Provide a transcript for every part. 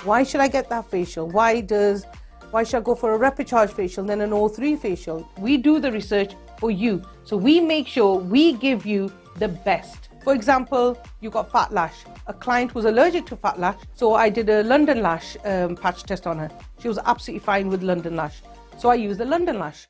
Why should I get that facial? Why should I go for a Repicharge facial, then an O3 facial? We do the research for you. So we make sure we give you the best. For example, you got fat lash. A client was allergic to fat lash, so I did a London Lash patch test on her. She was absolutely fine with London Lash. So I used the London Lash.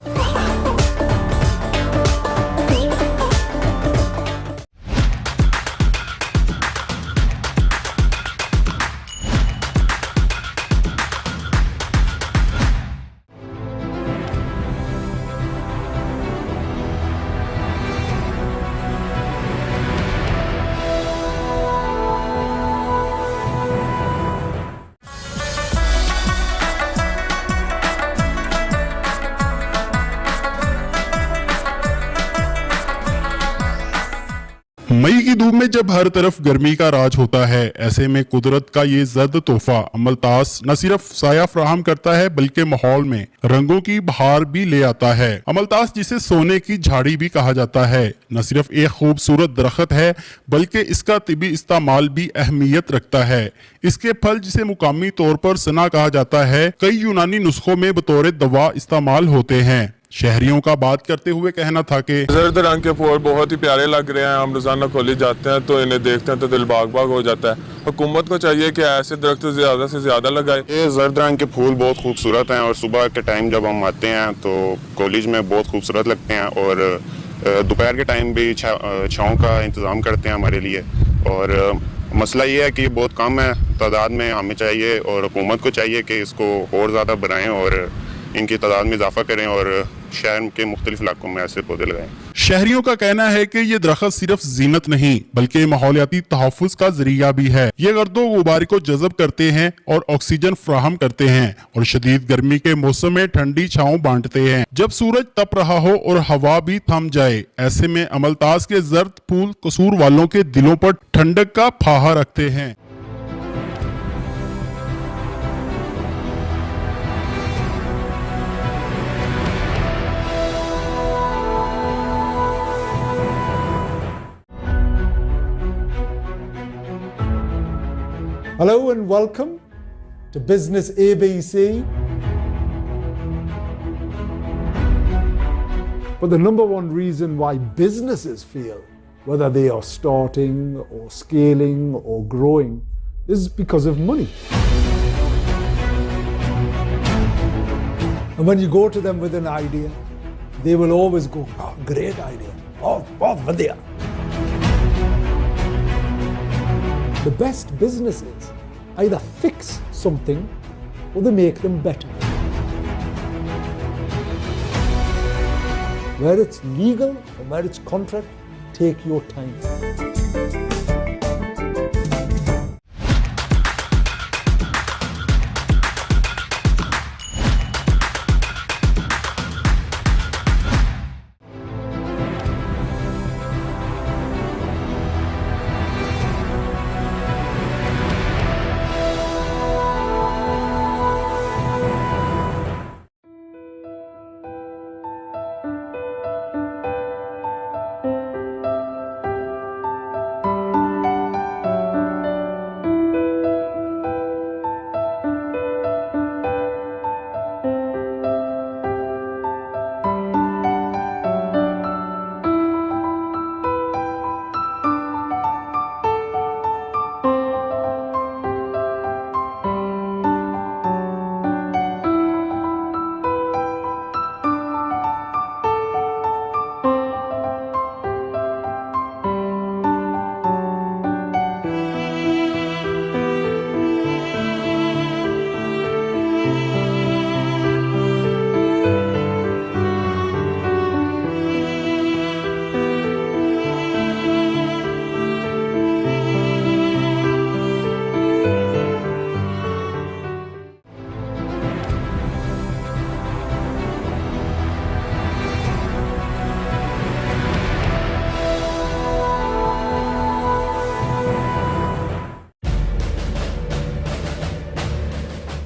मई की धूप में जब हर तरफ गर्मी का राज होता है, ऐसे में कुदरत का ये जर्द तोहफा अमलतास न सिर्फ साया फराहम करता है बल्कि माहौल में रंगों की बहार भी ले आता है। अमलतास जिसे सोने की झाड़ी भी कहा जाता है, न सिर्फ एक खूबसूरत दरख्त है बल्कि इसका तिबी इस्तेमाल भी अहमियत रखता है। इसके फल जिसे मुकामी तौर पर सना कहा जाता है, कई यूनानी नुस्खों में बतौर दवा इस्तेमाल होते हैं। शहरियों का बात करते हुए कहना था कि जर्द रंग के फूल बहुत ही प्यारे लग रहे हैं। हम रोजाना कॉलेज जाते हैं तो इन्हें देखते हैं तो दिल बाग बाग हो जाता है। हुकूमत को चाहिए कि ऐसे दरख्त ज्यादा से ज्यादा लगाए। ये जर्द रंग के फूल बहुत खूबसूरत हैं और सुबह के टाइम जब हम आते हैं तो कॉलेज में बहुत खूबसूरत लगते हैं और दोपहर के टाइम भी छाँव का इंतज़ाम करते हैं हमारे लिए। और मसला ये है कि बहुत कम है तादाद में, हमें चाहिए और हुकूमत को चाहिए कि इसको और ज़्यादा बढ़ाएं और इनकी तादाद में इजाफा करें और शहर के मुख्तलिफ इलाकों में ऐसे पौधे लगाएं। शहरियों का कहना है कि ये दरख्त सिर्फ जीनत नहीं बल्कि माहौलियाती तहफ़्फ़ुज़ का जरिया भी है। ये गर्दो गुबार को जज़ब करते हैं और ऑक्सीजन फ्राहम करते हैं और शदीद गर्मी के मौसम में ठंडी छाँव बांटते हैं। जब सूरज तप रहा हो और हवा भी थम जाए, ऐसे में अमलतास के जर्द फूल कसूर वालों के दिलों पर ठंडक का फाहा रखते हैं। Hello and welcome to Business ABC. But the number one reason why businesses fail, whether they are starting or scaling or growing, is because of money. And when you go to them with an idea, they will always go, "Oh, great idea. Oh, vadya." The best businesses either fix something or they make them better. Where it's legal or where it's contract, take your time.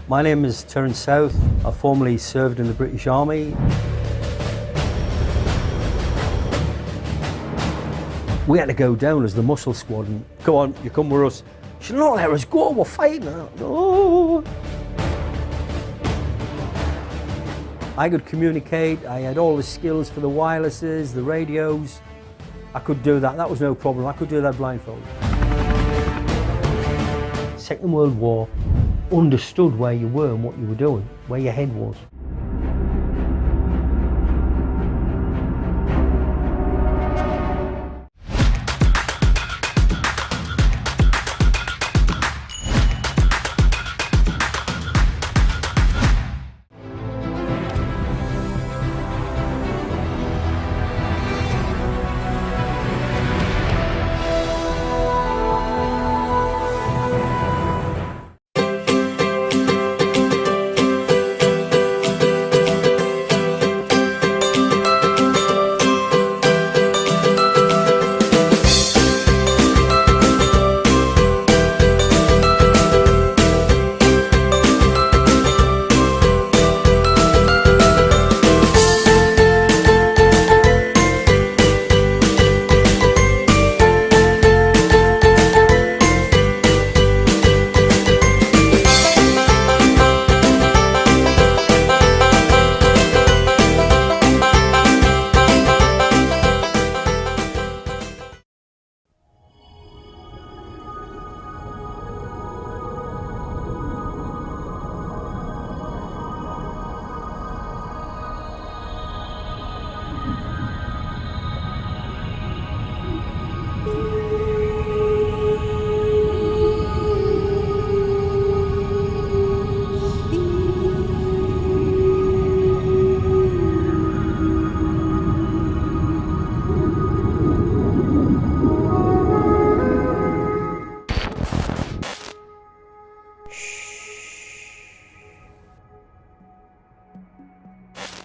My name is Terence South. I formerly served in the British Army. We had to go down as the muscle squad and come on, you come with us. She said, no, let us go, we're fighting. No. I could communicate, I had all the skills for the wirelesses, the radios. I could do that, that was no problem. I could do that blindfold. Second World War, understood where you were and what you were doing, where your head was.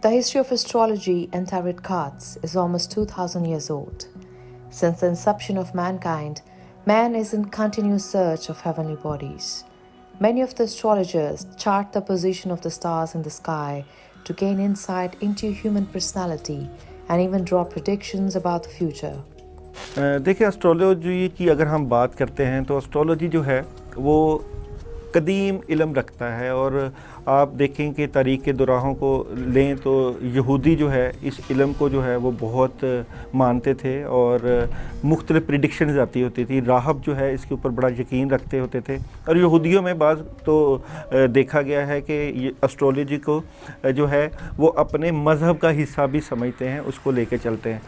The history of astrology and tarot cards is almost 2,000 years old. Since the inception of mankind, man is in continuous search of heavenly bodies. Many of the astrologers chart the position of the stars in the sky to gain insight into human personality and even draw predictions about the future. देखिए astrology की अगर हम बात करते हैं तो astrology जो है वो कदीम इल्म रखता है और आप देखें कि तारीख़ के दुराहों को लें तो यहूदी जो है इस इल्म को जो है वो बहुत मानते थे और मुख्तलिफ प्रिडिक्शंस आती होती थी। राहब जो है इसके ऊपर बड़ा यकीन रखते होते थे और यहूदियों में बाज़ तो देखा गया है कि ये एस्ट्रोलॉजी को जो है वो अपने मज़हब का हिस्सा भी समझते हैं, उसको लेके चलते हैं।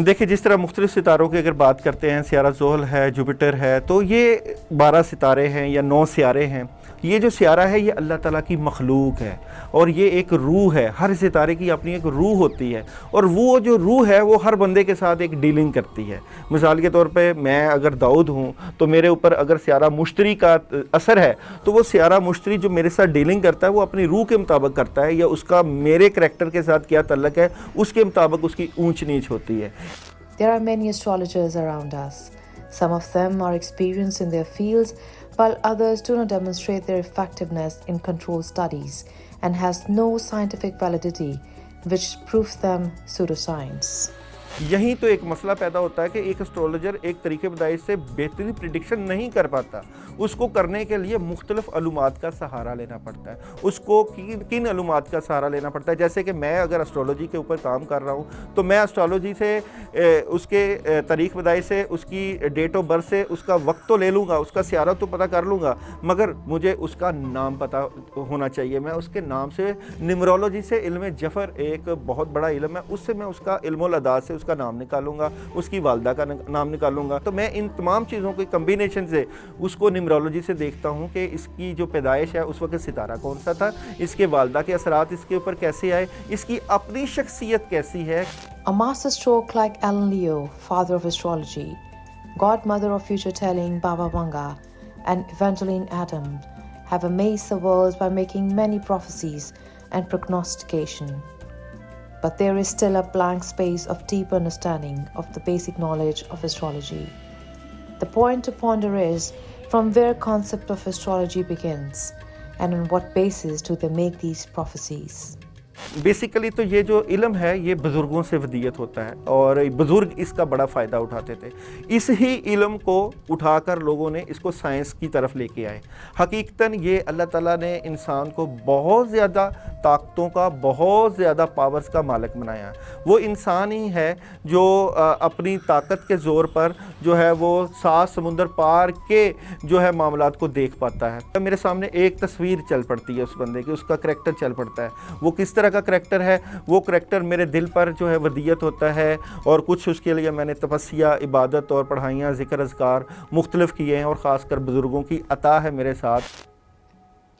देखिए जिस तरह मुख्तलिफ सितारों की अगर बात करते हैं, सियारा ज़ोहल है, जुपिटर है, तो ये 12 सितारे हैं या 9 सियारे हैं। ये जो सियारा है ये अल्लाह ताला की मखलूक है और ये एक रूह है। हर सितारे की अपनी एक रूह होती है और वो जो रूह है वो हर बंदे के साथ एक डीलिंग करती है। मिसाल के तौर पे मैं अगर दाऊद हूँ तो मेरे ऊपर अगर सियारा मुश्तरी का असर है तो वो सियारा मुश्तरी जो मेरे साथ डीलिंग करता है वो अपनी रूह के मुताबिक करता है या उसका मेरे करैक्टर के साथ क्या तल्लक है उसके मुताबिक उसकी ऊंच नीच होती है। There are many astrologers around us. Some of them are experienced in their fields, while others do not demonstrate their effectiveness in controlled studies and has no scientific validity, which proves them pseudoscience. यहीं तो एक मसला पैदा होता है कि एक astrologer एक तरीके बदाइश से बेहतरीन प्रिडिक्शन नहीं कर पाता। उसको करने के लिए मुख्तलिफ अलूमात का सहारा लेना पड़ता है। उसको किन अलूमात का सहारा लेना पड़ता है, जैसे कि मैं अगर एस्ट्रोलॉजी के ऊपर काम कर रहा हूँ तो मैं एस्ट्रोलॉजी से उसके तारीख बदाइश से उसकी डेट ऑफ बर्थ से उसका वक्त तो ले लूँगा, उसका सियारा तो पता कर लूँगा, मगर मुझे उसका नाम पता होना चाहिए। मैं उसके नाम से न्यूमरोलॉजी से इल्म जफ़र एक बहुत बड़ा इल्म है, उससे मैं उसका इल्मुल अदाद से उसका नाम निकालूंगा, उसकी वालदा का नाम निकालूंगा। तो मैं इन तमाम चीज़ों के कम्बिनेशन से उसको न्यूमरोलॉजी से देखता हूँ कि इसकी जो पैदाइश है उस वक्त सितारा कौन सा था, इसके वालदा के असरात इसके ऊपर कैसे आए, इसकी अपनी शख्सियत कैसी है। A master stroke like Alan Leo, father of astrology, godmother of future telling Baba Vanga, and Evangeline Adam have amazed the world by making many prophecies and prognostication. But there is still a blank space of deep understanding of the basic knowledge of astrology. The point to ponder is from where concept of astrology begins and on what basis do they make these prophecies. Basically तो ये जो इल्म है ये बुज़ुर्गों से वदीयत होता है और बुज़ुर्ग इसका बड़ा फ़ायदा उठाते थे। इस ही इल्म को उठाकर लोगों ने इसको साइंस की तरफ लेके आए। हकीकतन ये अल्लाह ताला ने इंसान को बहुत ज़्यादा ताकतों का, बहुत ज़्यादा पावर्स का मालिक बनाया। वो इंसान ही है जो अपनी ताकत के ज़ोर पर जो है वो 7 समुंदर पार के जो है मामलात को देख पाता है। मेरे सामने एक तस्वीर चल पड़ती है उस बंदे की, उसका करैक्टर चल पड़ता है। वो किस तरह का करैक्टर है, वो करैक्टर मेरे दिल पर जो है वदीयत होता है और कुछ उसके लिए मैंने तपस्या, इबादत और पढ़ाइयाँ, ज़िक्र अज़कार मुख्तलिफ किए हैं और ख़ासकर बुज़ुर्गों की अता है मेरे साथ।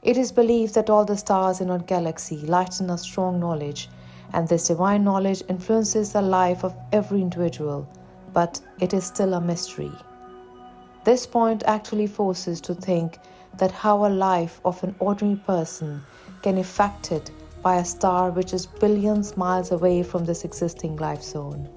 It is believed that all the stars in our galaxy lighten a strong knowledge, and this divine knowledge influences the life of every individual, but it is still a mystery. This point actually forces to think that how a life of an ordinary person can be affected by a star which is billions miles away from this existing life zone.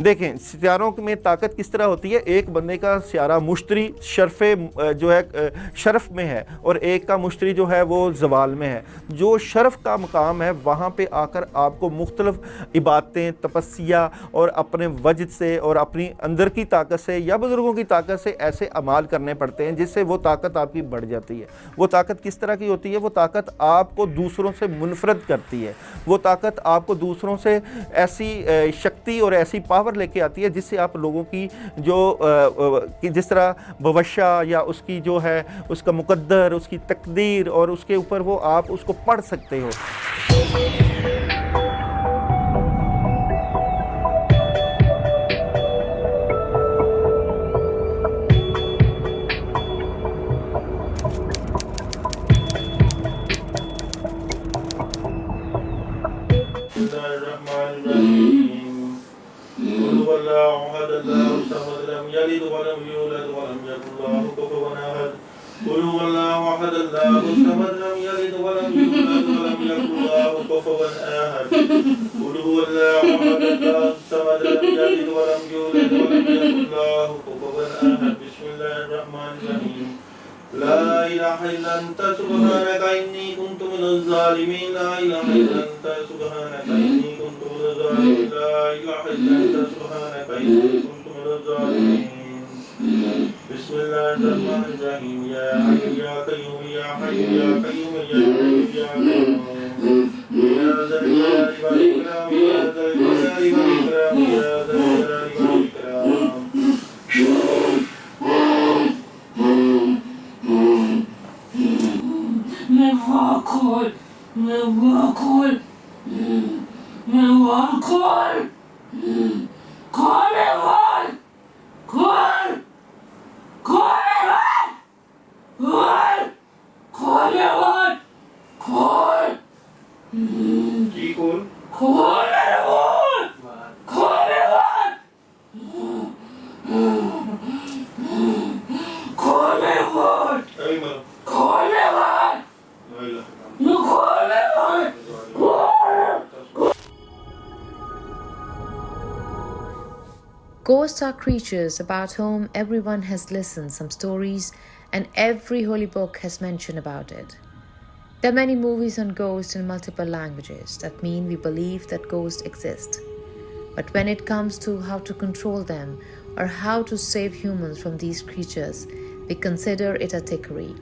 देखें सितारों में ताकत किस तरह होती है। एक बंदे का सितारा मुश्तरी शरफ़े जो है शरफ़ में है और एक का मुश्तरी जो है वो ज़वाल में है। जो शरफ़ का मकाम है वहाँ पे आकर आपको मुख्तलिफ़ इबादतें, तपस्या और अपने वजद से और अपनी अंदर की ताकत से या बुज़ुर्गों की ताकत से ऐसे अमाल करने पड़ते हैं जिससे वो ताकत आपकी बढ़ जाती है। वो ताकत किस तरह की होती है? वो ताकत आपको दूसरों से मुनफरद करती है। वो ताकत आपको दूसरों से ऐसी शक्ति और ऐसी पावर लेके आती है जिससे आप लोगों की जो जिस तरह भविष्य या उसकी जो है उसका मुकद्दर, उसकी तकदीर और उसके ऊपर वो आप उसको पढ़ सकते हो। لا إله إلا أنت سبحانك إني كنت من الظالمين لا إله إلا أنت سبحانك إني كنت من الظالمين لا إله إلا أنت سبحانك إني كنت من الظالمين بسم الله الرحمن الرحيم يا حي يا قيوم يا حي يا قيوم يا حي يا قيوم يا ذا الجلال والإكرام يا ذا الجلال والإكرام يا ذا الجلال والإكرام Miracle, miracle, miracle, carnival, carnival, carnival, carnival, carnival, carnival, carnival, carnival, carnival. Ghosts are creatures about whom everyone has listened some stories, and every holy book has mentioned about it. There are many movies on ghosts in multiple languages. That mean we believe that ghosts exist. But when it comes to how to control them or how to save humans from these creatures, we consider it a trickery.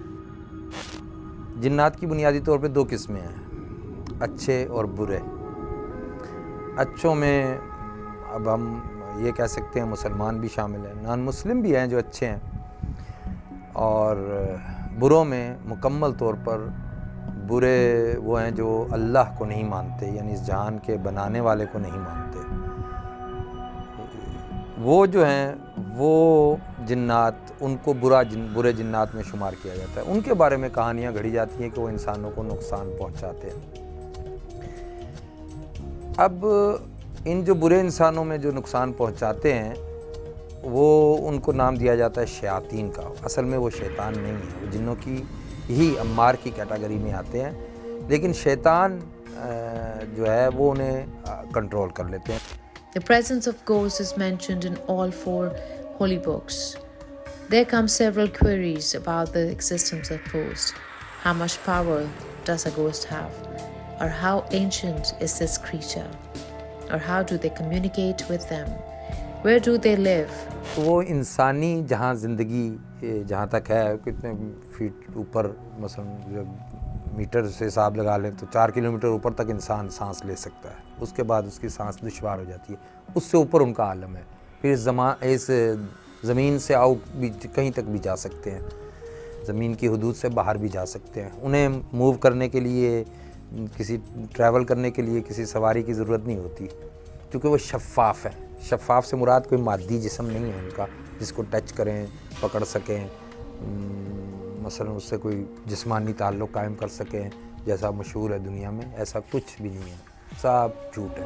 जिन्नात की बुनियादी तौर पे 2 किस्में हैं, अच्छे और बुरे। अच्छों में अब हम ये कह सकते हैं मुसलमान भी शामिल हैं, नॉन मुस्लिम भी हैं जो अच्छे हैं, और बुरों में मुकम्मल तौर पर बुरे वो हैं जो अल्लाह को नहीं मानते, यानी इस जहान के बनाने वाले को नहीं मानते। वो जो हैं वो जिन्नात, उनको बुरे जिन्नात में शुमार किया जाता है। उनके बारे में कहानियाँ घड़ी जाती हैं कि वो इंसानों को नुकसान पहुंचाते हैं। अब इन जो बुरे इंसानों में जो नुकसान पहुंचाते हैं वो उनको नाम दिया जाता है शयातीन का। असल में वो शैतान नहीं है, वो जिन्नों की ही अम्मार की कैटेगरी में आते हैं, लेकिन शैतान जो है वो उन्हें कंट्रोल कर लेते हैं। The presence of ghosts is mentioned in all 4 holy books. There come several queries about the existence of ghosts. How much power does a ghost have? Or how ancient is this creature? Or how do they communicate with them? Where do they live? वो इंसानी जहाँ ज़िंदगी जहाँ तक है, कितने feet ऊपर मसलन जब मीटर से हिसाब लगा लें तो 4 किलोमीटर ऊपर तक इंसान सांस ले सकता है, उसके बाद उसकी सांस दुश्वार हो जाती है, उससे ऊपर उनका आलम है। फिर इस ज़मीन से आउट भी कहीं तक भी जा सकते हैं, ज़मीन की हदूद से बाहर भी जा सकते हैं। उन्हें मूव करने के लिए, किसी ट्रैवल करने के लिए किसी सवारी की ज़रूरत नहीं होती, क्योंकि वो शफ़ाफ़ है। शफ़ाफ़ से मुराद कोई मादी जिस्म नहीं है उनका जिसको टच करें, पकड़ सकें, मसलन उससे कोई जिस्मानी ताल्लुक़ कायम कर सकें, जैसा मशहूर है दुनिया में, ऐसा कुछ भी नहीं है, सब झूठ है।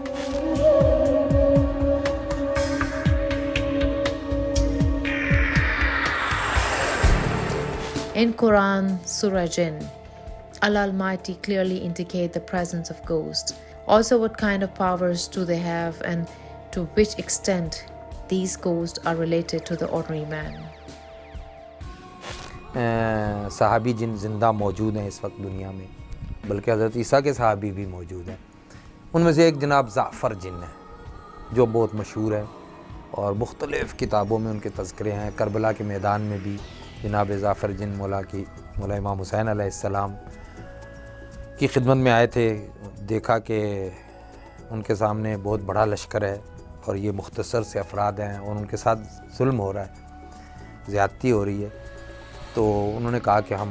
In Quran, Surah Jinn, Allah Almighty clearly indicate the presence of ghosts. Also, what kind of powers do they have and to which extent these ghosts are related to the ordinary man. सहाबी जिन ज़िंदा मौजूद हैं इस वक्त दुनिया में, बल्कि हज़रत ईसा के सहाबी भी मौजूद हैं। उनमें से एक जनाब ज़ाफ़र जिन है जो बहुत मशहूर है और मुख्तलिफ़ किताबों में उनके तज़किरे हैं। करबला के मैदान में भी जनाब ज़ाफ़र जिन मौला इमाम हुसैन अलैहिस्सलाम की खिदमत में आए थे। देखा कि उनके सामने बहुत बड़ा लश्कर है और ये मुख्तसर से अफराद हैं और उनके साथ जुल्म हो रहा है, ज़्यादती हो रही है। तो उन्होंने कहा कि हम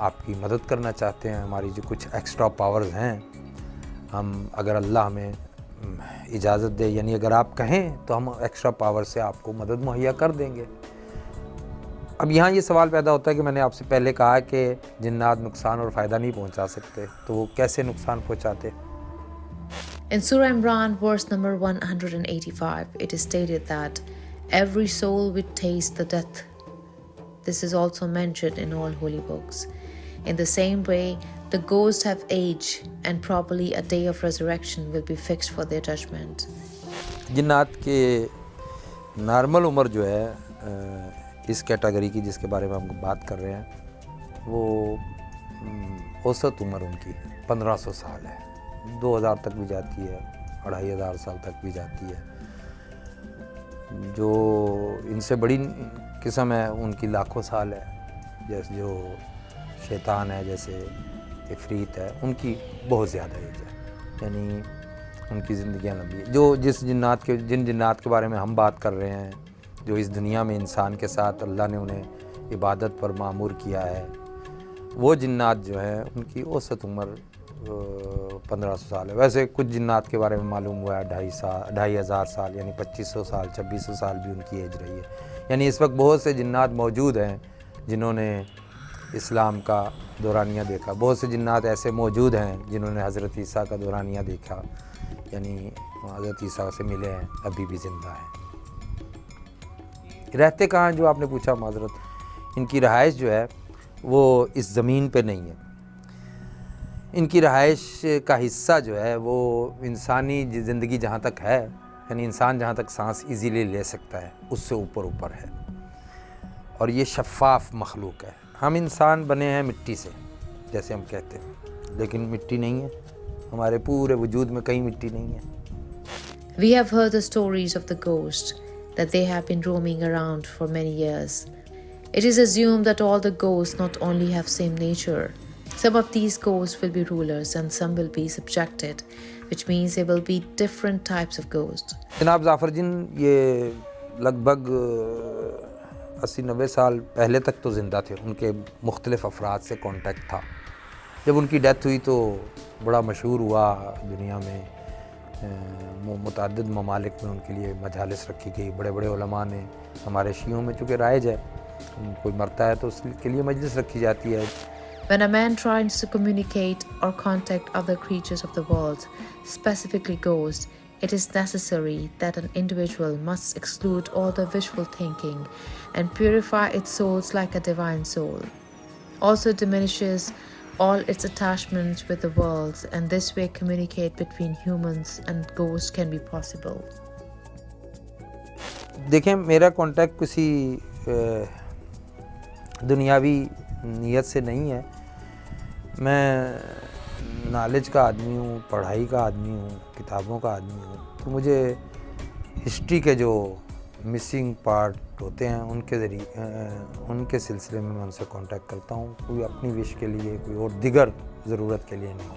आपकी मदद करना चाहते हैं, हमारी जो कुछ एक्स्ट्रा पावर्स हैं, हम अगर अल्लाह हमें इजाज़त दे, यानी अगर आप कहें तो हम एक्स्ट्रा पावर से आपको मदद मुहैया कर देंगे। अब यहाँ ये सवाल पैदा होता है कि मैंने आपसे पहले कहा कि जिन्नात नुकसान और फ़ायदा नहीं पहुँचा सकते, तो वो कैसे नुकसान पहुँचाते? In Surah Imran, verse number 185, it is stated that every soul will taste the death. This is also mentioned in all holy books. In the same way, the ghosts have age and probably a day of resurrection will be fixed for their judgment. जिन्नात के normal उम्र जो है इस category की जिसके बारे में हम बात कर रहे हैं, वो औसत उम्र उनकी 1500 साल है, 2000 तक भी जाती है, 2500 साल तक भी जाती है। जो इनसे बड़ी किस्म है उनकी लाखों साल है, जैसे जो शैतान है, जैसे इफरीत है, उनकी बहुत ज़्यादा एज है, यानी उनकी ज़िंदगियाँ लंबी है। जो जिन जिन्नात के बारे में हम बात कर रहे हैं, जो इस दुनिया में इंसान के साथ अल्लाह ने उन्हें इबादत पर मामूर किया है, वो जिन्नात जो है उनकी औसत उम्र 1500 साल है। वैसे कुछ जिन्नात के बारे में मालूम हुआ है 2500 साल, यानी 2500 साल, 2600 साल भी उनकी एज रही है। यानी इस वक्त बहुत से जिन्नात मौजूद हैं जिन्होंने इस्लाम का दौरानिया देखा, बहुत से जिन्नात ऐसे मौजूद हैं जिन्होंने हज़रत ईसा का दौरानिया देखा, यानी हज़रत ईसा से मिले हैं, अभी भी ज़िंदा हैं। रहते कहाँ जो आपने पूछा माज़रत, इनकी रहाइश जो है वो इस ज़मीन पे नहीं है। इनकी रहाइश का हिस्सा जो है वो इंसानी ज़िंदगी जहाँ तक है, यानी इंसान जहाँ तक सांस इजीली ले सकता है, उससे ऊपर है। और ये शफ़ाफ़ मखलूक है। हम इंसान बने हैं मिट्टी से, जैसे हम कहते हैं, लेकिन मिट्टी नहीं है, हमारे पूरे वजूद में कहीं मिट्टी नहीं है। We have heard the stories of the ghosts, that they have been roaming around for many years. It is assumed that all the ghosts not only have same nature. Some of these ghosts will be rulers and some will be subjected, which means there will be different types of ghosts. जनाब ज़ाफ़र जिन ये लगभग 80-90 साल पहले तक तो ज़िंदा थे, उनके मुख्तलिफ़ अफराद से कांटेक्ट था। जब उनकी डेथ हुई तो बड़ा मशहूर हुआ दुनिया में, मुतअद्दिद ममालिक में उनके लिए मजालिस रखी गई। बड़े बड़े उलमा ने, हमारे शियों में चूँकि राइज है, कोई मरता है तो उसके लिए मजलिस रखी जाती है। When a man tries to communicate or contact other creatures of the world, specifically ghosts, it is necessary that an individual must exclude all the wishful thinking and purify its souls like a divine soul. Also diminishes all its attachments with the world, and this way communicate between humans and ghosts can be possible. देखें, मेरा contact किसी दुनियावी नीयत से नहीं है। मैं knowledge का आदमी हूँ, पढ़ाई का आदमी हूँ, किताबों का आदमी हूँ, तो मुझे हिस्ट्री के जो मिसिंग पार्ट होते हैं उनके ज़रिए उनके सिलसिले में मैं उनसे कांटेक्ट करता हूँ, कोई अपनी विश के लिए, कोई और दिगर ज़रूरत के लिए नहीं।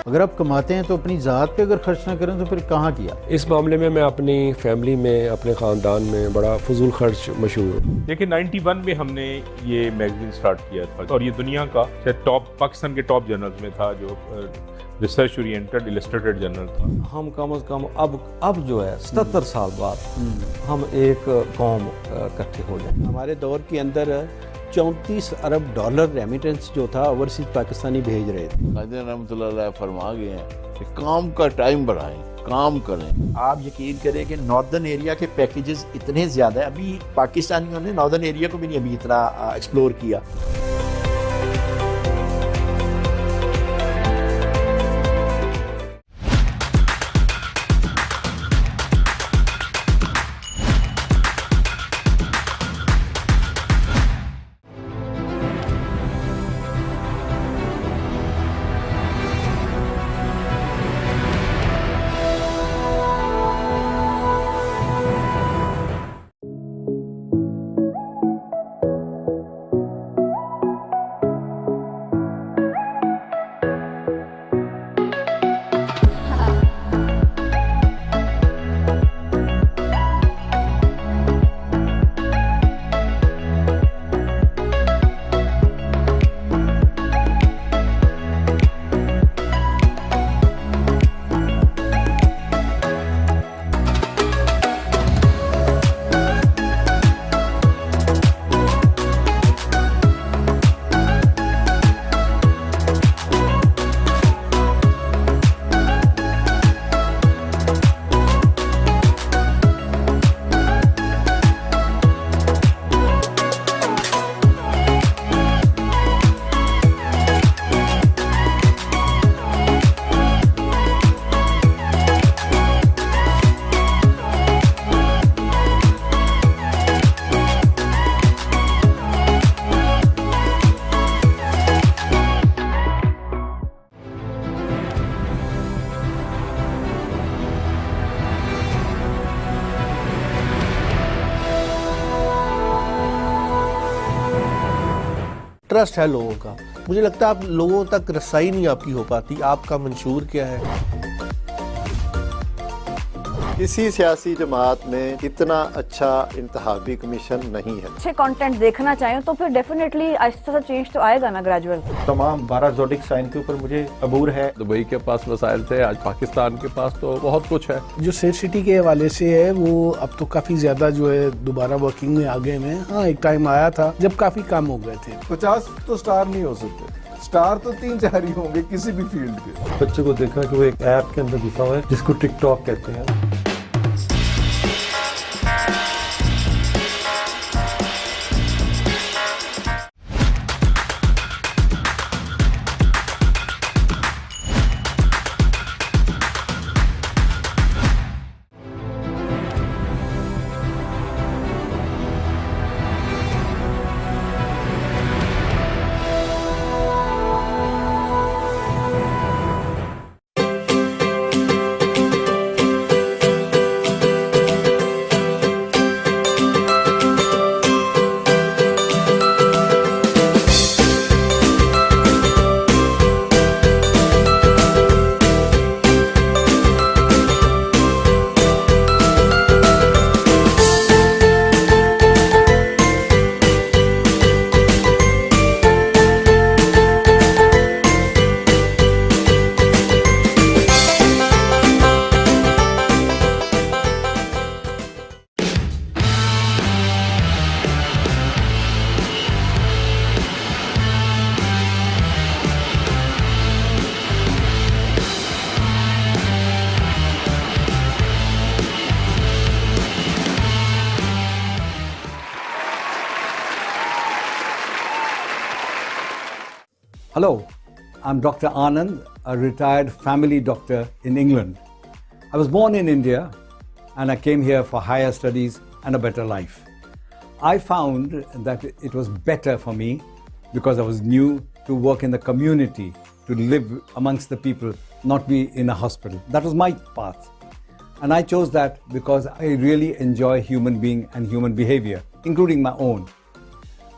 अगर आप कमाते हैं तो अपनी ज़ात पे अगर खर्च ना करें तो फिर कहाँ किया? इस मामले में मैं अपनी फैमिली में, अपने ख़ानदान में बड़ा फजूल खर्च मशहूर हूँ। देखिए 91 में हमने ये मैगजीन स्टार्ट किया था और ये दुनिया का टॉप, पाकिस्तान के टॉप जर्नल्स में था, जो रिसर्च ओरिएंटेड इलस्ट्रेटेड जर्नल था। हम कम से कम अब जो है 77 साल बाद हम एक कौम इकट्ठे हो जाए। हमारे दौर के अंदर 34 अरब डॉलर रेमिटेंस जो था ओवरसीज पाकिस्तानी भेज रहे थे। कादिर रहमतुल्लाह अलैह फरमा गए हैं कि काम का टाइम बढ़ाएं, काम करें। आप यकीन करें कि नॉर्दर्न एरिया के पैकेजेस इतने ज़्यादा है, अभी पाकिस्तानियों ने नॉर्दर्न एरिया को भी नहीं अभी इतना एक्सप्लोर किया। ट्रस्ट है लोगों का। मुझे लगता है आप लोगों तक रसाई नहीं आपकी हो पाती। आपका मंशूर क्या है? किसी सियासी जमात में इतना अच्छा इंतखाबी कमीशन नहीं है। अच्छे कंटेंट देखना चाहें तो फिर डेफिनेटली आहिस्ता सा चेंज तो आएगा ना, ग्रेजुअल। तमाम 12 ज़ोडिक साइन के ऊपर मुझे अबूर है। दुबई के पास वसाइल थे, आज पाकिस्तान के पास तो बहुत कुछ है। जो सेफ सिटी के हवाले से है वो अब तो काफी ज्यादा जो है दोबारा वर्किंग में आ गए हैं। हाँ, एक टाइम आया था जब काफी कम हो गए थे। 50 तो स्टार नहीं हो सकते, स्टार तो 3-4 ही होंगे किसी भी फील्ड के। बच्चे को देखा कि वो एक ऐप के अंदर घुसा हुआ है जिसको टिकटॉक कहते हैं। Hello, I'm Dr. Anand, a retired family doctor in England. I was born in India and I came here for higher studies and a better life. I found that it was better for me because I was new to work in the community, to live amongst the people, not be in a hospital. That was my path. And I chose that because I really enjoy human being and human behavior, including my own.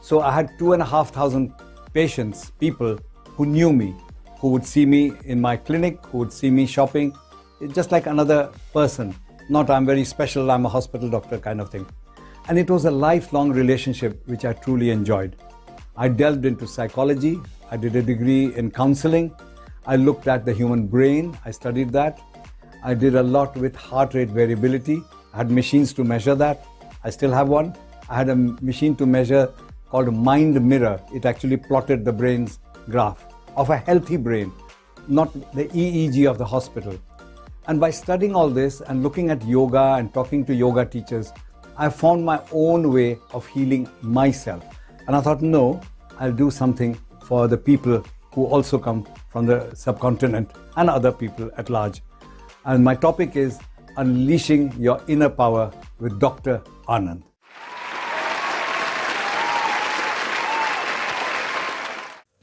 So I had 2,500 patients, people who knew me, who would see me in my clinic, who would see me shopping, just like another person. Not I'm very special, I'm a hospital doctor kind of thing. And it was a lifelong relationship which I truly enjoyed. I delved into psychology, I did a degree in counseling, I looked at the human brain, I studied that. I did a lot with heart rate variability. I had machines to measure that. I still have one. I had a machine to measure called Mind Mirror. It actually plotted the brain's graph of a healthy brain, not the EEG of the hospital. And by studying all this and looking at yoga and talking to yoga teachers, I found my own way of healing myself. And I thought, no, I'll do something for the people who also come from the subcontinent and other people at large. And my topic is Unleashing Your Inner Power with Dr. Anand.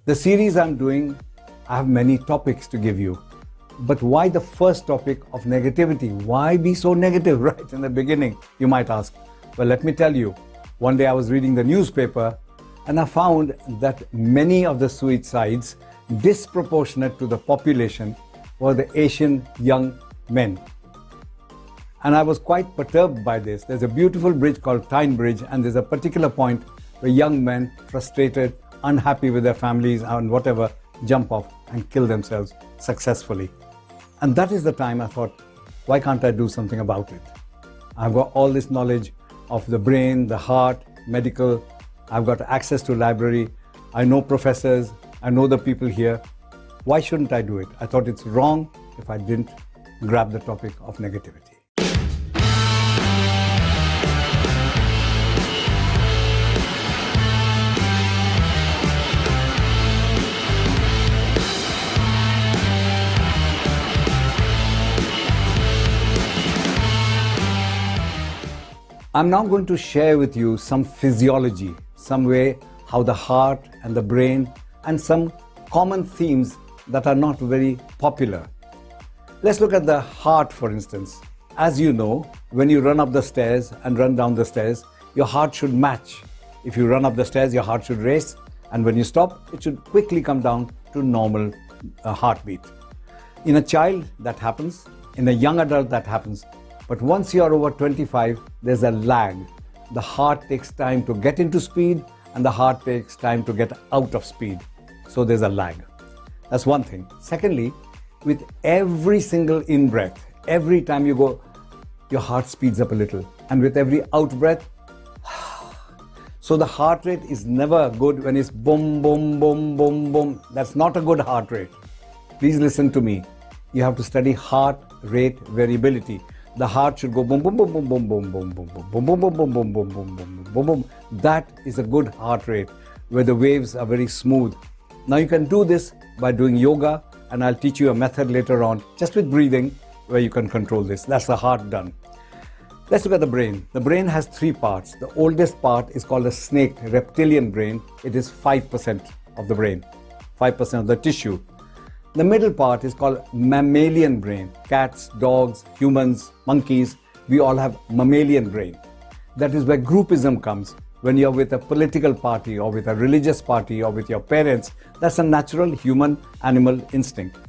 The series I'm doing, I have many topics to give you. But why the first topic of negativity? Why be so negative right in the beginning, you might ask? Well, let me tell you. One day I was reading the newspaper and I found that many of the suicides disproportionate to the population were the Asian young men. And I was quite perturbed by this. There's a beautiful bridge called Tyne Bridge, and there's a particular point where young men, frustrated, unhappy with their families and whatever, jump off and kill themselves successfully. And that is the time I thought, why can't I do something about it? I've got all this knowledge of the brain, the heart, medical. I've got access to library. I know professors. I know the people here. Why shouldn't I do it? I thought it's wrong if I didn't grab the topic of negativity. I'm now going to share with you some physiology, some way how the heart and the brain and some common themes that are not very popular. Let's look at the heart, for instance. As you know, when you run up the stairs and run down the stairs, your heart should match. If you run up the stairs, your heart should race, and when you stop, it should quickly come down to normal heartbeat. In a child, that happens. In a young adult, that happens. But once you are over 25, there's a lag. The heart takes time to get into speed and the heart takes time to get out of speed. So there's a lag. That's one thing. Secondly, with every single in-breath, every time you go, your heart speeds up a little. And with every out-breath, so the heart rate is never good when it's boom, boom, boom, boom, boom. That's not a good heart rate. Please listen to me. You have to study heart rate variability. The heart should go boom, boom, boom, boom, boom, boom, boom, boom, boom, boom, boom, boom, boom, boom, boom, boom, boom, boom, boom. That is a good heart rate where the waves are very smooth. Now you can do this by doing yoga, and I'll teach you a method later on, just with breathing, where you can control this. That's the heart done. Let's look at the brain. The brain has three parts. The oldest part is called a snake, reptilian brain. It is 5% of the brain, 5% of the tissue. The middle part is called mammalian brain. Cats, dogs, humans, monkeys, we all have mammalian brain. That is where groupism comes. When you're with a political party or with a religious party or with your parents, that's a natural human animal instinct.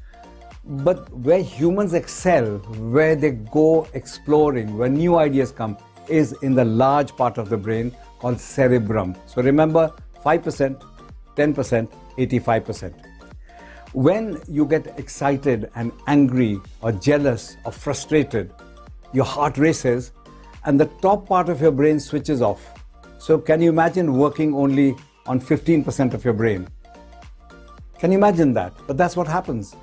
But where humans excel, where they go exploring, where new ideas come, is in the large part of the brain called cerebrum. So remember, 5%, 10%, 85%. When you get excited and angry or jealous or frustrated, your heart races and the top part of your brain switches off. So can you imagine working only on 15% of your brain? Can you imagine that? But that's what happens.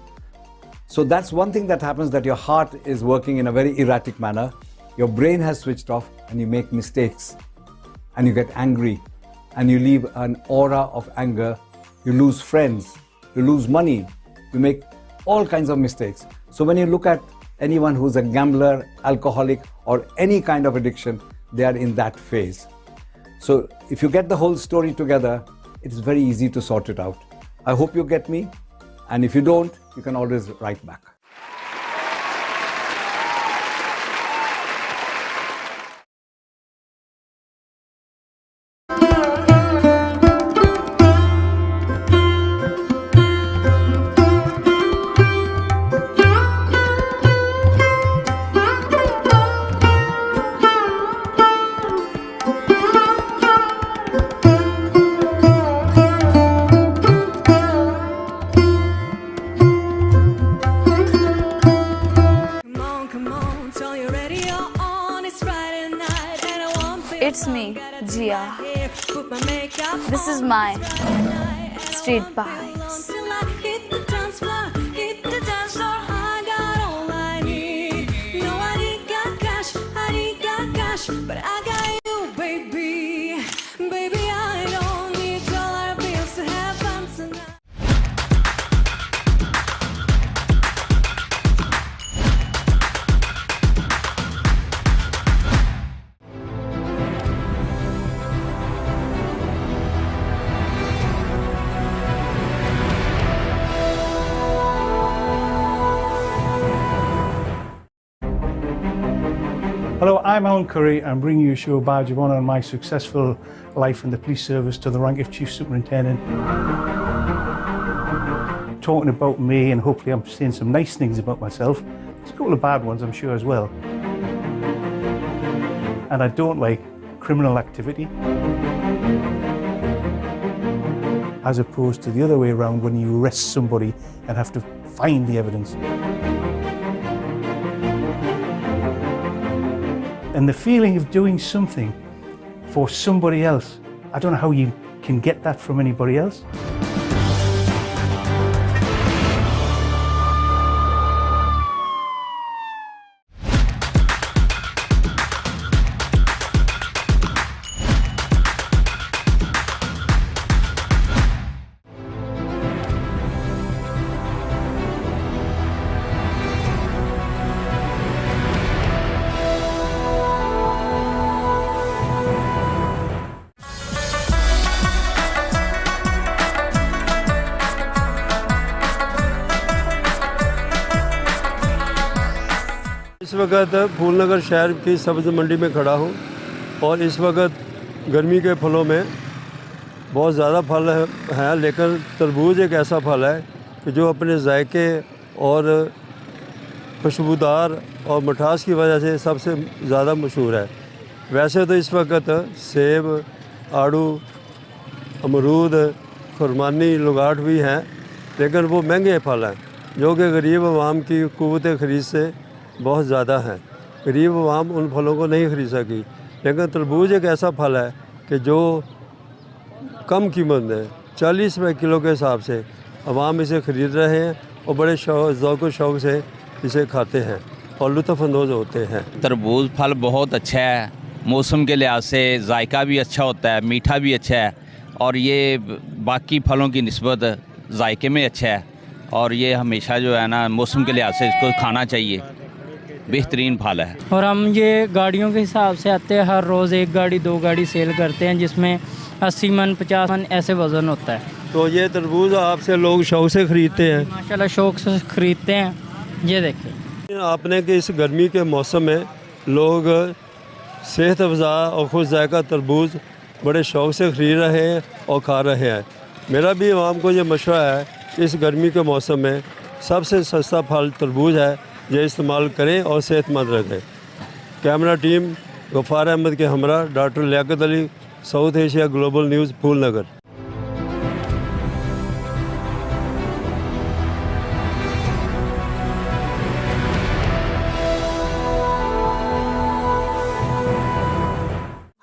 So that's one thing that happens, that your heart is working in a very erratic manner. Your brain has switched off and you make mistakes and you get angry and you leave an aura of anger. You lose friends. you lose money, you make all kinds of mistakes. So when you look at anyone who's a gambler, alcoholic, or any kind of addiction, they are in that phase. So if you get the whole story together, it's very easy to sort it out. I hope you get me. And if you don't, you can always write back. It's me, Jia. This is my street vibes. But I got you, baby. Baby, I don't need dollar bills to have fun tonight. Hello, I'm Alan Curry. I'm bringing you a show badge of honour on my successful life in the police service to the rank of Chief Superintendent. Talking about me, and hopefully I'm saying some nice things about myself. There's a couple of bad ones, I'm sure, as well. And I don't like criminal activity. As opposed to the other way around, when you arrest somebody and have to find the evidence. And the feeling of doing something for somebody else, I don't know how you can get that from anybody else. इस वक्त फूलनगर शहर की सब्ज़ मंडी में खड़ा हूँ और इस वक्त गर्मी के फलों में बहुत ज़्यादा फल हैं, लेकिन तरबूज एक ऐसा फल है कि जो अपने जायके और खुशबूदार और मिठास की वजह से सबसे ज़्यादा मशहूर है। वैसे तो इस वक्त सेब, आड़ू, अमरूद, खुरमानी, लुगाट भी हैं, लेकिन वो महंगे फल हैं जो कि गरीब आवाम की क़ुव्वत ख़रीद से बहुत ज़्यादा हैं। गरीब आवाम उन फलों को नहीं खरीद सकी, लेकिन तरबूज एक ऐसा फल है कि जो कम कीमत में 40 रुपये किलो के हिसाब से आवाम इसे ख़रीद रहे हैं और बड़े ज़ौक़ शौक़ से इसे खाते हैं और लुत्फ़अंदोज़ होते हैं। तरबूज फल बहुत अच्छा है, मौसम के लिहाज से जायका भी अच्छा होता है, मीठा भी अच्छा है और ये बाकी फलों की निस्बत जायके में अच्छा है और ये हमेशा जो है ना मौसम के लिहाज से इसको खाना चाहिए, बेहतरीन फल है। और हम ये गाड़ियों के हिसाब से आते हैं, हर रोज़ एक गाड़ी दो गाड़ी सेल करते हैं जिसमें 80 मन 50 मन ऐसे वज़न होता है। तो ये तरबूज आपसे लोग शौक़ से ख़रीदते हैं? माशाल्लाह शौक़ से ख़रीदते हैं। ये देखिए आपने कि इस गर्मी के मौसम में लोग सेहत अफ़ज़ा और खुश जायका तरबूज बड़े शौक़ से ख़रीद रहे हैं और खा रहे हैं। मेरा भी आवाम को ये मशवरा है कि इस गर्मी के मौसम में सबसे सस्ता फल तरबूज है, ये इस्तेमाल करें और सेहतमंद रखें। कैमरा टीम गफ़ार अहमद के हमरा doctor Liyaqat Ali, South Asia Global News, Phulnagar.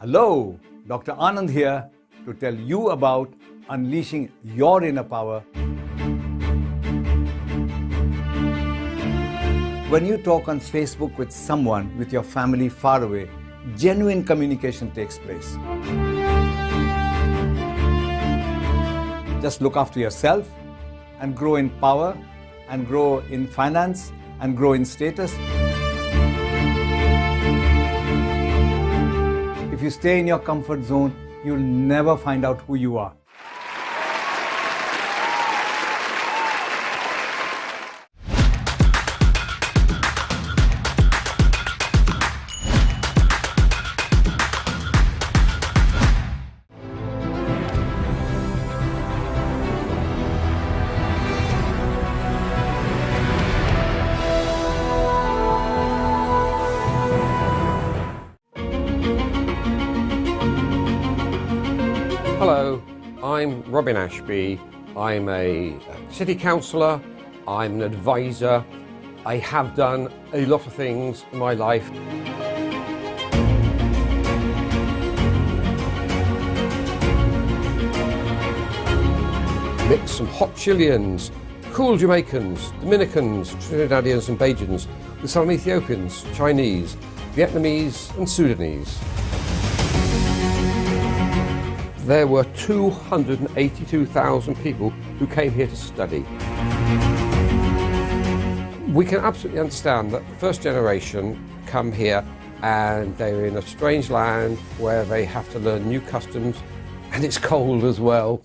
Hello, Dr. Anand here to tell you about unleashing your inner power. When you talk on Facebook with someone with your family far away, genuine communication takes place. Just look after yourself, and grow in power and grow in finance and grow in status. If you stay in your comfort zone, you'll never find out who you are. Hello, I'm Robin Ashby. I'm a city councillor, I'm an advisor. I have done a lot of things in my life. Mix some hot Chileans, cool Jamaicans, Dominicans, Trinidadians and Bajans with some Ethiopians, Chinese, Vietnamese and Sudanese. There were 282,000 people who came here to study. We can absolutely understand that first generation come here and they're in a strange land where they have to learn new customs and it's cold as well.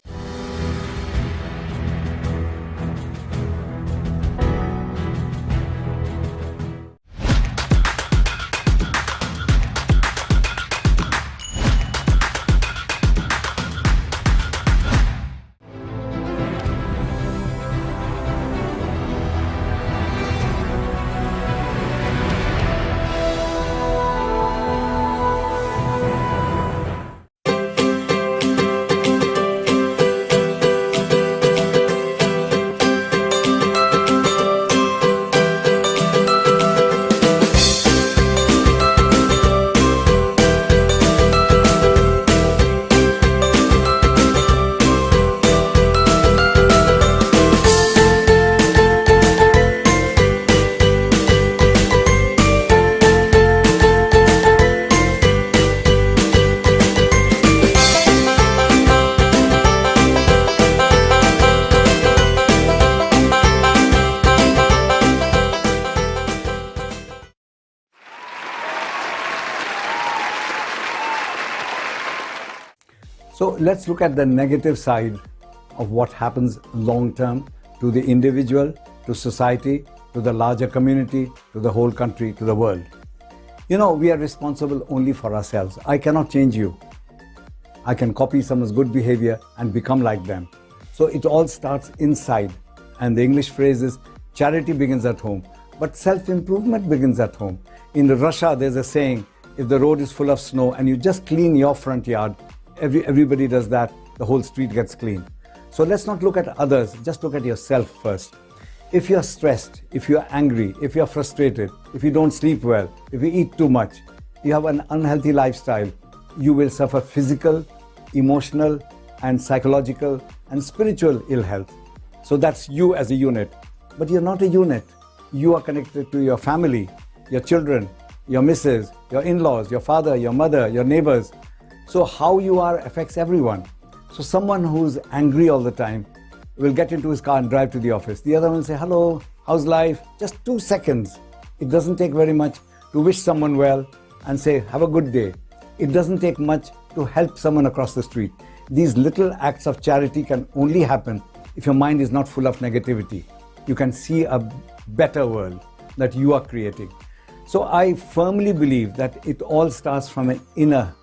So let's look at the negative side of what happens long term to the individual, to society, to the larger community, to the whole country, to the world. You know, we are responsible only for ourselves. I cannot change you. I can copy someone's good behavior and become like them. So it all starts inside. And the English phrase is, charity begins at home, but self-improvement begins at home. In Russia, there's a saying, if the road is full of snow and you just clean your front yard, everybody does that, the whole street gets clean. So let's not look at others, just look at yourself first. If you're stressed, if you're angry, if you're frustrated, if you don't sleep well, if you eat too much, you have an unhealthy lifestyle, you will suffer physical, emotional, and psychological and spiritual ill health. So that's you as a unit. But you're not a unit. You are connected to your family, your children, your missus, your in-laws, your father, your mother, your neighbors. So how you are affects everyone. So someone who's angry all the time will get into his car and drive to the office. The other one will say, hello, how's life? Just 2 seconds. It doesn't take very much to wish someone well and say, have a good day. It doesn't take much to help someone across the street. These little acts of charity can only happen if your mind is not full of negativity. You can see a better world that you are creating. So I firmly believe that it all starts from an inner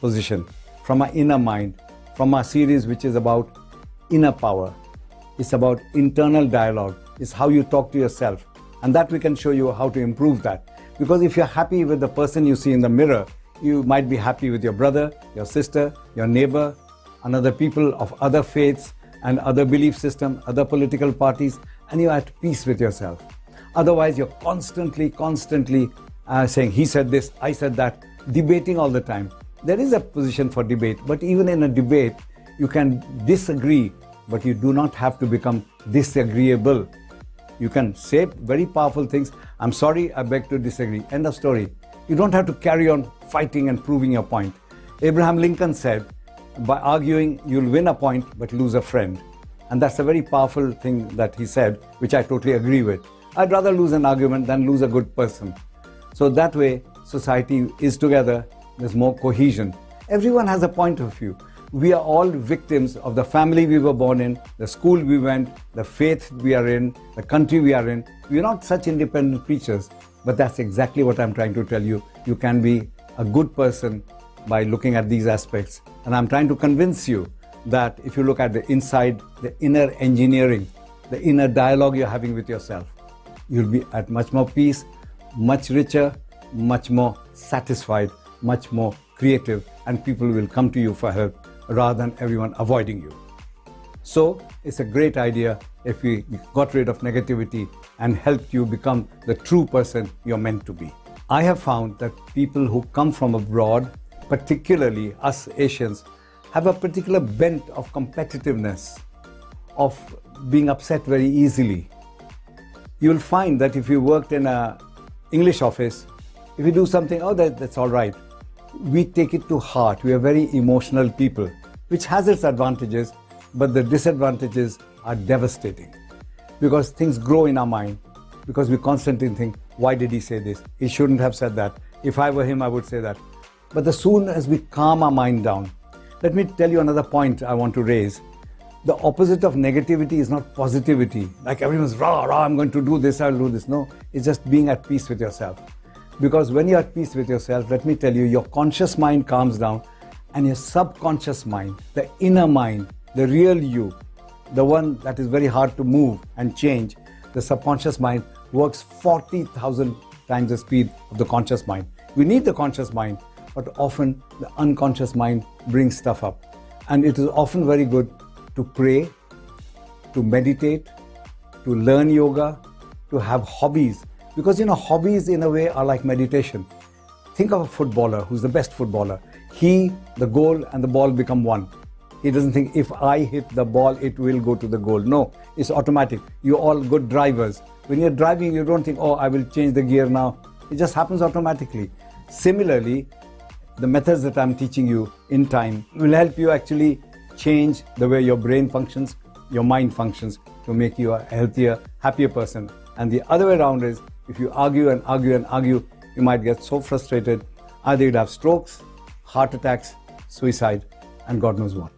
position, from our inner mind, from our series which is about inner power. It's about internal dialogue. It's how you talk to yourself. And that we can show you how to improve that. Because if you're happy with the person you see in the mirror, you might be happy with your brother, your sister, your neighbor, and other people of other faiths and other belief systems, other political parties, and you're at peace with yourself. Otherwise, you're constantly saying, he said this, I said that, debating all the time. There is a position for debate, but even in a debate, you can disagree, but you do not have to become disagreeable. You can say very powerful things. I'm sorry, I beg to disagree. End of story. You don't have to carry on fighting and proving your point. Abraham Lincoln said, by arguing, you'll win a point, but lose a friend. And that's a very powerful thing that he said, which I totally agree with. I'd rather lose an argument than lose a good person. So that way, society is together, there's more cohesion. Everyone has a point of view. We are all victims of the family we were born in, the school we went, the faith we are in, the country we are in. We are not such independent creatures, but that's exactly what I'm trying to tell you. You can be a good person by looking at these aspects. And I'm trying to convince you that if you look at the inside, the inner engineering, the inner dialogue you're having with yourself, you'll be at much more peace, much richer, much more satisfied, much more creative, and people will come to you for help rather than everyone avoiding you. So it's a great idea if we got rid of negativity and helped you become the true person you're meant to be. I have found that people who come from abroad, particularly us Asians, have a particular bent of competitiveness, of being upset very easily. You'll find that if you worked in an English office, if you do something, oh, that's all right. We take it to heart. We are very emotional people, which has its advantages, but the disadvantages are devastating because things grow in our mind, because we constantly think, why did he say this? He shouldn't have said that. If I were him, I would say that. But as soon as we calm our mind down, let me tell you another point I want to raise. The opposite of negativity is not positivity. Like everyone's rah, rah, I'm going to do this, I'll do this. No, it's just being at peace with yourself. Because when you're at peace with yourself, let me tell you, your conscious mind calms down and your subconscious mind, the inner mind, the real you, the one that is very hard to move and change, the subconscious mind works 40,000 times the speed of the conscious mind. We need the conscious mind, but often the unconscious mind brings stuff up. And it is often very good to pray, to meditate, to learn yoga, to have hobbies. Because, hobbies in a way are like meditation. Think of a footballer who's the best footballer. He, the goal, and the ball become one. He doesn't think, if I hit the ball, it will go to the goal. No, it's automatic. You're all good drivers. When you're driving, you don't think, oh, I will change the gear now. It just happens automatically. Similarly, the methods that I'm teaching you in time will help you actually change the way your brain functions, your mind functions, to make you a healthier, happier person. And the other way around is, if you argue and argue and argue, you might get so frustrated, either you'd have strokes, heart attacks, suicide, and God knows what.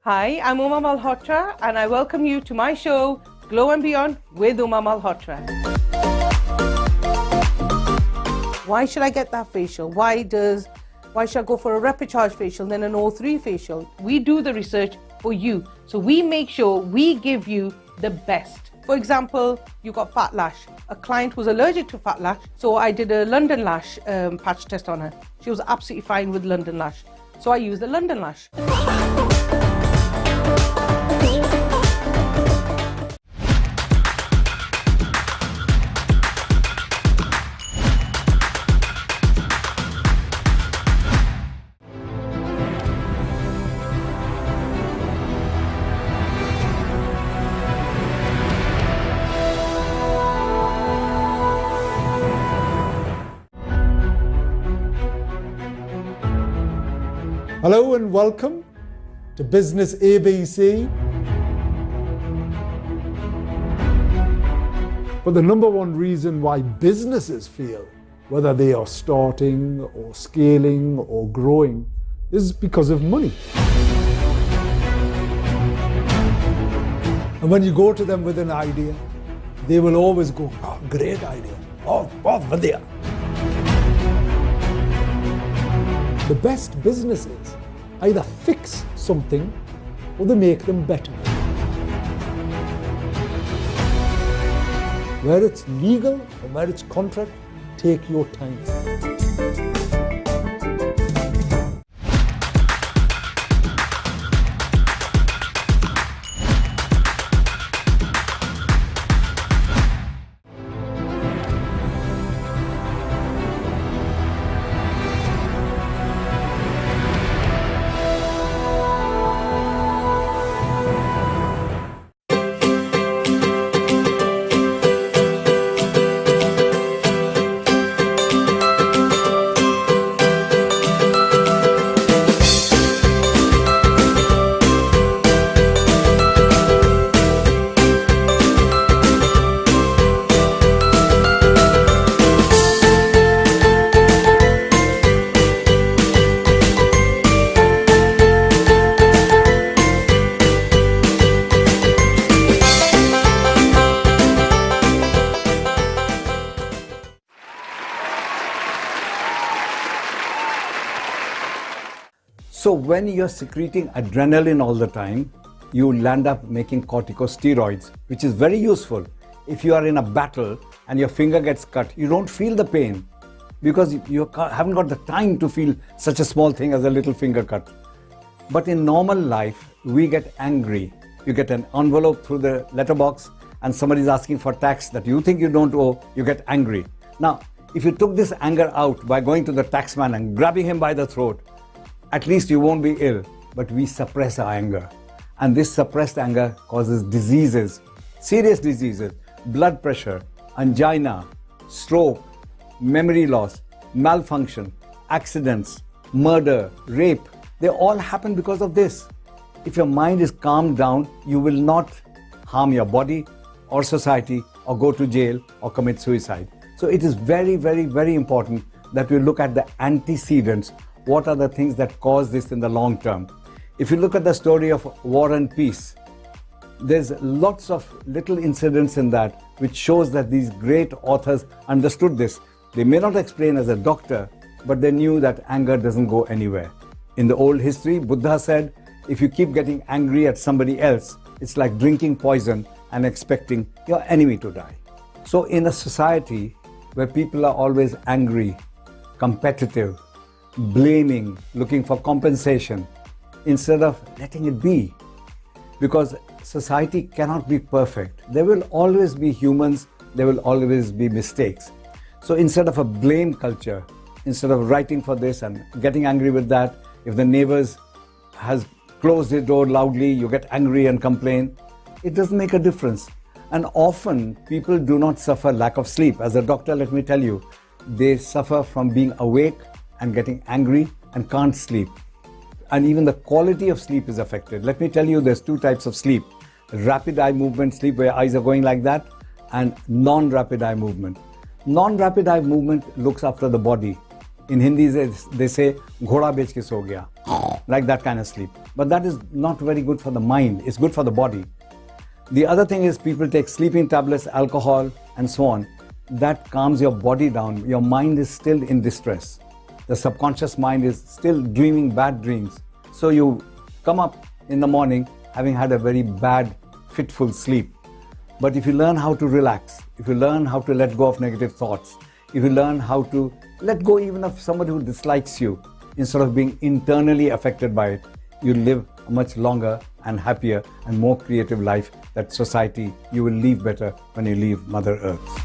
Hi, I'm Uma Malhotra and I welcome you to my show, Glow and Beyond with Uma Malhotra. Why should I get that facial? Why should I go for a rapid charge facial then an O3 facial? We do the research for you. So we make sure we give you the best. For example, you got fat lash. A client was allergic to fat lash, so I did a London lash patch test on her. She was absolutely fine with London lash. So I used the London lash. Hello and welcome to Business ABC. But the number one reason why businesses fail, whether they are starting or scaling or growing, is because of money. And when you go to them with an idea, they will always go, "Oh, great idea. Oh, vadya." The best businesses either fix something or they make them better. Where it's legal or where it's contract, take your time. So when you're secreting adrenaline all the time, you land up making corticosteroids, which is very useful. If you are in a battle and your finger gets cut, you don't feel the pain because you haven't got the time to feel such a small thing as a little finger cut. But in normal life, we get angry. You get an envelope through the letterbox and somebody's asking for tax that you think you don't owe, you get angry. Now, if you took this anger out by going to the taxman and grabbing him by the throat, at least you won't be ill, but we suppress our anger. And this suppressed anger causes diseases, serious diseases, blood pressure, angina, stroke, memory loss, malfunction, accidents, murder, rape. They all happen because of this. If your mind is calmed down, you will not harm your body or society or go to jail or commit suicide. So it is very, very, very important that we look at the antecedents. What are the things that cause this in the long term? If you look at the story of War and Peace, there's lots of little incidents in that which shows that these great authors understood this. They may not explain as a doctor, but they knew that anger doesn't go anywhere. In the old history, Buddha said, if you keep getting angry at somebody else, it's like drinking poison and expecting your enemy to die. So in a society where people are always angry, competitive, blaming, looking for compensation, instead of letting it be. Because society cannot be perfect. There will always be humans, there will always be mistakes. So instead of a blame culture, instead of writing for this and getting angry with that, if the neighbors has closed the door loudly, you get angry and complain, it doesn't make a difference. And often people do not suffer lack of sleep. As a doctor, let me tell you, they suffer from being awake and getting angry and can't sleep. And even the quality of sleep is affected. Let me tell you, there's two types of sleep. Rapid eye movement sleep, where eyes are going like that, and non-rapid eye movement. Non-rapid eye movement looks after the body. In Hindi, they say, "Ghoda bech ke so gaya." like that kind of sleep. But that is not very good for the mind. It's good for the body. The other thing is people take sleeping tablets, alcohol, and so on. That calms your body down. Your mind is still in distress. The subconscious mind is still dreaming bad dreams. So you come up in the morning having had a very bad, fitful sleep. But if you learn how to relax, if you learn how to let go of negative thoughts, if you learn how to let go even of somebody who dislikes you, instead of being internally affected by it, you live a much longer and happier and more creative life that society you will live better when you leave Mother Earth.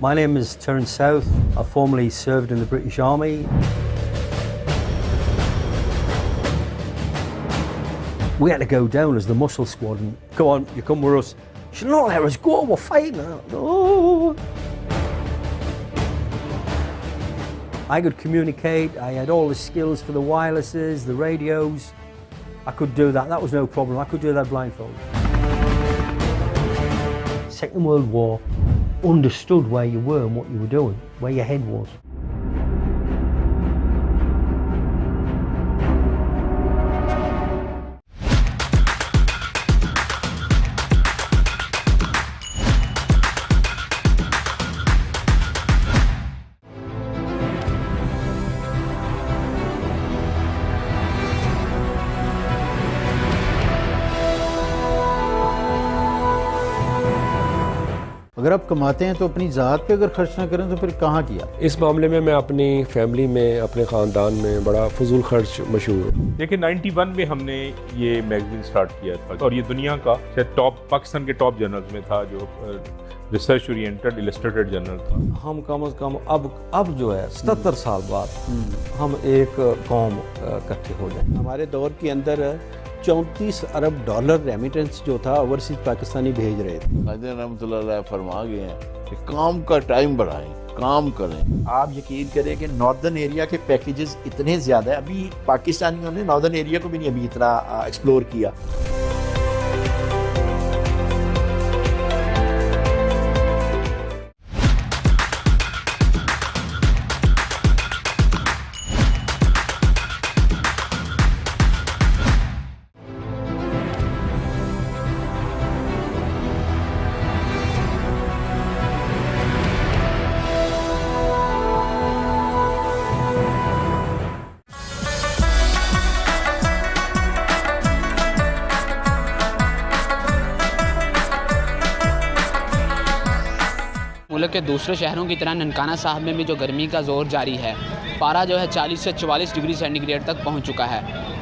My name is Terence South. I formerly served in the British Army. We had to go down as the muscle squad and go on, you come with us. You should not let us go, we're fighting. Oh. I could communicate, I had all the skills for the wirelesses, the radios. I could do that, that was no problem. I could do that blindfold. Second World War, understood where you were and what you were doing, where your head was. अगर आप कमाते हैं तो अपनी ज़ात पे अगर खर्च ना करें तो फिर कहाँ किया? इस मामले में मैं अपनी फैमिली में, अपने ख़ानदान में बड़ा फजूल खर्च मशहूर हूँ। देखिए 91 में हमने ये मैगजीन स्टार्ट किया था और ये दुनिया का टॉप, पाकिस्तान के टॉप जर्नल्स में था, जो रिसर्च ओरिएंटेड इलस्ट्रेटेड जर्नल था। हम कम से कम अब जो है 77 साल बाद हम एक कौम इकट्ठे हो जाए। हमारे दौर के अंदर 34 अरब डॉलर रेमिटेंस जो था ओवरसीज पाकिस्तानी भेज रहे थे। कायदे रहमतुल्लाह फरमा गए हैं कि काम का टाइम बढ़ाएं, काम करें। आप यकीन करें कि नॉर्दर्न एरिया के पैकेजेस इतने ज़्यादा है, अभी पाकिस्तानियों ने नॉर्दर्न एरिया को भी नहीं अभी इतना एक्सप्लोर किया। मुल्क के दूसरे शहरों की तरह ननकाना साहब में भी जो गर्मी का ज़ोर जारी है, पारा जो है 40 से 44 डिग्री सेंटीग्रेड तक पहुंच चुका है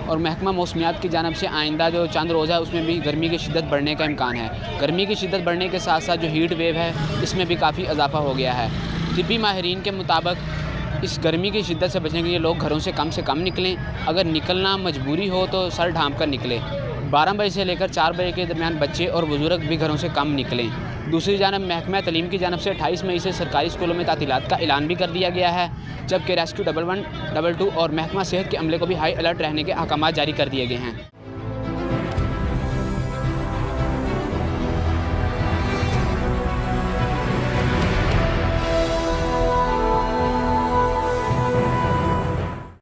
और महकमा मौसमियात की जानब से आइंदा जो चंद रोज़ है उसमें भी गर्मी की शिद्दत बढ़ने का इम्कान है। गर्मी की शिद्दत बढ़ने के साथ साथ जो हीट वेव है इसमें भी काफ़ी इजाफा हो गया है। तिब्बी माहिरीन के मुताबिक इस गर्मी की शिद्दत से बचने के लिए लोग घरों से कम निकलें, अगर निकलना मजबूरी हो तो सर ढांप कर निकलें। 12 बजे से लेकर 4 बजे के दरमियान बच्चे और बुजुर्ग भी घरों से कम निकलें। दूसरी जानब महकमा तलीम की जानब से 28 मई से सरकारी स्कूलों में तातीलात का ऐलान भी कर दिया गया है, जबकि रेस्क्यू 1112 और महकमा सेहत के अमले को भी हाई अलर्ट रहने के अहकाम जारी कर दिए गए हैं।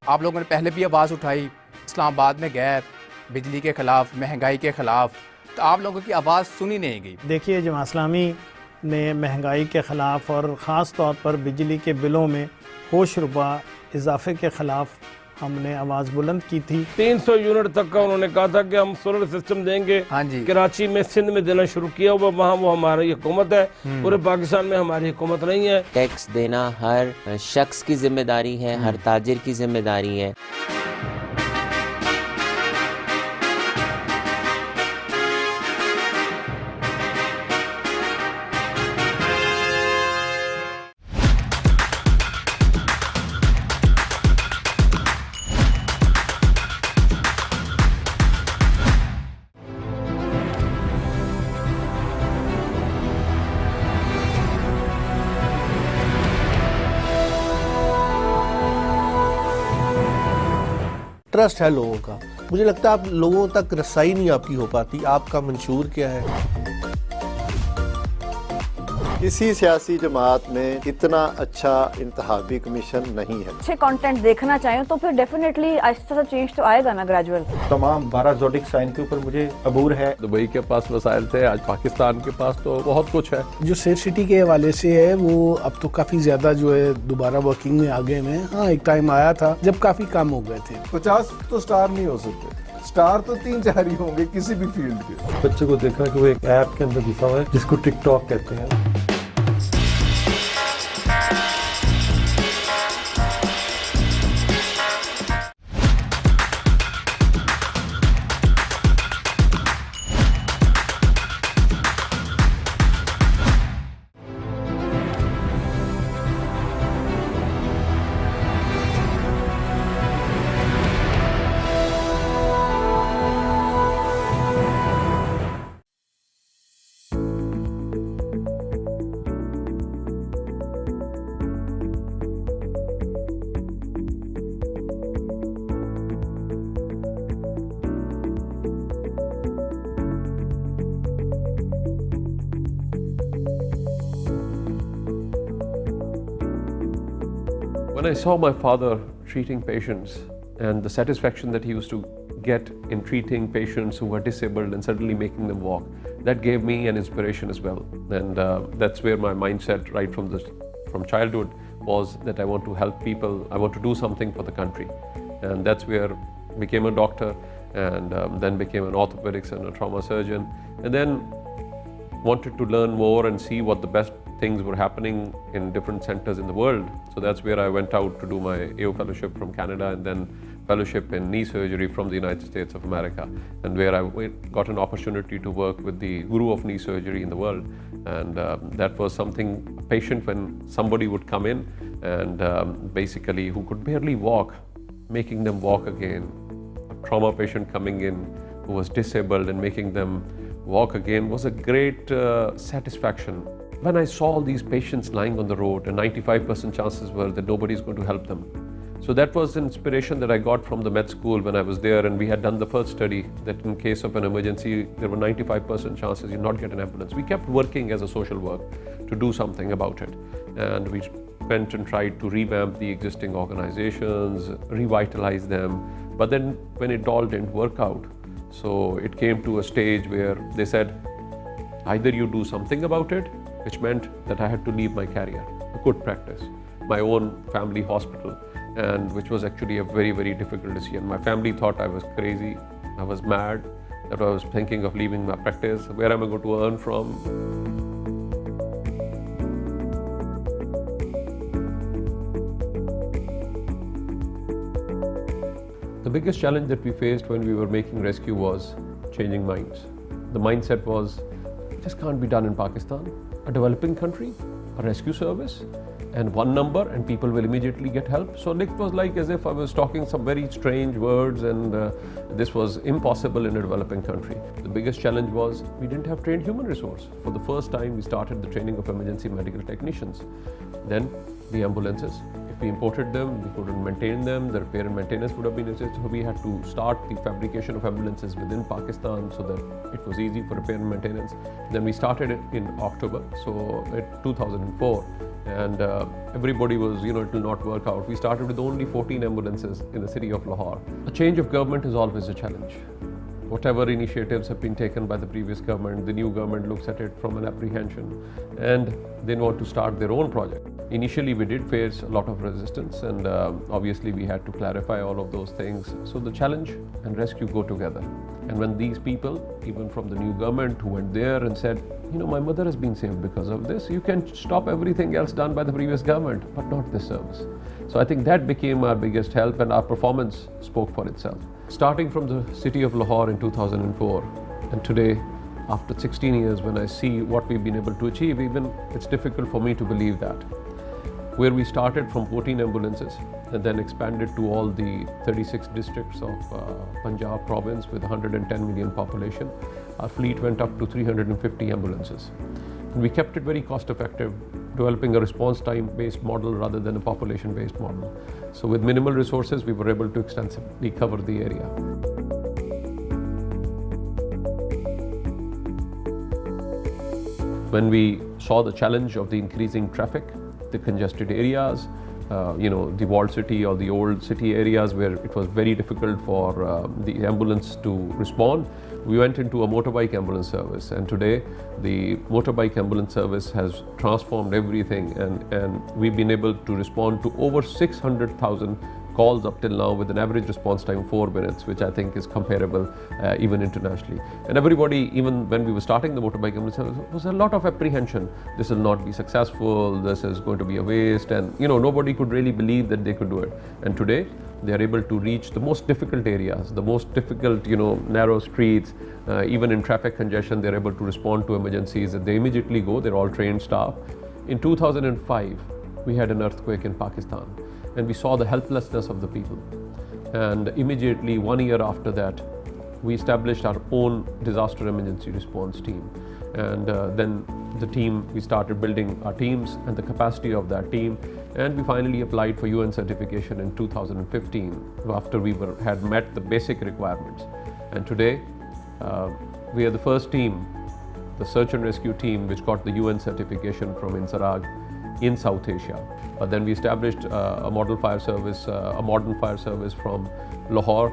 आप लोगों ने पहले भी आवाज़ उठाई, इस्लामाबाद में गैर, बिजली के ख़िलाफ़, महंगाई के ख़िलाफ़, तो आप लोगों की आवाज़ सुनी नहीं गई। देखिए, जमात इस्लामी ने महंगाई के ख़िलाफ़ और ख़ास तौर पर बिजली के बिलों में होश रुबा इजाफे के ख़िलाफ़ हमने आवाज़ बुलंद की थी। 300 यूनिट तक का उन्होंने कहा था कि हम सोलर सिस्टम देंगे। हाँ जी। कराची में, सिंध में देना शुरू किया हुआ, वहाँ वो हमारी हुकूमत है। पूरे पाकिस्तान में हमारी हुकूमत नहीं है। टैक्स देना हर शख्स की जिम्मेदारी है, हर ताजिर की जिम्मेदारी है। ट्रस्ट है लोगों का। मुझे लगता है आप लोगों तक रसाई नहीं आपकी हो पाती। आपका मंशूर क्या है? किसी सियासी जमात में इतना अच्छा इंतखाबी कमीशन नहीं है। अच्छे कंटेंट देखना चाहें तो फिर डेफिनेटली आहिस्ता सा चेंज तो आएगा ना, ग्रेजुअल। तमाम 12 ज़ोडिक साइन के ऊपर मुझे अबूर है। दुबई के पास वसाइल थे, आज पाकिस्तान के पास तो बहुत कुछ है। जो सेफ सिटी के हवाले से है वो अब तो काफी ज्यादा जो है दोबारा वर्किंग में आ गए हैं। हाँ, एक टाइम आया था जब काफी कम हो गए थे। 50 तो स्टार नहीं हो सकते, स्टार तो 3-4 ही होंगे किसी भी फील्ड के। बच्चे को देखा कि वो एक ऐप के अंदर घुसा हुआ है जिसको टिकटॉक कहते हैं। When I saw my father treating patients and the satisfaction that he used to get in treating patients who were disabled and suddenly making them walk, that gave me an inspiration as well. And that's where my mindset right from childhood was that I want to help people, I want to do something for the country. And that's where I became a doctor and then became an orthopedics and a trauma surgeon. And then wanted to learn more and see what the best things were happening in different centers in the world. So that's where I went out to do my AO fellowship from Canada and then fellowship in knee surgery from the United States of America, and where I got an opportunity to work with the guru of knee surgery in the world. And that was something, a patient, when somebody would come in and basically who could barely walk, making them walk again. A trauma patient coming in who was disabled and making them walk again was a great satisfaction. When I saw all these patients lying on the road, and 95% chances were that nobody's going to help them. So that was the inspiration that I got from the med school when I was there, and we had done the first study that in case of an emergency, there were 95% chances you'd not get an ambulance. We kept working as a social work to do something about it. And we went and tried to revamp the existing organizations, revitalize them. But then when it all didn't work out, so it came to a stage where they said, either you do something about it, which meant that I had to leave my career, a good practice, my own family hospital, and which was actually a very, very difficult decision. My family thought I was crazy, I was mad, that I was thinking of leaving my practice. Where am I going to earn from? The biggest challenge that we faced when we were making rescue was changing minds. The mindset was, this can't be done in Pakistan, a developing country, a rescue service, and one number and people will immediately get help. So it was like as if I was talking some very strange words, and this was impossible in a developing country. The biggest challenge was we didn't have trained human resource. For the first time, we started the training of emergency medical technicians. Then the ambulances. If we imported them, we couldn't maintain them, the repair and maintenance would have been necessary. So we had to start the fabrication of ambulances within Pakistan so that it was easy for repair and maintenance. Then we started it in October, so 2004. And everybody was, it will not work out. We started with only 14 ambulances in the city of Lahore. A change of government is always a challenge. whatever initiatives have been taken by the previous government, the new government looks at it from an apprehension and they want to start their own project. Initially we did face a lot of resistance, and obviously we had to clarify all of those things. So the challenge and rescue go together. And when these people, even from the new government, who went there and said, you know, my mother has been saved because of this, you can stop everything else done by the previous government, but not this service. So I think that became our biggest help, and our performance spoke for itself. Starting from the city of Lahore in 2004, and today, after 16 years, when I see what we've been able to achieve, even it's difficult for me to believe that. Where we started from 14 ambulances and then expanded to all the 36 districts of Punjab province with 110 million population, our fleet went up to 350 ambulances. And we kept it very cost effective, developing a response time based model rather than a population based model. So with minimal resources, we were able to extensively cover the area. When we saw the challenge of the increasing traffic, the congested areas, the walled city or the old city areas where it was very difficult for the ambulance to respond, we went into a motorbike ambulance service, and today the motorbike ambulance service has transformed everything, and we've been able to respond to over 600,000 calls up till now with an average response time of 4 minutes, which I think is comparable even internationally. And everybody, even when we were starting the motorbike ambulance service, was a lot of apprehension. This will not be successful, this is going to be a waste, and nobody could really believe that they could do it. And today, they are able to reach the most difficult areas, the most difficult, narrow streets, even in traffic congestion, they're able to respond to emergencies. They immediately go, they're all trained staff. In 2005, we had an earthquake in Pakistan, and we saw the helplessness of the people. And immediately, 1 year after that, we established our own disaster emergency response team. And then the team, we started building our teams and the capacity of that team. And we finally applied for UN certification in 2015 after we had met the basic requirements. And today, we are the first team, the search and rescue team, which got the UN certification from INSARAG in South Asia. But then we established a model fire service, a modern fire service from Lahore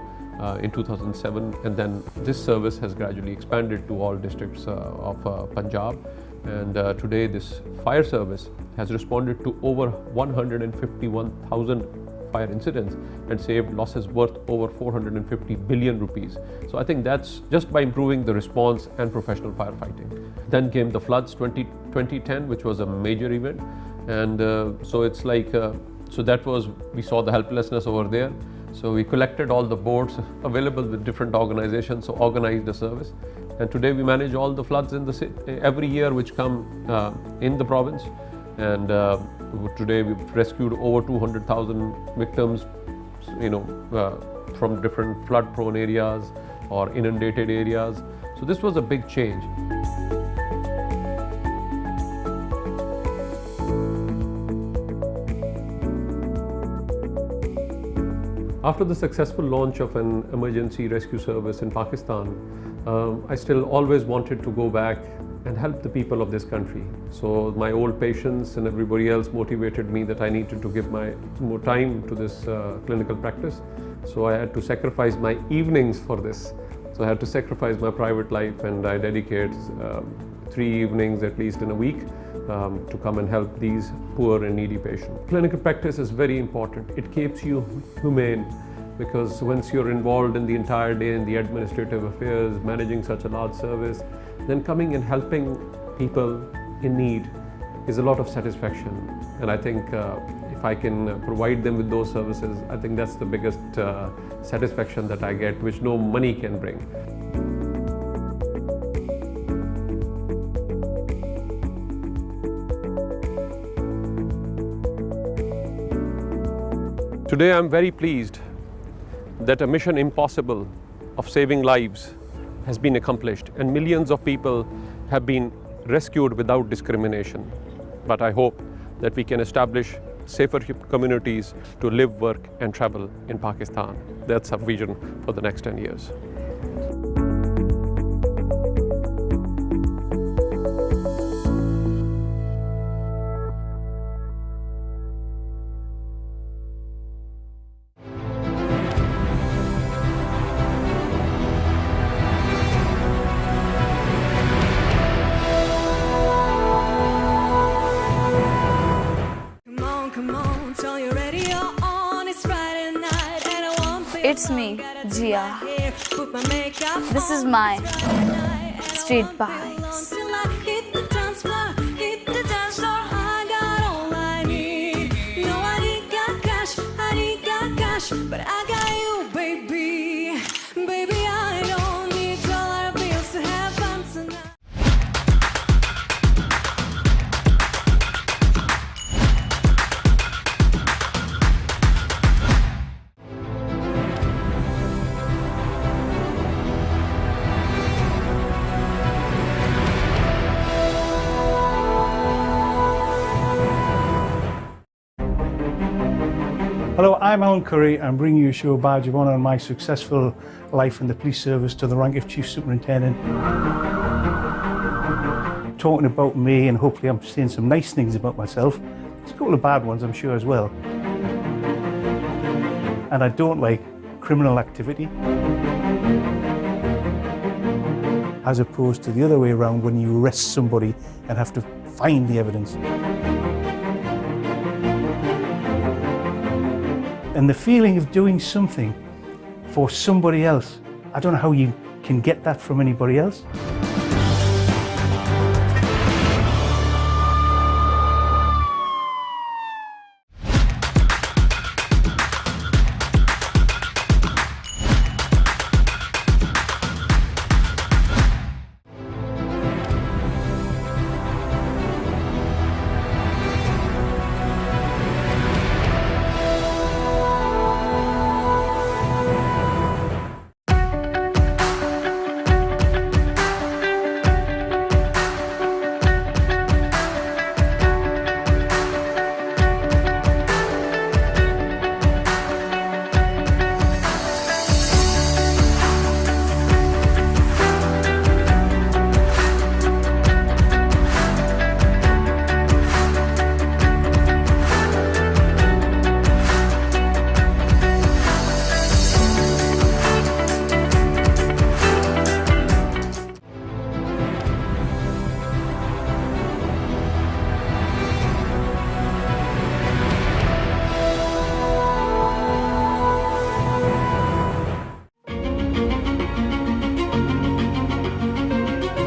in 2007, and then this service has gradually expanded to all districts of Punjab. And today this fire service has responded to over 151,000 fire incidents and saved losses worth over 450 billion rupees. So I think that's just by improving the response and professional firefighting. Then came the floods 2010, which was a major event. And so it's like, so that was, we saw the helplessness over there. So we collected all the boats available with different organizations, so organized a service. And today we manage all the floods in the city, every year which come in the province. And today we've rescued over 200,000 victims, from different flood-prone areas or inundated areas. So this was a big change. After the successful launch of an emergency rescue service in Pakistan, I still always wanted to go back and help the people of this country. So my old patients and everybody else motivated me that I needed to give more time to this clinical practice. So I had to sacrifice my evenings for this. So I had to sacrifice my private life, and I dedicate 3 evenings at least in a week to come and help these poor and needy patients. Clinical practice is very important. It keeps you humane, because once you're involved in the entire day in the administrative affairs, managing such a large service, then coming and helping people in need is a lot of satisfaction. And I think if I can provide them with those services, I think that's the biggest satisfaction that I get, which no money can bring. Today I'm very pleased that a mission impossible of saving lives has been accomplished, and millions of people have been rescued without discrimination. But I hope that we can establish safer communities to live, work and travel in Pakistan. That's our vision for the next 10 years. It's me, Jia. This is my street vibes. But I got you, baby. Baby, I don't need dollar bills to have fun tonight. Hello, I'm Alan Curry. I'm bringing you a show badge of honour on my successful life in the police service to the rank of Chief Superintendent. Talking about me, and hopefully I'm saying some nice things about myself. There's a couple of bad ones, I'm sure, as well. And I don't like criminal activity. As opposed to the other way around, when you arrest somebody and have to find the evidence. And the feeling of doing something for somebody else, I don't know how you can get that from anybody else.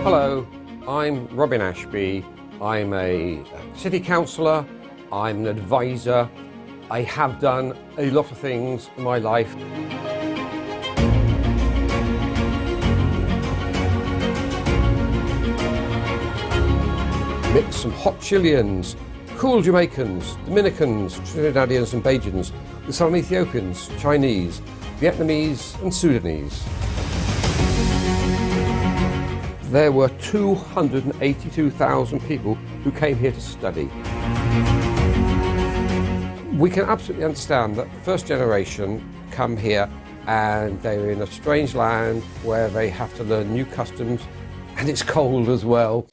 Hello, I'm Robin Ashby. I'm a city councillor, I'm an advisor. I have done a lot of things in my life. Met some hot Chileans, cool Jamaicans, Dominicans, Trinidadians and Bajans, with some Ethiopians, Chinese, Vietnamese and Sudanese. There were 282,000 people who came here to study. We can absolutely understand that first generation come here and they're in a strange land where they have to learn new customs and it's cold as well.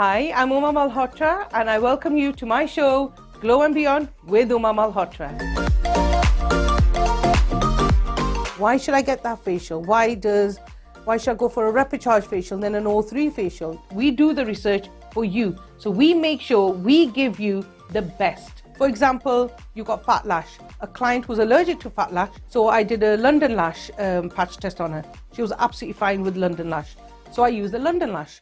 Hi, I'm Uma Malhotra and I welcome you to my show, Glow and Beyond with Uma Malhotra. Why should I get that facial? Why should I go for a rapid charge facial then an O3 facial? We do the research for you. So we make sure we give you the best. For example, you got fat lash. A client was allergic to fat lash, so I did a London Lash patch test on her. She was absolutely fine with London Lash. So I used the London Lash.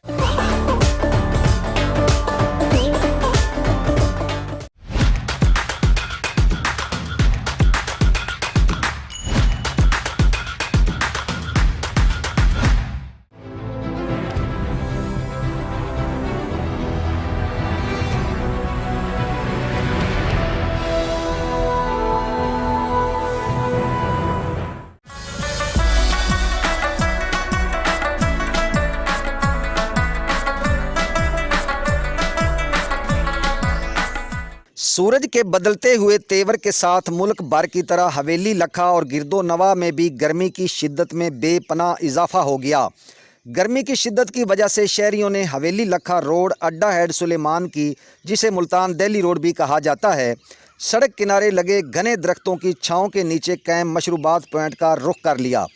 सूरज के बदलते हुए तेवर के साथ मुल्क भर की तरह हवेली लखा और गिरदो नवा में भी गर्मी की शिद्दत में बेपनाह इजाफा हो गया। गर्मी की शिद्दत की वजह से शहरियों ने हवेली लखा रोड अड्डा हेड सुलेमान की, जिसे मुल्तान दिल्ली रोड भी कहा जाता है, सड़क किनारे लगे घने दरख्तों की छाँव के नीचे कायम मशरूबात पॉइंट का रुख कर लिया,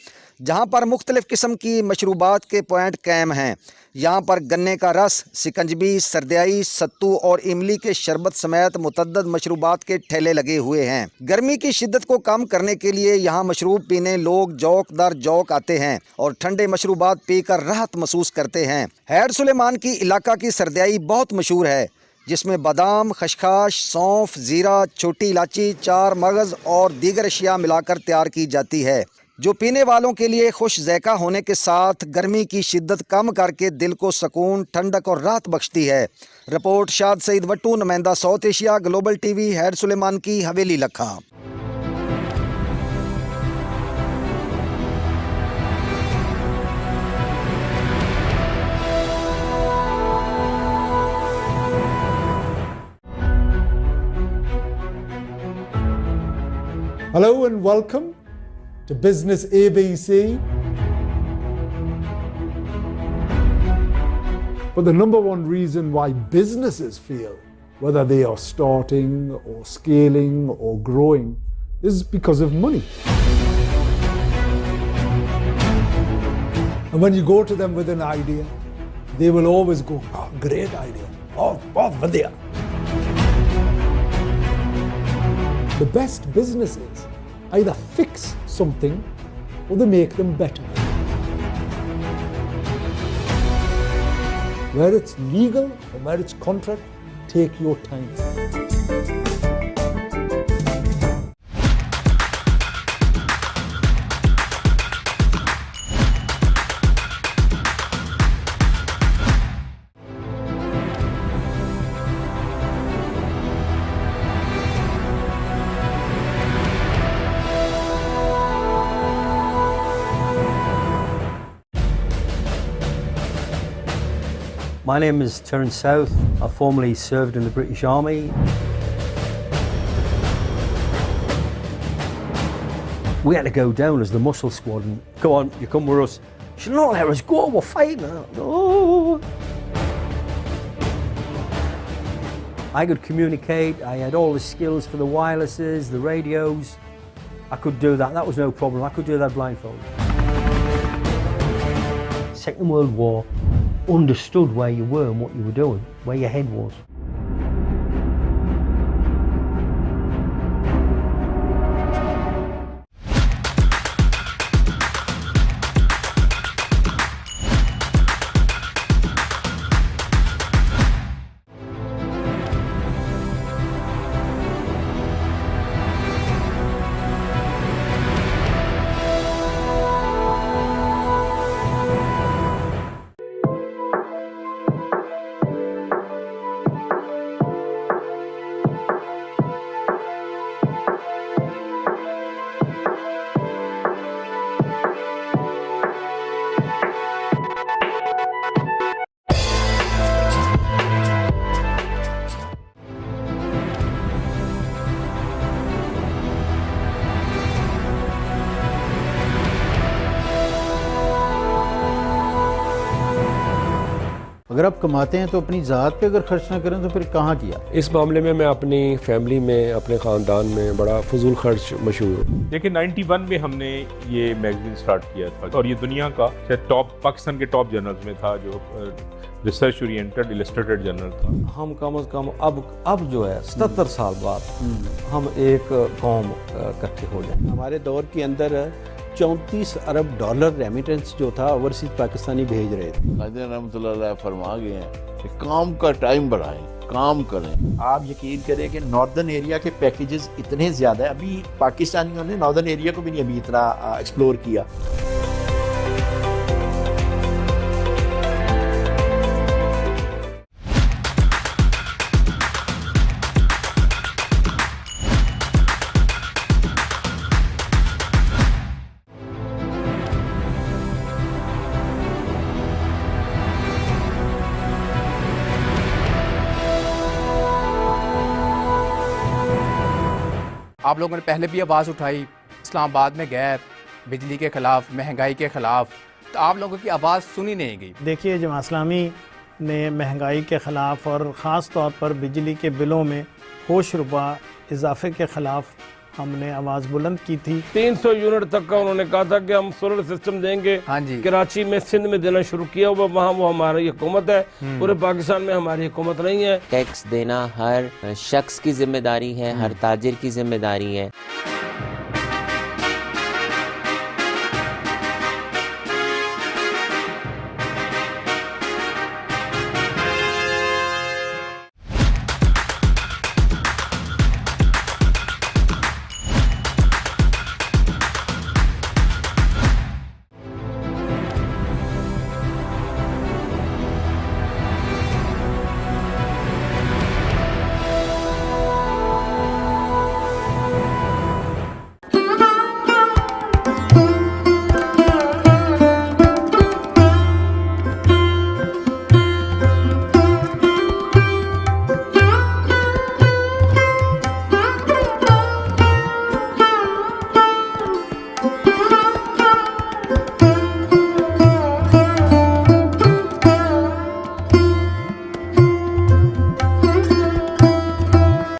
जहाँ पर मुख्तलिफ़ किस्म की मशरूबात के पॉइंट कायम हैं। यहाँ पर गन्ने का रस, सिकंजबी, सरदियाई, सत्तू और इमली के शरबत समेत मुतद्दद मशरूबात के ठेले लगे हुए हैं। गर्मी की शिद्दत को कम करने के लिए यहाँ मशरूब पीने लोग जौक दर जौक आते हैं और ठंडे मशरूबात पीकर राहत महसूस करते हैं। हैड सुलेमान की इलाका की सरदियाई बहुत मशहूर है, जिसमें बादाम, खशखाश, सौंफ, ज़ीरा, छोटी इलायची, चार मगज़ और दीगर अशिया मिलाकर तैयार की जाती है, जो पीने वालों के लिए खुश ज़ायक़ा होने के साथ गर्मी की शिद्दत कम करके दिल को सुकून, ठंडक और राहत बख्शती है। रिपोर्ट शाद सईद वट्टू, नुमाइंदा South Asia, global TV, head Sulemanki Haveli लखा। Hello and welcome to Business ABC. But the number one reason why businesses fail, whether they are starting or scaling or growing, is because of money. And when you go to them with an idea, they will always go, "Oh, great idea. Oh, vadya." The best businesses either fix something or they make them better. Where it's legal or where it's contract, take your time. My name is Terence South. I formerly served in the British Army. We had to go down as the muscle squad and go on, you come with us. She not let us go, we're fighting. No. I could communicate, I had all the skills for the wirelesses, the radios. I could do that, that was no problem. I could do that blindfolded. Second World War, understood where you were and what you were doing, where your head was. अगर आप कमाते हैं तो अपनी ज़ात पे अगर खर्च ना करें तो फिर कहाँ किया? इस मामले में मैं अपनी फैमिली में, अपने ख़ानदान में बड़ा फजूल खर्च मशहूर हूँ। देखिए 91 में हमने ये मैगजीन स्टार्ट किया था और ये दुनिया का टॉप, पाकिस्तान के टॉप जर्नल्स में था, जो रिसर्च ओरिएंटेड इलस्ट्रेटेड जर्नल था। हम कम से कम अब जो है 77 साल बाद हम एक कौम इकट्ठे हो जाए। हमारे दौर के अंदर 34 अरब डॉलर रेमिटेंस जो था ओवरसीज पाकिस्तानी भेज रहे थे। कादिर रहमतुल्लाह अलैह फरमा गए हैं कि काम का टाइम बढ़ाएं, काम करें। आप यकीन करें कि नॉर्दर्न एरिया के पैकेजेस इतने ज़्यादा है, अभी पाकिस्तानियों ने नॉर्दर्न एरिया को भी नहीं अभी इतना एक्सप्लोर किया। आप लोगों ने पहले भी आवाज़ उठाई इस्लामाबाद में गैर, बिजली के ख़िलाफ़, महंगाई के ख़िलाफ़, तो आप लोगों की आवाज़ सुनी नहीं गई। देखिए, जमात इस्लामी ने महंगाई के ख़िलाफ़ और ख़ास तौर पर बिजली के बिलों में होश रुबा इजाफे के ख़िलाफ़ हमने आवाज़ बुलंद की थी। 300 यूनिट तक का उन्होंने कहा था कि हम सोलर सिस्टम देंगे। हाँ जी। कराची में, सिंध में देना शुरू किया हुआ, वहाँ वो हमारी हुकूमत है, पूरे पाकिस्तान में हमारी हुकूमत नहीं है। टैक्स देना हर शख्स की जिम्मेदारी है, हर ताजिर की जिम्मेदारी है।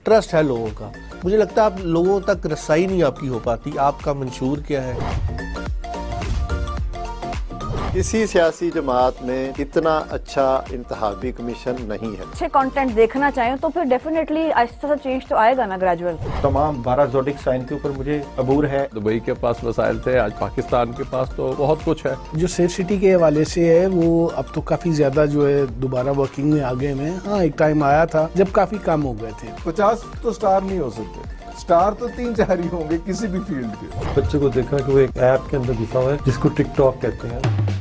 ट्रस्ट है लोगों का। मुझे लगता है आप लोगों तक रसाई नहीं आपकी हो पाती। आपका मंशूर क्या है? किसी सियासी जमात में इतना अच्छा इंतखाबी कमीशन नहीं है। अच्छे कंटेंट देखना चाहें तो फिर डेफिनेटली आहिस्ता सा चेंज तो आएगा ना, ग्रेजुअल। तमाम 12 ज़ोडिक साइन के ऊपर मुझे अबूर है। दुबई के पास वसाइल थे, आज पाकिस्तान के पास तो बहुत कुछ है। जो सेफ सिटी के हवाले से है वो अब तो काफ़ी ज़्यादा जो है दोबारा वर्किंग में आ गए हैं। हाँ, एक टाइम आया था जब काफ़ी कम हो गए थे। 50 तो स्टार नहीं हो सकते, स्टार तो 3-4 ही होंगे किसी भी फील्ड के। बच्चे को देखा कि वो एक ऐप के अंदर घुसा हुआ है जिसको टिकटॉक कहते हैं।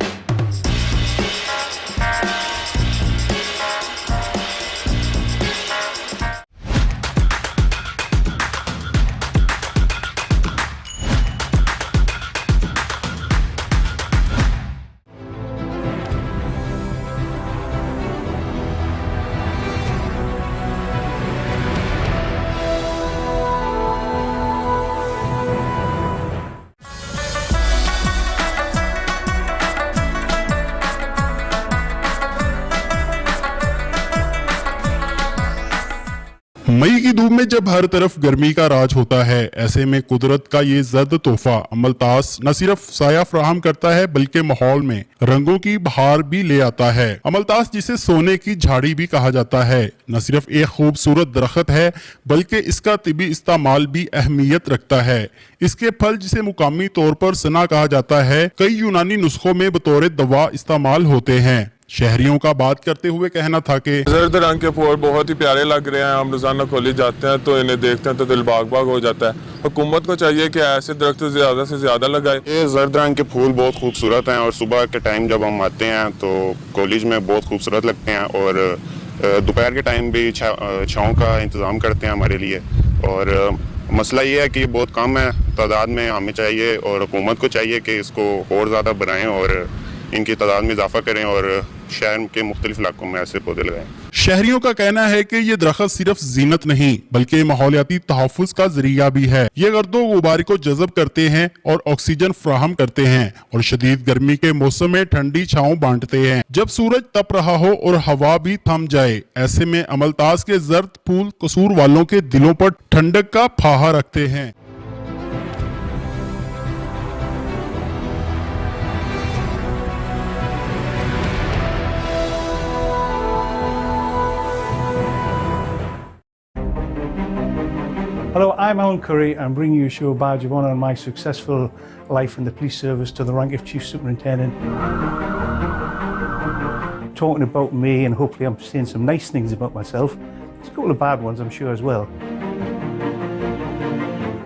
मई की धूप में जब हर तरफ गर्मी का राज होता है, ऐसे में कुदरत का ये जर्द तोहफा अमलतास न सिर्फ साया फराहम करता है बल्कि माहौल में रंगों की बहार भी ले आता है। अमलतास, जिसे सोने की झाड़ी भी कहा जाता है, न सिर्फ एक खूबसूरत दरख्त है बल्कि इसका तिबी इस्तेमाल भी अहमियत रखता है। इसके फल, जिसे मुकामी तौर पर सना कहा जाता है, कई यूनानी नुस्खों में बतौर दवा इस्तेमाल होते हैं। शहरियों का बात करते हुए कहना था कि जर्द रंग के फूल बहुत ही प्यारे लग रहे हैं। हम रोजाना कॉलेज जाते हैं तो इन्हें देखते हैं तो दिल बाग बाग हो जाता है। हुकूमत को चाहिए कि ऐसे दरख्त ज्यादा से ज्यादा लगाए। ये जर्द रंग के फूल बहुत खूबसूरत हैं और सुबह के टाइम जब हम आते हैं तो कॉलेज में बहुत खूबसूरत लगते हैं और दोपहर के टाइम भी छाँव का इंतज़ाम करते हैं हमारे लिए। और मसला ये है कि ये बहुत कम है तादाद में, हमें चाहिए और हुकूमत को चाहिए कि इसको और ज़्यादा बढ़ाएं और इनकी तादाद में इजाफा करें और शहर के मुख्तलिफ इलाकों में ऐसे पौधे लगाएं। शहरियों का कहना है कि ये दरख्त सिर्फ जीनत नहीं बल्कि माहौलियाती तहफ़्फ़ुज़ का जरिया भी है। ये गर्दो गुबार को जज़ब करते हैं और ऑक्सीजन फ्राहम करते हैं और शदीद गर्मी के मौसम में ठंडी छांव बांटते हैं। जब सूरज तप रहा हो और हवा भी थम जाए, ऐसे में अमलताज के जर्द फूल कसूर वालों के दिलों पर ठंडक का फाहा रखते हैं। Hello, I'm Alan Curry. I'm bringing you a show badge of honour on my successful life in the police service to the rank of Chief Superintendent. Talking about me, and hopefully I'm saying some nice things about myself. There's a couple of bad ones, I'm sure, as well.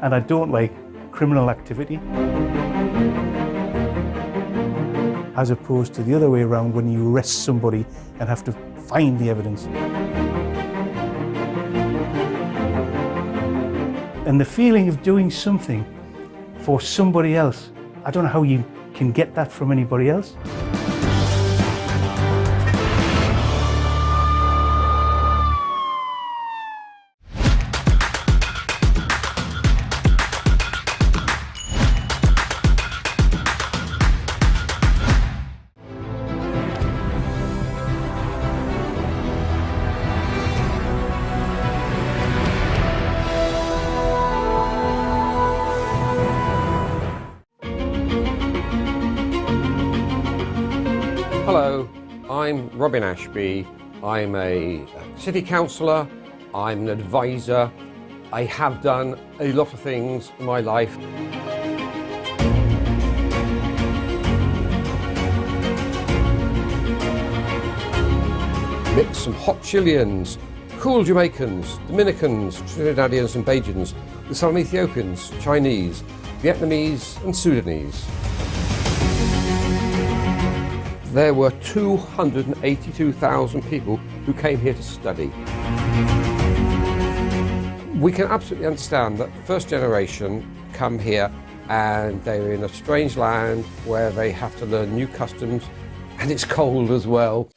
And I don't like criminal activity. As opposed to the other way around, when you arrest somebody and have to find the evidence. And the feeling of doing something for somebody else, I don't know how you can get that from anybody else. Hello, I'm Robin Ashby. I'm a city councillor, I'm an advisor. I have done a lot of things in my life. Mixed some hot Chileans, cool Jamaicans, Dominicans, Trinidadians and Bajans, with some Ethiopians, Chinese, Vietnamese and Sudanese. There were 282,000 people who came here to study. We can absolutely understand that first generation come here and they're in a strange land where they have to learn new customs and it's cold as well.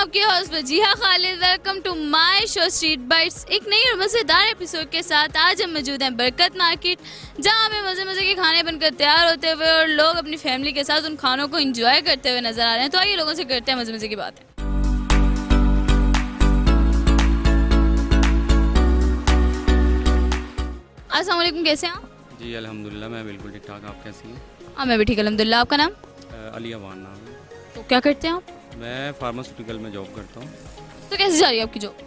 आपके host Wajiha Khalid. Welcome to my show street bites, एक नई और मज़ेदार episode के साथ। आज हम मौजूद हैं बरकत मार्केट, जहां हमें मज़े मज़े के खाने बनकर तैयार होते हुए और लोग अपनी फैमिली के साथ उन खानों को एंजॉय करते हुए नजर आ रहे हैं। तो आइए लोगों से करते हैं मज़े मज़े की बातें। अस्सलाम वालेकुम, कैसे हैं आप? जी अल्हम्दुलिल्लाह, मैं बिल्कुल ठीक ठाक। आप कैसी हैं? हाँ, मैं भी ठीक अल्हम्दुलिल्लाह। आपका नाम? अली अवान नाम है। तो क्या करते हैं आप? मैं फार्मास्यूटिकल में जॉब करता हूँ। तो कैसे जा रही है आपकी जॉब?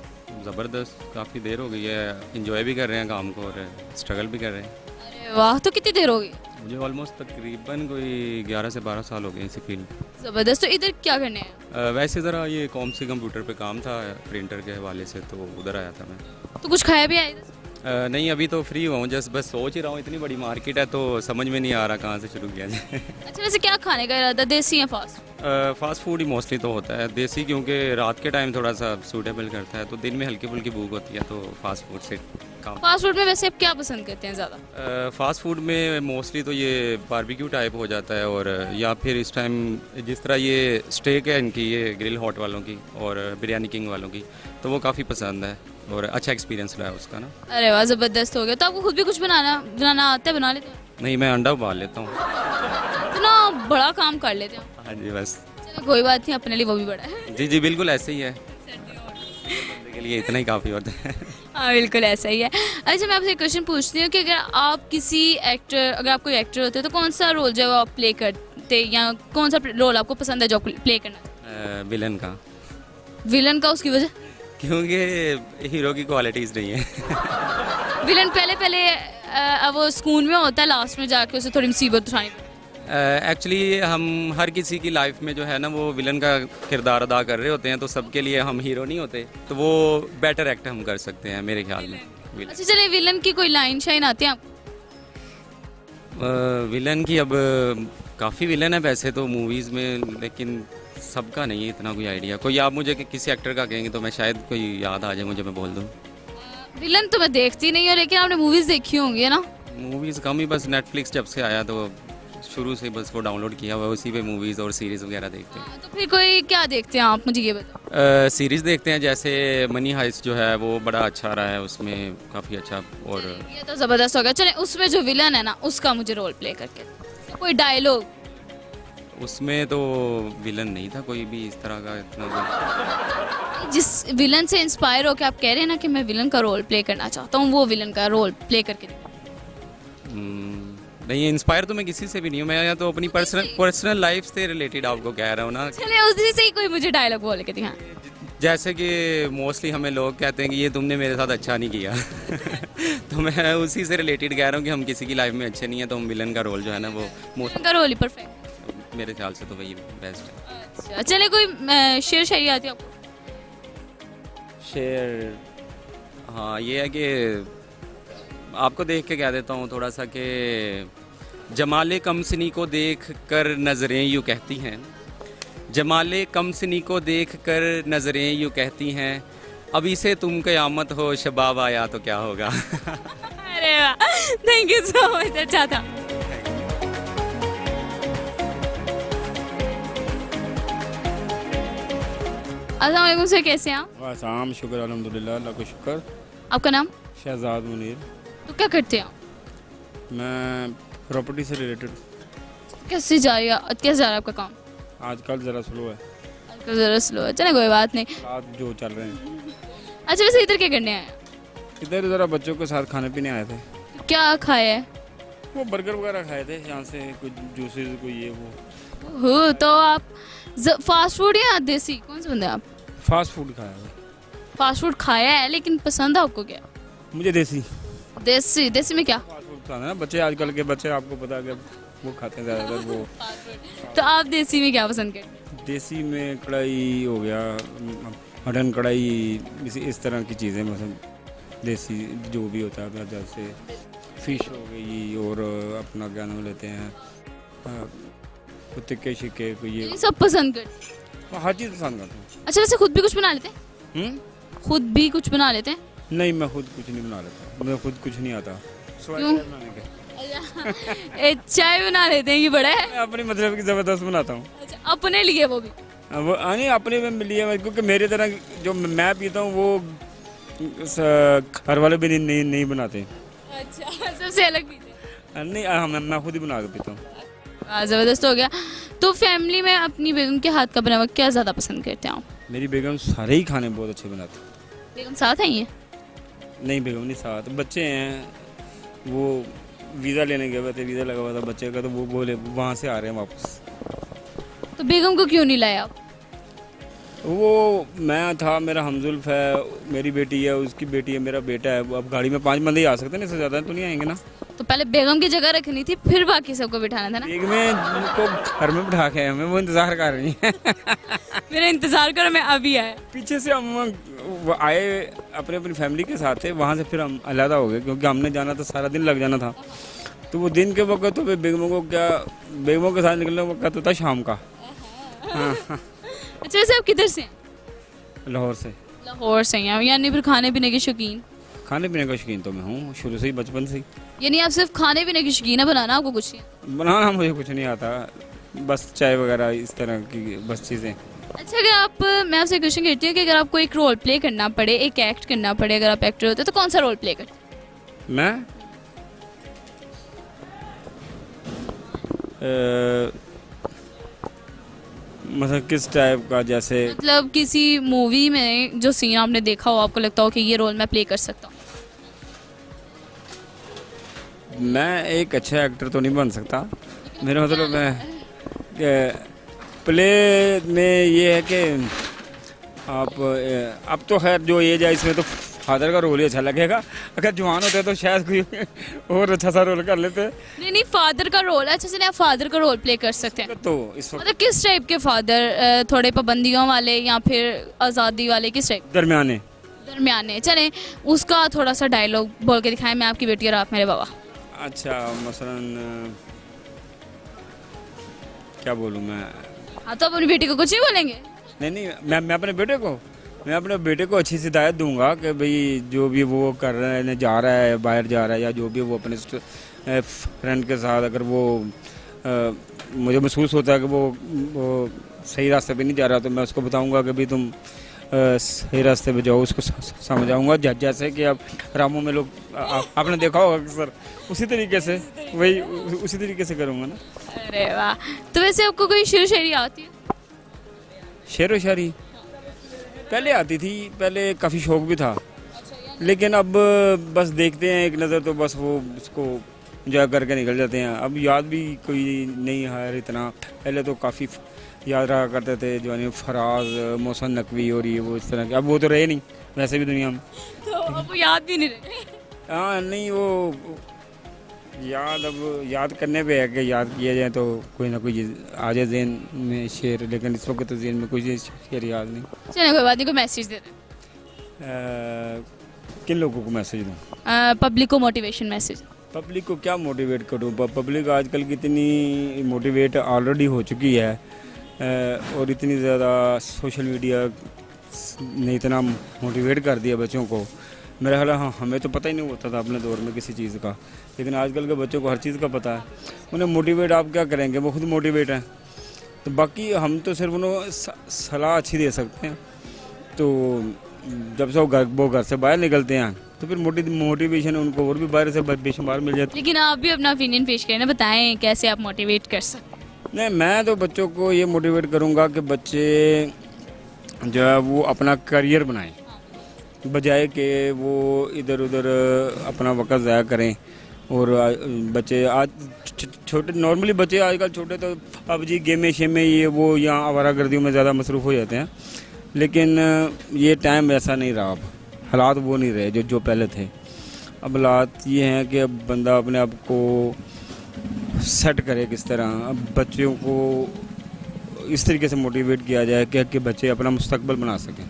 ज़बरदस्त, काफ़ी देर हो गई है। इंजॉय भी कर रहे हैं काम को और स्ट्रगल भी कर रहे हैं। अरे वाह, तो कितनी देर हो गई? मुझे ऑलमोस्ट तकरीबन कोई 11 से 12 साल हो गए इसी फील्ड। ज़बरदस्त। तो इधर क्या करने हैं? वैसे ज़रा ये कॉम से कंप्यूटर पे काम था प्रिंटर के हवाले से, तो उधर आया था मैं। तो कुछ खाया भी आया इधर? नहीं, अभी तो फ्री हुआ हूँ, जस्ट बस सोच ही रहा हूँ। इतनी बड़ी मार्केट है तो समझ में नहीं आ रहा कहाँ से शुरू किया जाए। अच्छा, वैसे क्या खाने का इरादा, देसी या फास्ट? फास्ट फूड ही मोस्टली तो होता है। देसी क्योंकि रात के टाइम थोड़ा सा सूटेबल करता है, तो दिन में हल्की फुल्की भूख होती है तो फास्ट फूड से काम। फास्ट फूड में वैसे आप क्या पसंद करते हैं ज़्यादा? फास्ट फूड में मोस्टली तो ये बारबेक्यू टाइप हो जाता है, और या फिर इस टाइम जिस तरह ये स्टेक है इनकी, ये ग्रिल हॉट वालों की और बिरयानी किंग वालों की, तो वो काफ़ी पसंद है और अच्छा एक्सपीरियंस रहा है उसका ना। अरे वाह, ज़बरदस्त हो गया। तो आपको खुद भी कुछ बनाना आता है, बना लेते हैं? नहीं, मैं अंडा उबाल लेता हूँ। इतना बड़ा काम कर लेते हैं? हाँ जी, बस। चलो कोई बात नहीं, अपने लिए वो भी बड़ा है। जी जी, बिल्कुल ऐसे ही है, बंदे के लिए इतना ही काफ़ी होता है। हाँ, बिल्कुल ऐसा ही है। अच्छा, मैं आपसे एक क्वेश्चन पूछती हूँ कि अगर आप अगर आप कोई एक्टर होते तो कौन सा रोल जो है वो आप प्ले करते, या कौन सा रोल आपको पसंद है जो प्ले करना? विलन का। विलन का, उसकी वजह? क्योंकि हीरो की क्वालिटीज़ नहीं है। विलन पहले वो सुकून में होता है, लास्ट में जाके उसे थोड़ी मुसीबत उठानी पड़ती है। एक्चुअली हम हर किसी की लाइफ में जो है ना वो विलन का किरदार अदा कर रहे होते हैं, तो सबके लिए हम हीरो नहीं होते, तो वो बेटर एक्ट हम कर सकते हैं मेरे ख्याल में। अच्छा, चलिए विलन की कोई लाइन शाइन आती है आपको? विलन की अब काफ़ी विलन है वैसे तो मूवीज़ में, लेकिन सबका नहीं है इतना कोई आइडिया। कोई आप मुझे किसी एक्टर का कहेंगे तो मैं शायद कोई याद आ जाए मुझे, मैं बोल दूँ। विलन तो मैं देखती नहीं हूँ, लेकिन आपने मूवीज़ देखी होंगी ना? मूवीज़ कम ही, बस नेटफ्लिक्स जब से आया तो शुरू से बस वो डाउनलोड किया हुआ, उसी पे मूवीज़ और सीरीज़ वगैरह देखते हैं। तो फिर कोई क्या देखते हैं आप, मुझे ये बताओ। सीरीज़ देखते हैं, जैसे मनी हाइस्ट जो है वो बड़ा अच्छा रहा है, उसमें काफ़ी अच्छा। और ये तो ज़बरदस्त हो गया। चले, उसमें जो विलन है ना उसका मुझे रोल प्ले करके कोई डायलॉग। उसमें तो विलन नहीं था कोई भी इस तरह का इतना। जिस विलन से इंस्पायर होकर आप कह रहे हैं ना कि मैं विलन का रोल प्ले करना चाहता हूँ, वो विलन का रोल प्ले करके नहीं, इंस्पायर तो मैं किसी से भी नहीं हूँ। मैं तो अपनी पर्सनल लाइफ से रिलेटेड आपको कह रहा हूँ ना। चलिए, उसी से ही कोई मुझे डायलॉग बोल के दिखा। जैसे कि मोस्टली हमें लोग कहते हैं कि ये तुमने मेरे साथ अच्छा नहीं किया। तो मैं उसी से रिलेटेड कह रहा हूँ कि हम किसी की लाइफ में अच्छे नहीं है, तो हम विलन का रोल जो है ना वो का रोल ही परफेक्ट मेरे ख्याल से तो वही बेस्ट है। अच्छा, चलिए कोई शेर शायरी आती है आपको? शेर, हाँ, ये है कि आपको देख के कह देता हूँ थोड़ा सा कि जमाले कमसनी को देख कर नज़रें यूँ कहती हैं, जमाले कमसनी को देख कर नज़रें यूँ कहती हैं, अभी से तुम क़यामत हो शबाब आया तो क्या होगा। अरे वाह, थैंक यू सो मच, अच्छा था। अस्सलाम वालेकुम सर, कैसे हैं आप? वाह, शुक्र अल्हम्दुलिल्लाह, अल्लाह का शुक्र। आपका नाम? शहजाद मुनीर। तो क्या करते हैं आप? मैं प्रॉपर्टी से रिलेटेड। कैसे जा रही है, कैसे जा रहा है आपका काम? आजकल ज़रा स्लो है। आजकल ज़रा स्लो है, चले कोई बात नहीं। आज जो चल रहे हैं। अच्छा, वैसे इधर क्या करने आए? इधर ज़रा बच्चों के साथ खाने पीने आए थे। क्या खाए है? वो बर्गर वगैरह खाए थे यहाँ से, कुछ जूसेस, कोई ये वो। तो आप फास्ट फूड या देसी, कौन से बंदे आप? फास्ट फूड खाया है। फास्ट फूड खाया है, लेकिन पसंद है आपको क्या? मुझे देसी। देसी में क्या? फास्ट फूड खाना है ना, बच्चे आजकल के बच्चे आपको पता है वो खाते हैं ज़्यादातर वो। तो आप देसी में क्या पसंद करते हैं? देसी में कढ़ाई हो गया, मटन कढ़ाई, इस तरह की चीज़ें, मतलब देसी जो भी होता है, जैसे फिश हो गई और अपना क्या नाम लेते हैं, टिक्के शिक्के को, ये सब पसंद करते? हर चीज़ पसंद करता हूँ। अच्छा, वैसे खुद भी कुछ बना लेते हैं? खुद भी कुछ बना लेते हैं? नहीं, मैं खुद कुछ नहीं बना लेता, मुझे खुद कुछ नहीं आता। क्यों? चाय बना लेते हैं, ये बड़ा है। मैं अपनी मतलब की ज़बरदस्त बनाता हूँ। अच्छा, अपने लिए वो भी? वो नहीं अपने में मिली है, क्योंकि मेरी तरह जो मैं पीता हूँ वो घर वाले भी नहीं बनाते। अच्छा, सबसे अलग पीते नहीं, मैं खुद ही बना के पीता हूँ। ज़बरदस्त हो गया। तो फैमिली में अपनी बेगम के हाथ का बना हुआ क्या ज़्यादा पसंद करते हो? मेरी बेगम सारे ही खाने बहुत अच्छे बनाती है। बेगम साथ आई हैं? नहीं, बेगम नहीं साथ, बच्चे हैं, वो वीज़ा लेने गए हुए थे, वीज़ा लगा हुआ था बच्चे का, तो वो बोले वहाँ से आ रहे हैं वापस। तो बेगम को क्यों नहीं लाया आप? वो मैं था, मेरा हमजुल्फ है, मेरी बेटी है, उसकी बेटी है, मेरा बेटा है। अब गाड़ी में 5 बंदे ही आ सकते हैं, इससे ज़्यादा तो नहीं आएंगे ना। तो पहले बेगम की जगह रखनी थी, फिर बाकी सबको बिठाना था ना। बेगम को घर में बिठा के हमें वो इंतज़ार कर रही है। मेरा इंतज़ार करो, मैं अभी आया। पीछे से हम आए अपनी फैमिली के साथ थे, वहाँ से फिर हम अलहदा हो गए, क्योंकि हमने जाना था, सारा दिन लग जाना था। तो वो दिन के वक्त तो बेगमों के साथ निकलने का वक्त होता शाम का। हाँ। अच्छा, वैसे आप किधर से हैं? लाहौर से। लाहौर से हैं, यानी फिर खाने पीने के शौकीन? खाने पीने का शौकीन तो मैं हूँ शुरू से ही, बचपन से ही। यानी आप सिर्फ खाने पीने की शौकीन है, बनाना आपको कुछ नहीं? बनाना मुझे कुछ नहीं आता, बस चाय वगैरह इस तरह की बस चीज़ें। अच्छा, अगर मैं आपसे क्वेश्चन करती हूँ कि अगर आपको एक रोल प्ले करना पड़े, एक एक्ट करना पड़े, अगर आप एक्टर होते तो कौन सा रोल प्ले करते? मैं मतलब किस टाइप का? जैसे मतलब किसी मूवी में जो सीन आपने देखा हो, आपको लगता हो कि ये रोल मैं प्ले कर सकता हूँ। मैं एक अच्छा एक्टर तो नहीं बन सकता, मेरा मतलब मैं प्ले में ये है कि आप अब तो खैर जो एज है इसमें तो फादर का रोल ही अच्छा लगेगा। अगर जवान होते तो शायद कोई और अच्छा सा रोल कर लेते। नहीं, फादर का रोल अच्छा, चलिए आप फादर का रोल प्ले कर सकते हैं। तो इस वक्त मतलब किस टाइप के फादर? थोड़े पाबंदियों वाले या फिर आज़ादी वाले, किस टाइप? दरमियाने। चलें, उसका थोड़ा सा डायलॉग बोल के दिखाएं, मैं आपकी बेटी और आप मेरे बाबा। अच्छा, मसलन क्या बोलूँ मैं? हाँ, तो अपनी बेटी को कुछ नहीं बोलेंगे? नहीं, मैं अपने बेटे को अच्छी सी हिदायत दूंगा कि भाई जो भी वो कर रहा है, जा रहा है, बाहर जा रहा है, या जो भी वो अपने फ्रेंड के साथ अगर वो मुझे महसूस होता है कि वो सही रास्ते पे नहीं जा रहा, तो मैं उसको बताऊंगा कि भाई तुम सही रास्ते पे जाओ, उसको समझाऊंगा। जैसे कि अब ड्रामों में लोग आपने देखा होगा सर, उसी तरीके से करूँगा ना। अरे वाह। तो वैसे आपको कोई शेर शायरी आती है? शेर व शायरी पहले आती थी, पहले काफ़ी शौक भी था, लेकिन अब बस देखते हैं एक नज़र तो बस वो उसको इंजॉय करके निकल जाते हैं। अब याद भी कोई नहीं है इतना, पहले तो काफ़ी याद रहा करते थे, जो फराज, मोहसिन नकवी और ये वो इस तरह के। अब वो तो रहे नहीं वैसे भी दुनिया में, तो अब वो याद भी नहीं रहे। हाँ, नहीं वो याद करने पे है कि याद किया जाए तो कोई ना कोई चीज़ आ जाए ज़हन में शेर, लेकिन इस वक्त तो ज़हन में कोई शेर याद नहीं। चलिए कोई बात नहीं, कोई मैसेज दे दें। किन लोगों को मैसेज दूँ? पब्लिक को मोटिवेशन मैसेज। पब्लिक को क्या मोटिवेट करूँ? पब्लिक आजकल की इतनी मोटिवेट ऑलरेडी हो चुकी है, और इतनी ज़्यादा सोशल मीडिया ने इतना मोटिवेट कर दिया बच्चों को। मेरा ख्याल है हमें तो पता ही नहीं होता था अपने दौर में किसी चीज़ का, लेकिन आजकल के बच्चों को हर चीज़ का पता है। उन्हें मोटिवेट आप क्या करेंगे, वो खुद मोटिवेट हैं। तो बाकी हम तो सिर्फ उन्हें सलाह अच्छी दे सकते हैं। तो जब से वो घर से बाहर निकलते हैं तो फिर मोटिवेशन उनको और भी बाहर से बेशुमार मिल जाती है। लेकिन आप भी अपना ओपिनियन पेश करें ना, बताएं कैसे आप मोटिवेट कर सकते हैं। नहीं, मैं तो बच्चों को ये मोटिवेट करूँगा कि बच्चे जो है वो अपना करियर बनाएं, बजाय कि वो इधर उधर अपना वक्त ज़ाया करें। और बच्चे आज छोटे, नॉर्मली बच्चे आजकल छोटे तो पबजी, गेमें शेमें, ये वो यहाँ आवारागर्दियों में ज़्यादा मसरूफ़ हो जाते हैं। लेकिन ये टाइम ऐसा नहीं रहा, अब हालात वो नहीं रहे जो पहले थे। अब हालात ये हैं कि अब बंदा अपने आप को सेट करे किस तरह। अब बच्चों को इस तरीके से मोटिवेट किया जाए कि बच्चे अपना मुस्तकबिल बना सकें।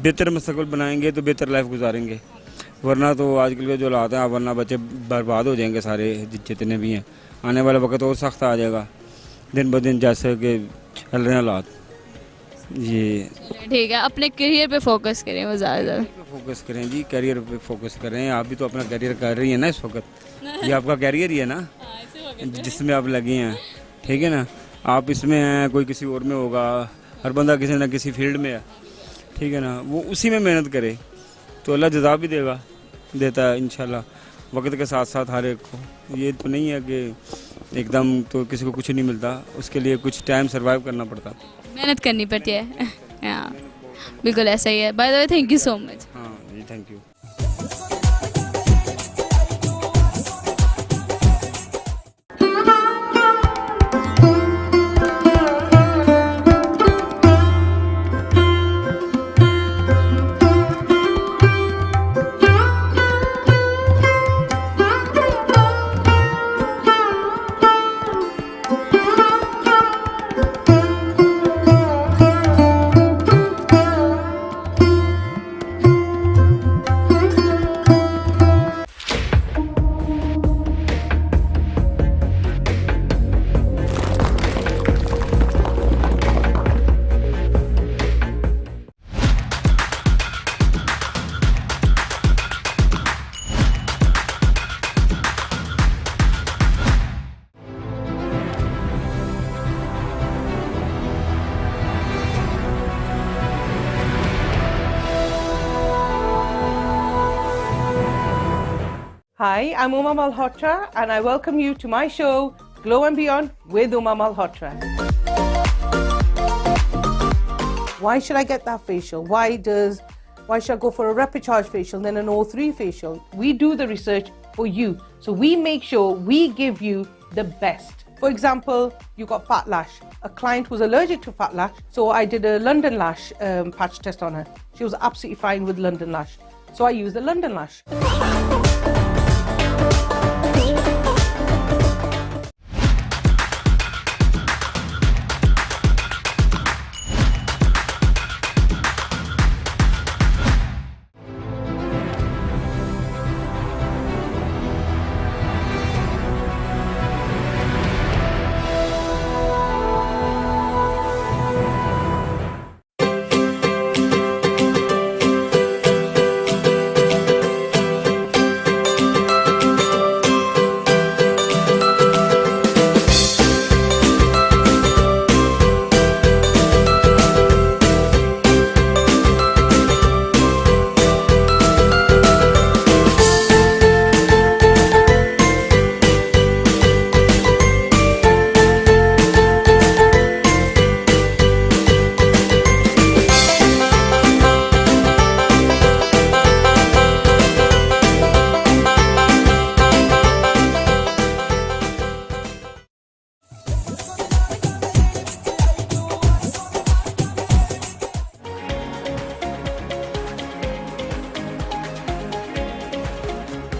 बेहतर मुस्तकबिल बनाएंगे तो बेहतर लाइफ गुजारेंगे, वरना तो आजकल के जो हालात हैं, वरना बच्चे बर्बाद हो जाएंगे सारे जितने भी हैं। आने वाला वक्त और सख्त आ जाएगा दिन ब दिन जैसे कि चल रहे हैं हालात। ये ठीक है, अपने करियर पे फोकस करें, वो ज़्यादा फोकस करें जी, करियर पे फोकस करें। आप भी तो अपना करियर कर रही है ना इस वक्त, ये आपका करियर ही है ना जिसमें आप लगी हैं, ठीक है ना। आप इसमें हैं, कोई किसी और में होगा, हर बंदा किसी ना किसी फील्ड में है, ठीक है ना, वो उसी में मेहनत करे तो अल्लाह जज़ा भी देता है इंशाल्लाह, वक्त के साथ साथ हर एक को। ये तो नहीं है कि एकदम तो किसी को कुछ नहीं मिलता, उसके लिए कुछ टाइम सर्वाइव करना पड़ता, मेहनत करनी पड़ती है। हाँ, बिल्कुल ऐसा ही है। By the way, thank you so much. हाँ जी, thank you. Hi, I'm Uma Malhotra and I welcome you to my show, Glow and Beyond with Uma Malhotra. Why should I get that facial? Why should I go for a Repicharge facial and then an O3 facial? We do the research for you. So we make sure we give you the best. For example, you got fat lash. A client was allergic to fat lash, so I did a London lash patch test on her. She was absolutely fine with London lash. So I used the London lash.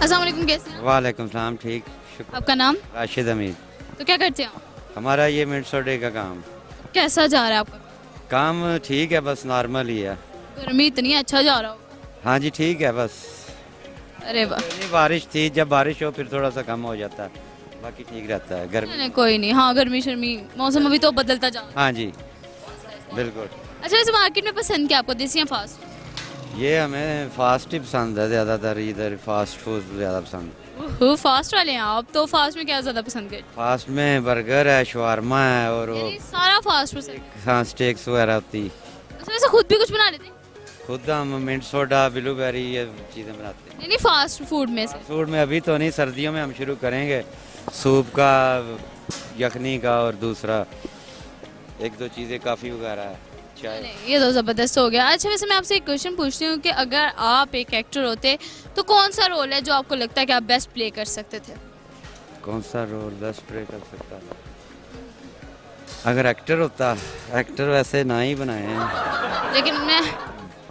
अस्सलाम वालेकुम, कैसे हैं? वालेकुम सलाम, ठीक। आपका नाम? राशिद हमीद। तो क्या करते हैं आप? हमारा ये मिनसोडे का काम। कैसा जा रहा है आपका काम? ठीक है, बस नॉर्मल ही है। गर्मी इतनी अच्छा जा रहा हो? हाँ जी, ठीक है बस। अरे वाह। बारिश थी, जब बारिश हो फिर थोड़ा सा कम हो जाता है, बाकी ठीक रहता है। गर्मी नहीं, कोई नहीं। हाँ, गर्मी शर्मी मौसम अभी तो बदलता जा रहा है। हाँ जी, बिल्कुल। अच्छा, वैसे मार्केट में पसंद क्या आपको, देसी या फास्ट? ये हमें फास्ट ही पसंद है ज़्यादातर, इधर फास्ट फूड ज़्यादा पसंद। फास्ट वाले हैं आप तो? फास्ट में क्या ज़्यादा पसंद करते? फास्ट में बर्गर है, शवारमा है और सारा फास्ट पसंद। हाँ, स्टेक्स वगैरह होती। अच्छा, वैसे खुद भी कुछ बना लेते हैं? खुद हम मिंट सोडा, ब्लूबेरी ये चीज़ें बनाते हैं। नहीं, फास्ट फूड में से? फूड में अभी तो नहीं, सर्दियों में हम शुरू करेंगे, सूप का, यखनी का और दूसरा एक दो चीज़ें काफ़ी वगैरह है, चाय। ये तो ज़बरदस्त हो गया। अच्छा, वैसे मैं आपसे एक क्वेश्चन पूछती हूँ कि अगर आप एक एक्टर होते तो कौन सा रोल है जो आपको लगता है कि आप बेस्ट प्ले कर सकते थे? कौन सा रोल बेस्ट प्ले कर सकता था? अगर एक्टर होता, एक्टर वैसे ना ही बनाए हैं।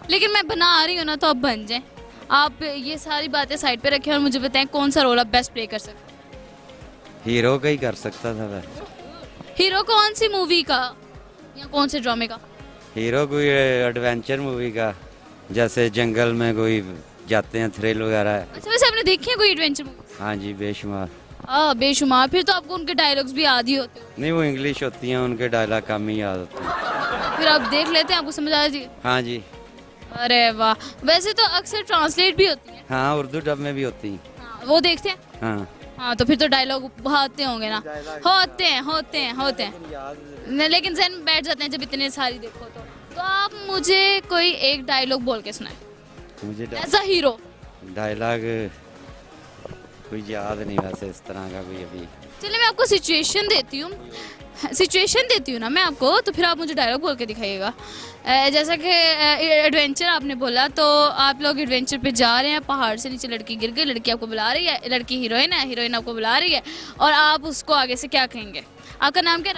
लेकिन मैं बना रही हूँ ना, तो आप बन जाएं। आप ये सारी बातें साइड पे रखें और मुझे बताएं कौन सा रोल आप बेस्ट प्ले कर सकते? हीरो का ही कर सकता था मैं। हीरो कौन सी मूवी का या कौन से ड्रामे का? हीरो कोई एडवेंचर मूवी का, जैसे जंगल में कोई जाते हैं, थ्रिल वगैरह है। अच्छा, वैसे आपने देखी है कोई एडवेंचर मूवी? हाँ जी, बेशुमार। बेशुमार। फिर तो आपको उनके डायलॉग्स भी याद ही होते हैं। नहीं, वो इंग्लिश होती हैं, उनके डायलॉग कम ही याद होते हैं। फिर आप देख लेते हैं, आपको समझ आ जाती है? हाँ जी। अरे वाह। वैसे तो अक्सर ट्रांसलेट भी होती है। हाँ, उर्दू डब में भी होती हैं। हाँ, वो देखते हैं? हाँ। हाँ, तो फिर तो डायलॉग बहाते होंगे ना? होते हैं। याद लेकिन जहन में बैठ जाते हैं जब इतने सारी देखो तो आप मुझे कोई एक डायलॉग बोल के सुनाए मुझे एज अ हीरो। डायलॉग कोई याद नहीं वैसे इस तरह का कोई अभी। चलिए मैं आपको सिचुएशन देती हूँ ना मैं आपको, तो फिर आप मुझे डायलॉग बोल के दिखाइएगा। जैसा कि एडवेंचर आपने बोला, तो आप लोग एडवेंचर पे जा रहे हैं, पहाड़ से नीचे लड़की गिर गई, लड़की आपको बुला रही है, लड़की हीरोइन है, हीरोइन आपको बुला रही है, और आप उसको आगे से क्या कहेंगे? आपका नाम क्या?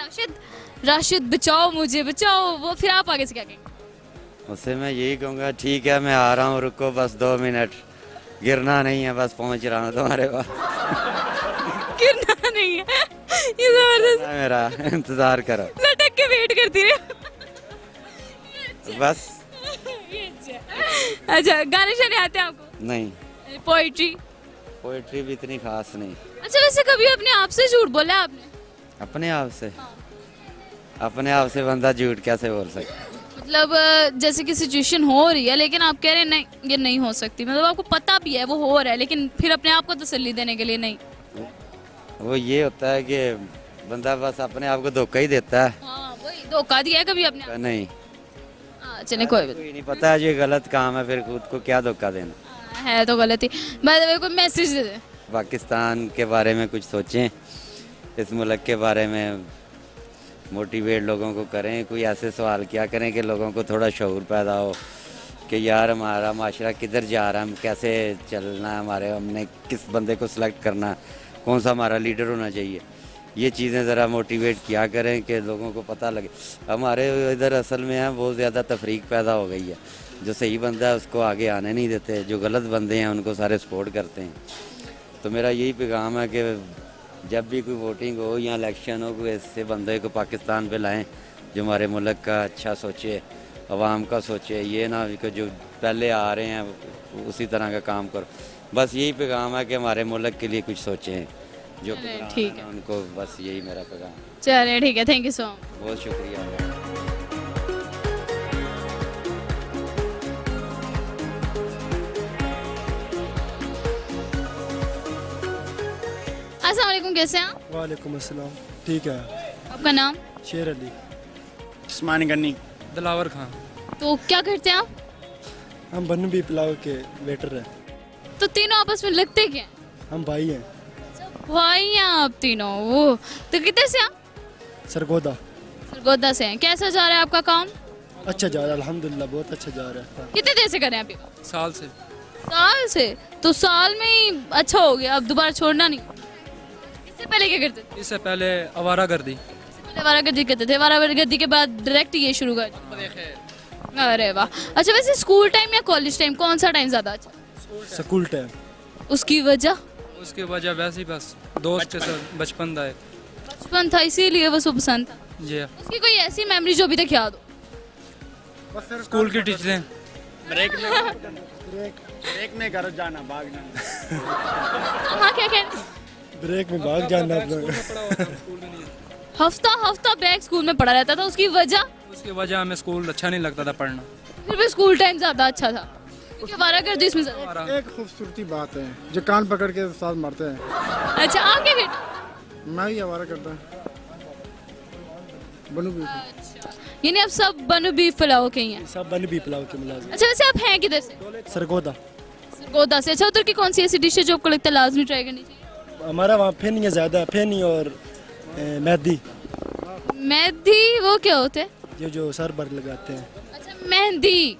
राशिद बचाओ मुझे बचाओ, वो फिर आप आगे से क्या कहेंगे? उससे मैं यही कहूँगा ठीक है मैं आ रहा हूँ, रुको बस 2 मिनट, गिरना नहीं है, बस पहुँच रहा हूँ तुम्हारे पास। गिरना नहीं है, ये जबरदस्त मेरा इंतजार करो, लटक के वेट करती रहे बस। अच्छा गाने शाने आते हैं आपको? नहीं। पोइट्री भी इतनी खास नहीं। अच्छा वैसे कभी अपने आप से झूठ बोला आपने? अपने आप से? अपने आप से बंदा झूठ कैसे बोल सकता? मतलब जैसे कि सिचुएशन हो रही है लेकिन आप कह रहे हैं नहीं ये नहीं हो सकती, मतलब आपको पता भी है वो हो रहा है लेकिन फिर अपने आप को तसल्ली देने के लिए नहीं। वो ये होता है कि बंदा बस अपने आप को धोखा ही देता है। हाँ वही धोखा दिया है कभी अपने आप? नहीं। चलिए कोई नहीं पता है ये गलत काम है, फिर खुद को क्या धोखा देना है, तो गलत ही। बाय द वे कोई मैसेज दे दे। पाकिस्तान के बारे में कुछ सोचें, इस मुल्क के बारे में मोटिवेट लोगों को करें, कोई ऐसे सवाल क्या करें कि लोगों को थोड़ा शऊर पैदा हो कि यार हमारा माशरा किधर जा रहा है, हम कैसे चलना है, हमारे हमने किस बंदे को सिलेक्ट करना, कौन सा हमारा लीडर होना चाहिए, ये चीज़ें ज़रा मोटिवेट किया करें कि लोगों को पता लगे। हमारे इधर असल में है बहुत ज़्यादा तफरीक पैदा हो गई है, जो सही बंदा है उसको आगे आने नहीं देते, जो गलत बंदे हैं उनको सारे सपोर्ट करते हैं। तो मेरा यही पैगाम है कि जब भी कोई वोटिंग हो या इलेक्शन हो, कोई ऐसे बंदे को पाकिस्तान पे लाएं जो हमारे मुल्क का अच्छा सोचे, अवाम का सोचे, ये ना कि जो पहले आ रहे हैं उसी तरह का काम करो। बस यही पैगाम है कि हमारे मुल्क के लिए कुछ सोचें, जो ठीक है उनको, बस यही मेरा पैगाम। चलिए ठीक है, थैंक यू सो मच, बहुत शुक्रिया। अस्सलाम वालेकुम, कैसे हैं आप? वालेकुम अस्सलाम, ठीक है। आपका नाम? शेर अली। उस्मान गनी। दिलावर खान। तो क्या करते हैं आप? हम बन भी पुलाव के वेटर हैं। तो तीनों आपस में लगते क्या? हम भाई हैं। भाई हैं आप तीनों? वो तो किधर से आप? सरगोदा। सरगोदा से हैं। कैसा जा रहा है आपका काम? अच्छा जा रहा है अल्हम्दुलिल्लाह, बहुत अच्छा जा रहा है। कितने देर से कर रहे हैं आप? साल से। साल से? तो साल में ही अच्छा हो गया, अब दोबारा छोड़ना नहीं। इससे पहले क्या करते थे? इससे पहले आवारागर्दी। आवारागर्दी करते थे, आवारागर्दी के बाद डायरेक्ट ये शुरू कर। अरे वाह। अच्छा वैसे स्कूल टाइम या कॉलेज टाइम, कौन सा टाइम ज़्यादा अच्छा? School time. उसकी वजह? उसकी वजह वैसे ही बस दोस्त के साथ बचपन था, बचपन था इसीलिए बस वो पसंद था। जी। उसकी कोई ऐसी मेमोरी जो अभी तक याद हो? स्कूल की टीचरें। ब्रेक में घर जाना, भागना। हाँ क्या कह रहे? ब्रेक में भाग जाना हफ्ता बैग स्कूल में पढ़ा रहता था, उसकी वजह? उसकी वजह हमें स्कूल अच्छा नहीं लगता था पढ़ना। फिर भी स्कूल टाइम ज़्यादा अच्छा था क्योंकि आवारागर्दी इसमें एक खूबसूरती बात है जो कान पकड़ के साथ मारते हैं। अच्छा आप क्या करते? मैं ही आवारा करता हूँ, बनू भी। यानी आप सब बनू भी पुलाव के ही हैं? सब बनू भी पुलाव के मुलाजिम। अच्छा वैसे आप हैं किधर से? सरगोदा। सरगोदा से। अच्छा उधर की कौन सी ऐसी डिश है जो आपको लगता है लाजमी ट्राई करनी चाहिए? हमारा वहाँ फेनी है ज़्यादा, फेनी और मेहंदी। मेहंदी वो क्या होते हैं? ये जो सर पर लगाते हैं। अच्छा मेहंदी।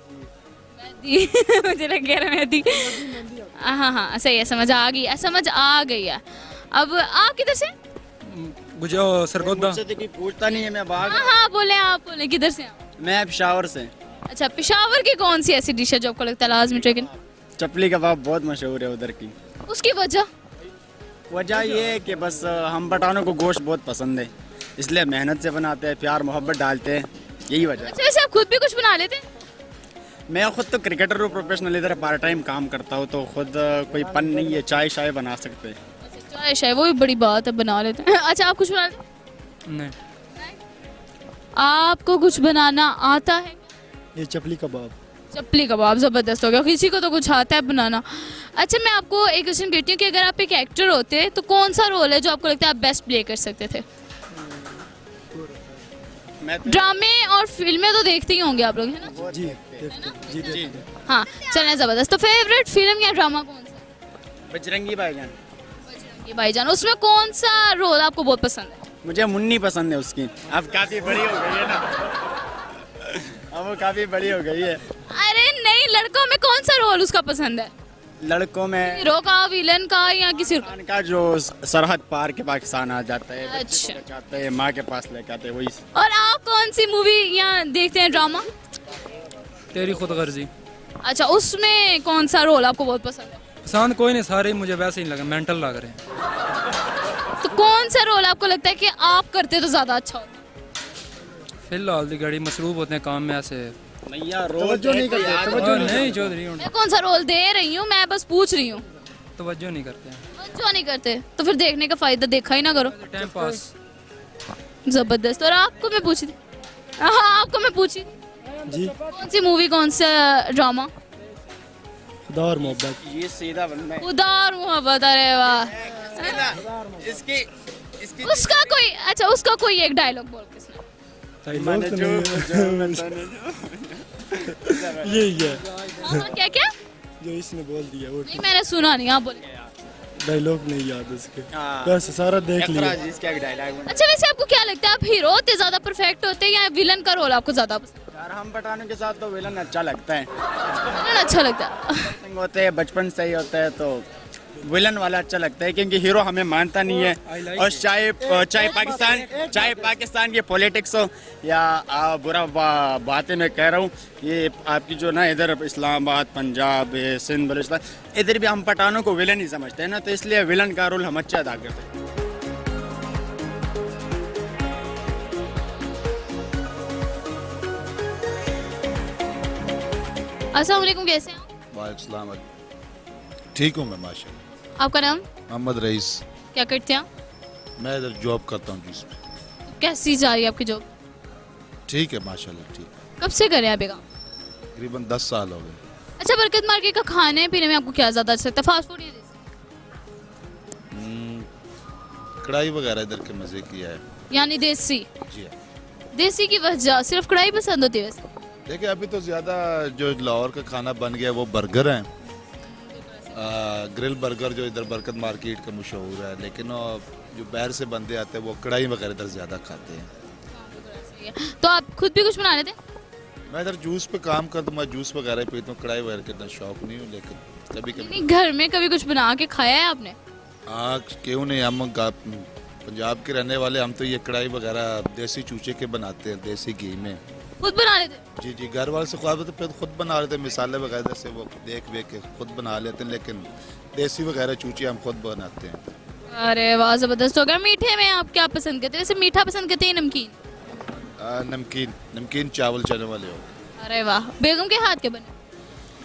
मुझे लग गया मेहंदी। हाँ सही है, समझ आ गई है। अब आप किधर से? मुझे सरगोदा। मुझसे तो कोई पूछता नहीं है, मैं भाग। हाँ बोले, आप बोले किधर से? मैं पेशावर से। अच्छा पेशावर की कौन सी ऐसी डिश है जो आपको लगता है लाजमी ट्राई करनी? चपली कबाब बहुत मशहूर है उधर की। उसकी वजह? वजह ये है कि बस हम पठानों को गोश्त बहुत पसंद है, इसलिए मेहनत से बनाते हैं, प्यार मोहब्बत डालते हैं, यही वजह है। अच्छा वैसे आप खुद भी कुछ बना लेते हैं? मैं खुद तो क्रिकेटर हूँ, प्रोफेशनल, इधर पार्ट टाइम काम करता हूँ, तो खुद कोई पन नहीं है, चाय शाय बना सकते हैं। चाय शाय वो भी बड़ी बात है, बना लेते हैं। अच्छा आप कुछ बना लेते हैं? नहीं। आपको कुछ बनाना आता है? ये चपली कबाब। चपली कबाब ज़बरदस्त हो गया, किसी को तो कुछ आता है बनाना। अच्छा मैं आपको एक क्वेश्चन करती हूँ कि अगर आप एक एक्टर होते तो कौन सा रोल है जो आपको लगता है आप बेस्ट प्ले कर सकते थे? ड्रामे और फिल्में तो देखते ही होंगे आप लोग, है ना? जी जी। हाँ चलें, जबरदस्त। तो फेवरेट फिल्म या ड्रामा कौन सा? बजरंगी भाईजान। ये भाईजान, उसमें कौन सा रोल आपको बहुत पसंद है? मुझे मुन्नी पसंद है उसकी। अब काफी बड़ी हो गई है ना, अब वो काफी बड़ी हो गई है। अरे नहीं, लड़कों में कौन सा रोल उसका पसंद है? लड़कों में हीरो का, विलन का, या किसी का जो सरहद पार के पाकिस्तान आ जाता है, अच्छा, जाता है माँ के पास लेके आते हैं, वही। और आप कौन सी मूवी यहाँ देखते हैं, ड्रामा? तेरी खुदगर्जी। अच्छा, उसमें कौन सा रोल आपको बहुत पसंद है? पसंद कोई नहीं, सारे मुझे वैसे ही लगे, मेंटल लग रहे हैं। तो कौन सा रोल आपको लगता है कि आप करते तो ज्यादा अच्छा होता? फिलहाल दी घड़ी मसरूफ होते हैं काम में, ऐसे नहीं चौधरी। मैं कौन सा रोल दे रही हूँ, मैं बस पूछ रही हूँ। तवज्जो नहीं करते हैं। तवज्जो नहीं करते तो फिर देखने का फायदा देखा ही ना करो। Time pass. जबरदस्त। और आपको मैं पूछी थी, हाँ आपको मैं पूछी जी, कौन सी मूवी, कौन सा ड्रामा? खुदा और मोहब्बत। ये सीधा बंदा है। खुदा और मोहब्बत। अरे वाह। इसकी उसका कोई, अच्छा उसका कोई एक डायलॉग बोल किसने? यही है। हाँ, क्या क्या जो इसने बोल दिया वो नहीं, मैंने सुना नहीं, आप बोले। डायलॉग नहीं याद उसके, वैसे सारा देख लिया। अच्छा, वैसे आपको क्या लगता है, आप हीरो होते ज्यादा परफेक्ट होते हैं या विलन का रोल आपको ज्यादा पसंद? यार हम पठानों के साथ तो विलन अच्छा लगता है। विलन अच्छा लगता है? होते हैं बचपन से ही होता है, तो विलन वाला अच्छा लगता है, क्योंकि हीरो हमें मानता नहीं है। और चाहे पाकिस्तान की पॉलिटिक्स हो या बुरा बातें मैं कह रहा हूँ, ये आपकी जो ना इधर इस्लामाबाद, पंजाब, सिंध, बलूचिस्तान, इधर भी हम पठानों को विलन ही समझते हैं ना, तो इसलिए विलन का रोल हम अच्छा अदा करते हैं। अस्सलाम वालेकुम, कैसे हैं आप? वालेकुम, ठीक हूँ मैं माशाल्लाह। आपका नाम? मोहम्मद रईस। क्या करते हैं आप? मैं इधर जॉब करता हूँ जिसमें। कैसी जा रही है आपकी जॉब? ठीक है माशाल्लाह, ठीक। कब से कर रहे हैं आप ये काम? तकरीबन 10 साल हो गए। अच्छा, बरकत मार्केट का खाने पीने में आपको क्या ज्यादा अच्छा लगता है, फास्ट फूड या देसी? कढ़ाई वगैरह इधर के मजे किया है। यानी देसी? जी। देसी की वजह सिर्फ कढ़ाई पसंद होती है वैसे? देखिए अभी तो ज़्यादा जो लाहौर का खाना बन गया वो बर्गर हैं, ग्रिल बर्गर जो इधर बरकत मार्केट का मशहूर है, लेकिन जो बाहर से बंदे आते हैं वो कढ़ाई वगैरह इधर ज़्यादा खाते हैं। तो आप खुद भी कुछ बना लेते हैं? मैं इधर जूस पे काम करता हूँ, मैं जूस वगैरह पीता हूँ, कढ़ाई वगैरह का इतना शौक नहीं हूँ, लेकिन कभी कभी। घर में कभी कुछ बना के खाया है आपने? हाँ क्यों नहीं, हम पंजाब के रहने वाले, हम तो ये कढ़ाई वगैरह देसी चूचे के बनाते हैं, देसी घी में खुद बना लेते? जी जी, घर वाले से ख्वाब तो खुद बना लेते हैं, मिसाले वगैरह से वो देख के खुद बना लेते हैं, लेकिन देसी वगैरह चूचे हम खुद बनाते हैं। अरे वाह, जबरदस्त हो गया। मीठे में आप क्या पसंद करते हैं? वैसे मीठा पसंद करते हैं नमकीन? नमकीन चावल चने वाले हो। अरे वाह, बेगम के हाथ के बने?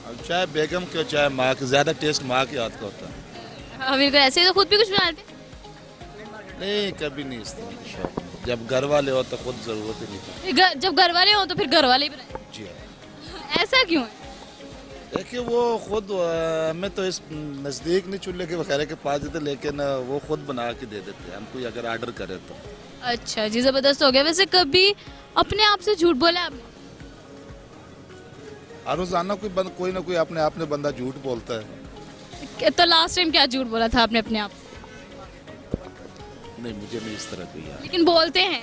अब चाहे बेगम के चाहे माँ के, ज़्यादा टेस्ट माँ के हाथ का होता है। बिल्कुल ऐसे ही। तो खुद भी कुछ बना लेते? नहीं कभी नहीं, इस तरह शौक। जब घर वाले हो तो खुद जरूरत ही नहीं। जब घर वाले हो तो फिर घर वाले ही बनाए? जी। ऐसा क्यों है? देखिए वो खुद हमें तो इस नज़दीक नहीं चूल्हे के वगैरह के पास देते, लेकिन वो खुद बना के दे देते हैं हम, कोई अगर ऑर्डर करे तो। अच्छा जी, जबरदस्त हो गया। वैसे कभी अपने आप से झूठ बोला आपने? रोजाना कोई ना कोई अपने आप में बंदा झूठ बोलता है। तो लास्ट टाइम क्या झूठ बोला था आपने अपने आप? नहीं मुझे नहीं इस तरह कोई याद। लेकिन बोलते हैं?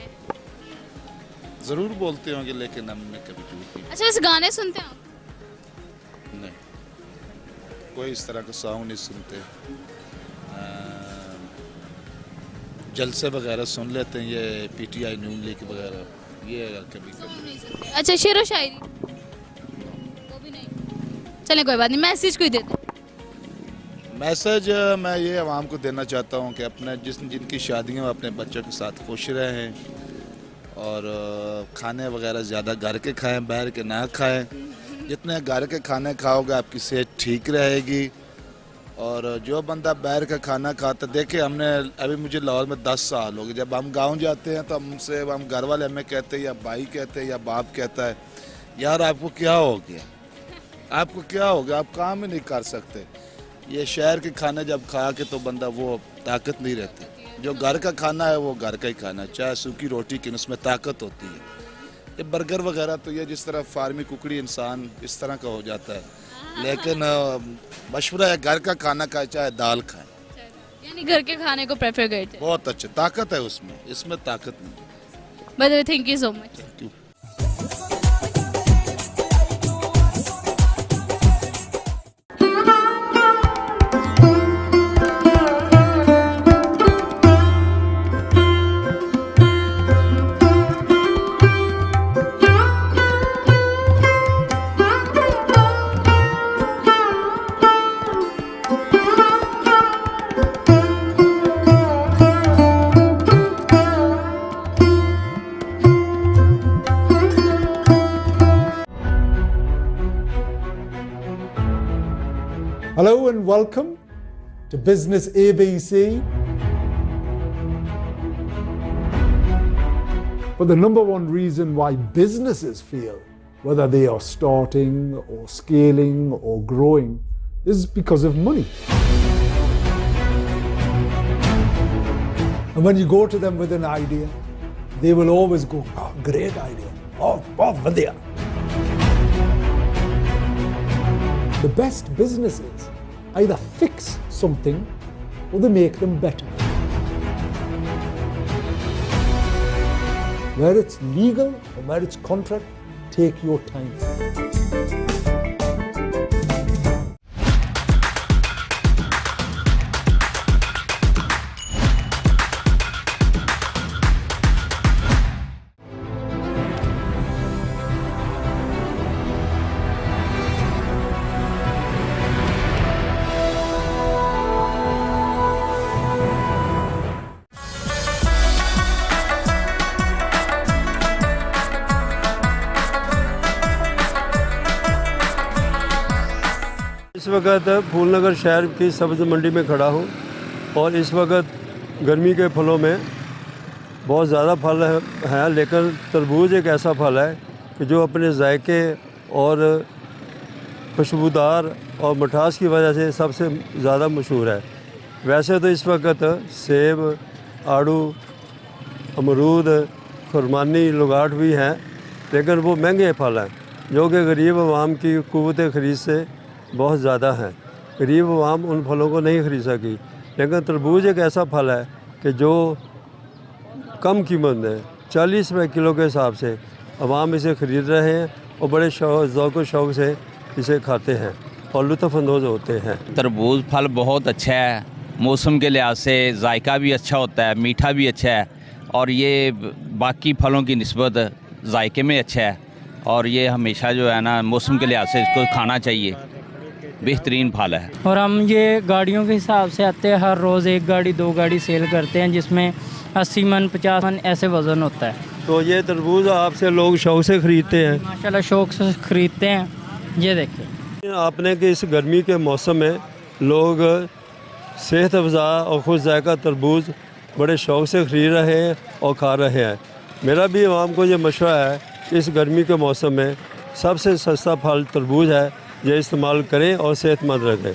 जरूर बोलते होंगे, लेकिन हमने कभी झूठ नहीं। अच्छा, वैसे गाने सुनते हैं आप? नहीं, कोई इस तरह का सॉन्ग नहीं सुनते। जलसे वगैरह सुन लेते हैं, ये PTI न्यूज़ लीग वगैरह, ये कभी कभी। अच्छा, शेर व शायरी? वो भी नहीं। चले कोई बात नहीं, मैसेज कोई देते? मैसेज मैं ये आवाम को देना चाहता हूँ कि अपने जिनकी शादियाँ में अपने बच्चों के साथ खुश रहें, और खाने वगैरह ज़्यादा घर के खाएं, बाहर के ना खाएं। जितने घर के खाने खाओगे आपकी सेहत ठीक रहेगी। और जो बंदा बाहर का खाना खाता, देखिए हमने अभी मुझे लाहौर में 10 साल हो गए, जब हम गांव जाते हैं तो हम घर वाले हमें कहते हैं, या भाई कहते हैं या बाप कहता है, यार आपको क्या हो गया, आपको क्या हो गया, आप काम ही नहीं कर सकते। ये शहर के खाने जब खा के तो बंदा वो ताकत नहीं रहती। जो घर का खाना है वो घर का ही खाना है, चाहे सूखी रोटी की उसमें ताकत होती है। ये बर्गर वगैरह तो ये जिस तरह फार्मी कुकड़ी इंसान इस तरह का हो जाता है, लेकिन मशवरा है घर का खाना खाए चाहे दाल खाए। यानी घर के खाने को प्रेफर करते हैं। बहुत अच्छे, ताकत है उसमें, इसमें ताकत नहीं है। By the way, thank you so much. Thank you. Hello and welcome to Business ABC. But the number one reason why businesses fail, whether they are starting or scaling or growing, is because of money. And when you go to them with an idea, they will always go, "Oh, great idea. Oh, vadya." The best businesses either fix something or they make them better. Where it's legal or where it's contract, take your time. इस वक्त फूलनगर शहर की सब्ज़ मंडी में खड़ा हूँ और इस वक्त गर्मी के फलों में बहुत ज़्यादा फल हैं, लेकिन तरबूज एक ऐसा फल है कि जो अपने जायके और खुशबूदार और मिठास की वजह से सबसे ज़्यादा मशहूर है। वैसे तो इस वक्त सेब, आड़ू, अमरूद, खुरमानी, लुगाट भी हैं, लेकिन वो महंगे फल हैं जो कि गरीब आवाम की क़ुव्वत ख़रीद से बहुत ज़्यादा हैं। गरीब आवाम उन फलों को नहीं ख़रीद सकी, लेकिन तरबूज एक ऐसा फल है कि जो कम कीमत में 40 रुपये किलो के हिसाब से आवाम इसे ख़रीद रहे हैं और बड़े ज़ौक़ व शौक़ से इसे खाते हैं और लुत्फ़अंदोज़ होते हैं। तरबूज फल बहुत अच्छा है, मौसम के लिहाज से जायका भी अच्छा होता है, मीठा भी अच्छा है और ये बाकी फलों की निस्बत जायके में अच्छा है और ये हमेशा जो है ना मौसम के लिहाज से इसको खाना चाहिए, बेहतरीन फल है। और हम ये गाड़ियों के हिसाब से आते हैं, हर रोज़ एक गाड़ी 2 गाड़ी सेल करते हैं जिसमें 80 मन 50 मन ऐसे वज़न होता है। तो ये तरबूज आपसे लोग शौक़ से ख़रीदते हैं? माशाल्लाह शौक़ से ख़रीदते हैं। ये देखिए आपने कि इस गर्मी के मौसम में लोग सेहत अफ़ज़ा और खुश जायका तरबूज बड़े शौक़ से ख़रीद रहे हैं और खा रहे हैं। मेरा भी आवाम को ये मशवरा है कि इस गर्मी के मौसम में सबसे सस्ता फल तरबूज है, ये इस्तेमाल करें और सेहतमंद रखें।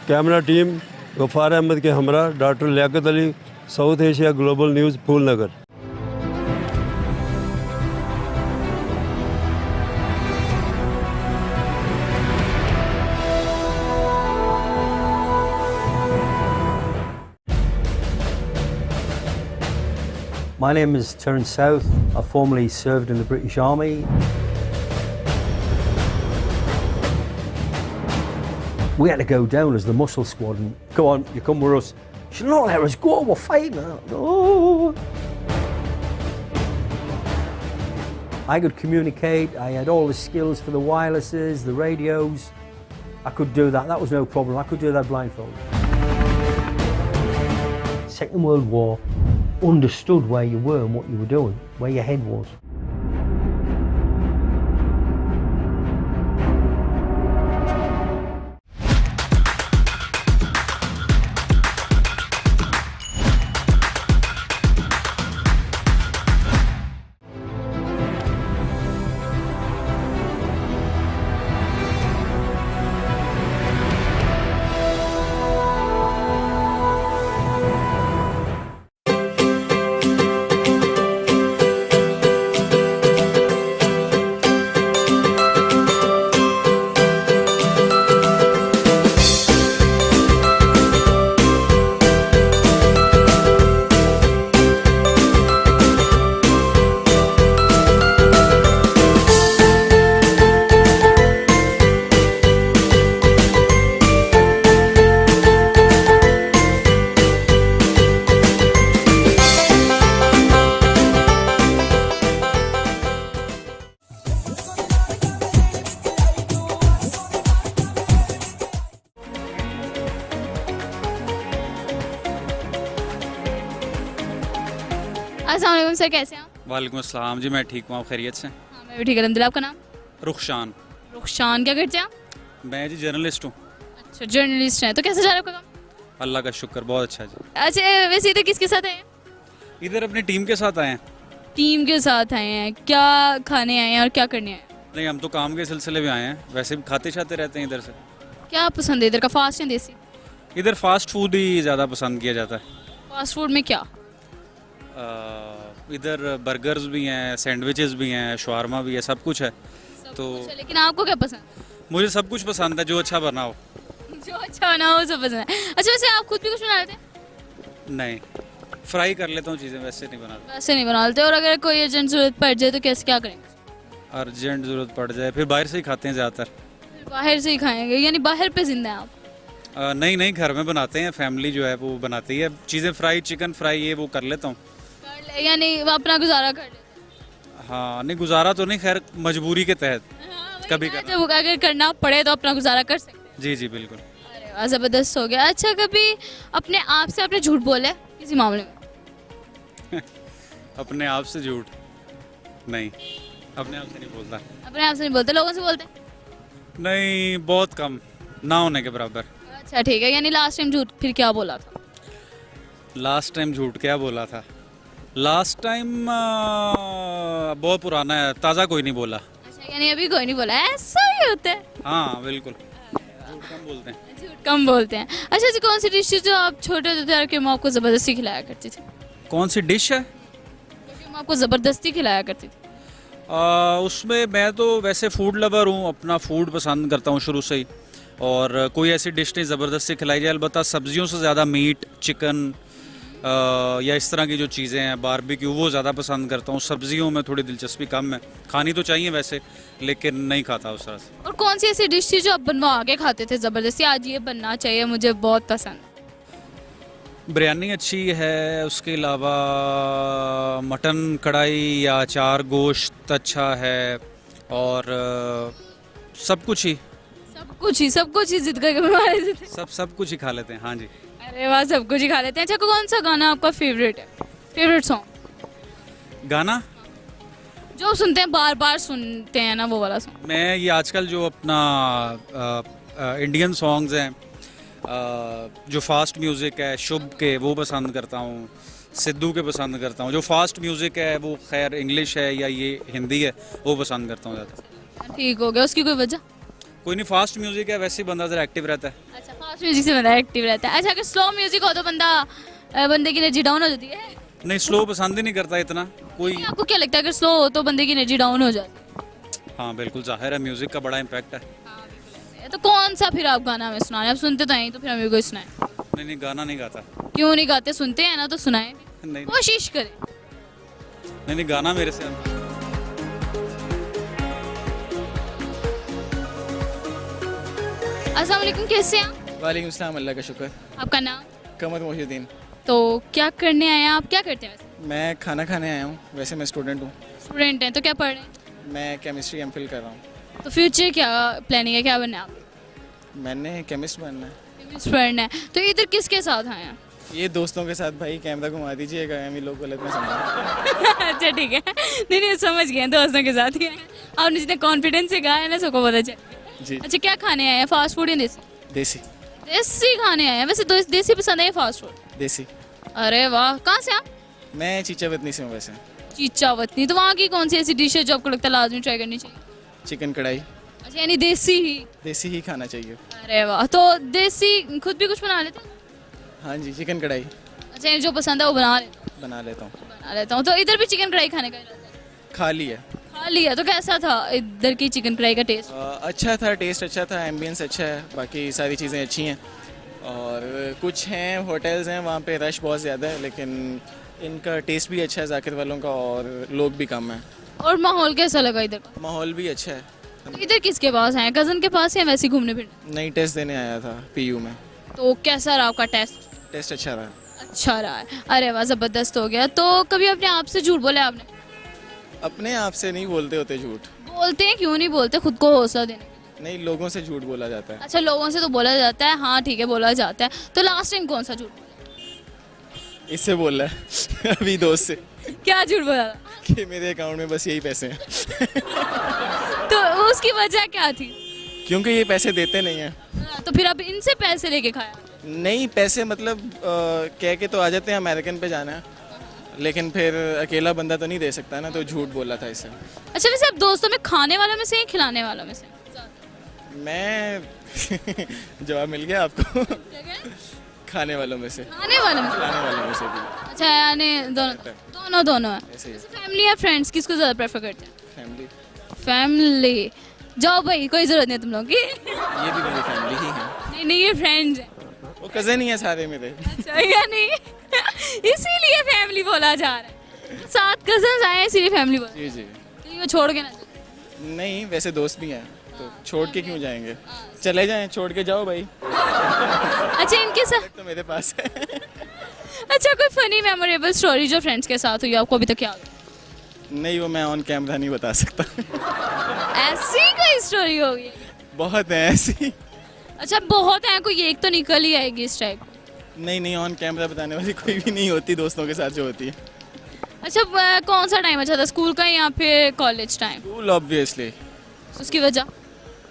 कैमरा टीम गफ़ार अहमद के हमरा doctor Liyaqat Ali, South Asia Global News, Phulnagar. My name is Terence South. I formerly served in the British Army. We had to go down as the muscle squad and go on, you come with us. She said, "No, let us go, we're fighting." Oh. I could communicate, I had all the skills for the wirelesses, the radios. I could do that, that was no problem. I could do that blindfolded. Second World War, understood where you were and what you were doing, where your head was. अस्सलाम वालेकुम sir, कैसे हैं आप? वालेकुम अस्सलाम जी, मैं ठीक हूँ, आप खैरियत से? हाँ, मैं भी ठीक, अलहमदुलिल्लाह। आपका नाम? रुखशान। रुखशान, क्या करते हैं आप? मैं जी जर्नलिस्ट हूँ। अच्छा, जर्नलिस्ट हैं। तो कैसा जा रहा है आपका काम? अल्लाह का शुक्र, बहुत अच्छा जी। अच्छा, वैसे इधर किसके साथ आए हैं? इधर अपनी टीम के साथ आए हैं। टीम के साथ आए हैं। क्या खाने आए हैं और क्या करने आए हैं? नहीं, हम तो काम के सिलसिले में आए हैं, वैसे भी खाते शाते रहते हैं इधर से। क्या पसंद है इधर का, फास्ट या देसी? इधर फास्ट फूड ही ज़्यादा पसंद किया जाता है। फास्ट फूड में क्या? इधर बर्गर्स भी हैं, सैंडविचेस भी हैं, शवारमा भी है, सब कुछ है। तो अच्छा, लेकिन आपको क्या पसंद? मुझे सब कुछ पसंद है, जो अच्छा बना हो। जो अच्छा बना हो सब पसंद है। अच्छा, वैसे आप खुद भी कुछ बना लेते हैं? नहीं, फ्राई कर लेता हूँ चीज़ें, वैसे नहीं बनाता। वैसे नहीं बना लेते। और अगर कोई अर्जेंट जरूरत पड़ जाए तो कैसे, क्या करेंगे? अर्जेंट ज़रूरत पड़ जाए फिर बाहर से ही खाते हैं ज़्यादातर। बाहर से ही खाएंगे, यानी बाहर पे जिंदा हैं आप? नहीं नहीं, घर में बनाते हैं, फैमिली जो है वो बनाती है चीज़ें, फ्राई चिकन फ्राई ये वो कर लेता हूँ। यानी अपना गुजारा कर लेते? हाँ, नहीं गुजारा तो नहीं, खैर मजबूरी के तहत कभी करना। जब अगर करना पड़े तो अपना गुजारा कर सकते हैं। जी जी बिल्कुल। अरे वाह, ज़बरदस्त हो गया। अच्छा, कभी अपने आप से आपने झूठ बोला है किसी मामले में? अपने आप से झूठ नहीं, अपने आप से नहीं बोलता। अपने आप से नहीं बोलते, लोगों से बोलते हैं? नहीं, बहुत कम, ना होने के बराबर। अच्छा ठीक है, यानी लास्ट टाइम झूठ फिर क्या बोला था? लास्ट टाइम झूठ क्या बोला था? लास्ट टाइम बहुत पुराना है, ताज़ा कोई नहीं बोला। अच्छा, यानी अभी कोई नहीं बोला, ऐसा ही होता है। हाँ बिल्कुल, झूठ कम बोलते हैं। झूठ कम बोलते हैं। अच्छा जी, कौन सी डिश थी जो आप छोटे होते थे और कि माँ आपको ज़बरदस्ती खिलाया करती थी? कौन सी डिश है? माँ आपको ज़बरदस्ती खिलाया करती थी? उसमें मैं तो वैसे फूड लवर हूँ, अपना फूड पसंद करता हूँ शुरू से ही, और कोई ऐसी डिश नहीं ज़बरदस्ती खिलाई जाए। अलबत्ता सब्जियों से ज़्यादा मीट, चिकन या इस तरह की जो चीज़ें हैं, बारबेक्यू, वो ज़्यादा पसंद करता हूँ। सब्जियों में थोड़ी दिलचस्पी कम है, खानी तो चाहिए वैसे, लेकिन नहीं खाता उस तरह से। और कौन सी ऐसी डिश थी जो आप बनवा के खाते थे ज़बरदस्ती, आज ये बनना चाहिए मुझे, बहुत पसंद? बिरयानी अच्छी है, उसके अलावा मटन कढ़ाई या अचार गोश्त अच्छा है, और सब कुछ ही जिद करके बनवा लेते थे। सब कुछ ही खा लेते हैं। हाँ जी। अरे वाह, सब कुछ ही खा लेते हैं। अच्छा, कौन सा गाना आपका फेवरेट है, फेवरेट सॉन्ग? गाना जो सुनते हैं, बार बार सुनते हैं ना, वो वाला सॉन्ग? मैं ये आजकल जो अपना इंडियन सॉन्ग्स हैं, जो फास्ट म्यूज़िक है, शुभ के, वो पसंद करता हूँ। सिद्धू के पसंद करता हूँ। जो फास्ट म्यूज़िक है वो खैर इंग्लिश है या ये हिंदी है, वो पसंद करता हूँ ज़्यादा। ठीक हो गया, उसकी कोई वजह? कोई नहीं, फास्ट म्यूज़िक है, वैसे ही बंदा ज़रा एक्टिव रहता है। अच्छा, फास्ट म्यूजिक से बंदा एक्टिव रहता है। अच्छा, अगर स्लो म्यूजिक हो तो बंदे की एनर्जी डाउन हो जाती है? नहीं, स्लो पसंद ही नहीं करता इतना कोई। आपको क्या लगता है अगर स्लो हो तो बंदे की एनर्जी डाउन हो जाती है? हाँ बिल्कुल, जाहिर है म्यूज़िक का बड़ा इम्पैक्ट है। तो कौन सा फिर आप गाना हमें सुनाएं? आप सुनते तो हैं, तो फिर हमें कोई सुनाएं। नहीं, गाना नहीं गाता। क्यों नहीं गाते? सुनते हैं ना, तो सुनाएं, कोशिश करें। नहीं, गाना मेरे से। अस्सलाम वालेकुम, कैसे हैं? वालेकुम सलाम, अल्लाह का शुक्र। आपका नाम? कमर मोहिउद्दीन। तो क्या करने आए हैं आप, क्या करते हैं वैसे? मैं खाना खाने आया हूँ, वैसे मैं स्टूडेंट हूँ। स्टूडेंट हैं, तो क्या पढ़ रहे हैं? मैं केमिस्ट्री एमफिल कर रहा हूँ। तो फ्यूचर क्या प्लानिंग है, क्या बनना है आप? मैंने केमिस्ट बनना है। केमिस्ट पढ़ना है। तो इधर किसके साथ आए हैं? ये दोस्तों के साथ। भाई कैमरा घुमा दीजिएगा, हम लोग गलत में समझ। अच्छा ठीक है, नहीं समझ गए, दोस्तों के साथ ही आए हैं। आपने जितने कॉन्फिडेंस से कहा है ना, सबको पता चल जी। अच्छा, क्या खाने आए हैं, फास्ट फूड या देसी? देसी। देसी खाने आए हैं। वैसे देसी पसंद है, फास्ट फूड? देसी। अरे वाह, कहाँ से आप? मैं चीचावतनी से हूँ वैसे। चीचावतनी, तो वहाँ की कौन सी ऐसी डिश है जो आपको लगता है लाजमी ट्राई करनी चाहिए? चिकन कढ़ाई। अच्छा, यानी देसी ही? देसी ही खाना चाहिए। अरे वाह, तो देसी खुद भी कुछ बना लेते हैं? हाँ जी, चिकन कढ़ाई। अच्छा, जो पसंद है वो बना लेता हूँ। तो इधर भी चिकन कढ़ाई खाने का खा लिया? खा लिया। तो कैसा था इधर की चिकन कढ़ाई का टेस्ट? अच्छा था, टेस्ट अच्छा था, एम्बियंस अच्छा है, बाकी सारी चीज़ें अच्छी हैं। और कुछ हैं होटल्स हैं वहाँ पे रश बहुत ज़्यादा है, लेकिन इनका टेस्ट भी अच्छा है जाकिर वालों का, और लोग भी कम हैं। और माहौल कैसा लगा इधर का? माहौल भी अच्छा है। तो इधर किसके पास आए, कज़न के पास या वैसे ही घूमने फिरने? नहीं, टेस्ट देने आया था PU में। तो कैसा रहा आपका टेस्ट? टेस्ट अच्छा रहा। अच्छा रहा है। अरे वाह, ज़बरदस्त हो गया। तो कभी अपने आप से झूठ बोला आपने? अपने आप से नहीं बोलते होते झूठ। बोलते हैं, क्यों नहीं बोलते, खुद को हौसला देने? नहीं, लोगों से झूठ बोला जाता है। अच्छा, लोगों से तो बोला जाता है, हाँ ठीक है, बोला जाता है। तो लास्ट टाइम कौन सा झूठ बोला? इससे बोल रहा है अभी दोस्त से। क्या झूठ बोला था? कि मेरे अकाउंट में बस यही पैसे हैं। तो उसकी वजह क्या थी? क्योंकि ये पैसे देते नहीं हैं। तो फिर अब इनसे पैसे लेके खाया? नहीं, पैसे मतलब कह के तो आ जाते हैं अमेरिकन पे जाना है, लेकिन फिर अकेला बंदा तो नहीं दे सकता ना, तो झूठ बोला था इससे। अच्छा, वैसे आप दोस्तों में खाने वालों में से या खिलाने वालों में से? मैं जवाब मिल गया आपको। खाने वालों में से। खाने वालों में? खिलाने वालों में से भी। अच्छा, यानी दोनों है। ऐसे ही। फैमिली या फ्रेंड्स, किसको ज़्यादा प्रेफर करते हैं? फैमिली। फैमिली। जाओ भाई, कोई ज़रूरत नहीं है तुम लोग की। ये भी मेरी फैमिली ही है। नहीं, ये फ्रेंड्स हैं। वो कज़न ही है सारे मेरे। अच्छा, या नहीं इसीलिए फैमिली बोला जा रहा है। 7 कजन्स आए हैं इसीलिए फैमिली बोला। जी जी। तो वो छोड़ के ना जाओ। नहीं, वैसे दोस्त भी हैं, तो छोड़ के क्यों जाएंगे? चले जाएं, छोड़ के जाओ भाई। अच्छा, इनके साथ तो मेरे पास है। अच्छा, कोई फनी मेमोरेबल स्टोरी जो फ्रेंड्स के साथ हुई आपको अभी तक याद हो? नहीं, वो मैं ऑन कैमरा नहीं बता सकता। ऐसी कोई स्टोरी होगी? बहुत है ऐसी। अच्छा, बहुत है, कोई एक तो निकल ही आएगी इस टाइप। नहीं, ऑन कैमरा बताने वाली कोई भी नहीं होती, दोस्तों के साथ जो होती है। अच्छा, कौन सा टाइम अच्छा था, स्कूल का या फिर कॉलेज टाइम? School obviously. उसकी वजह?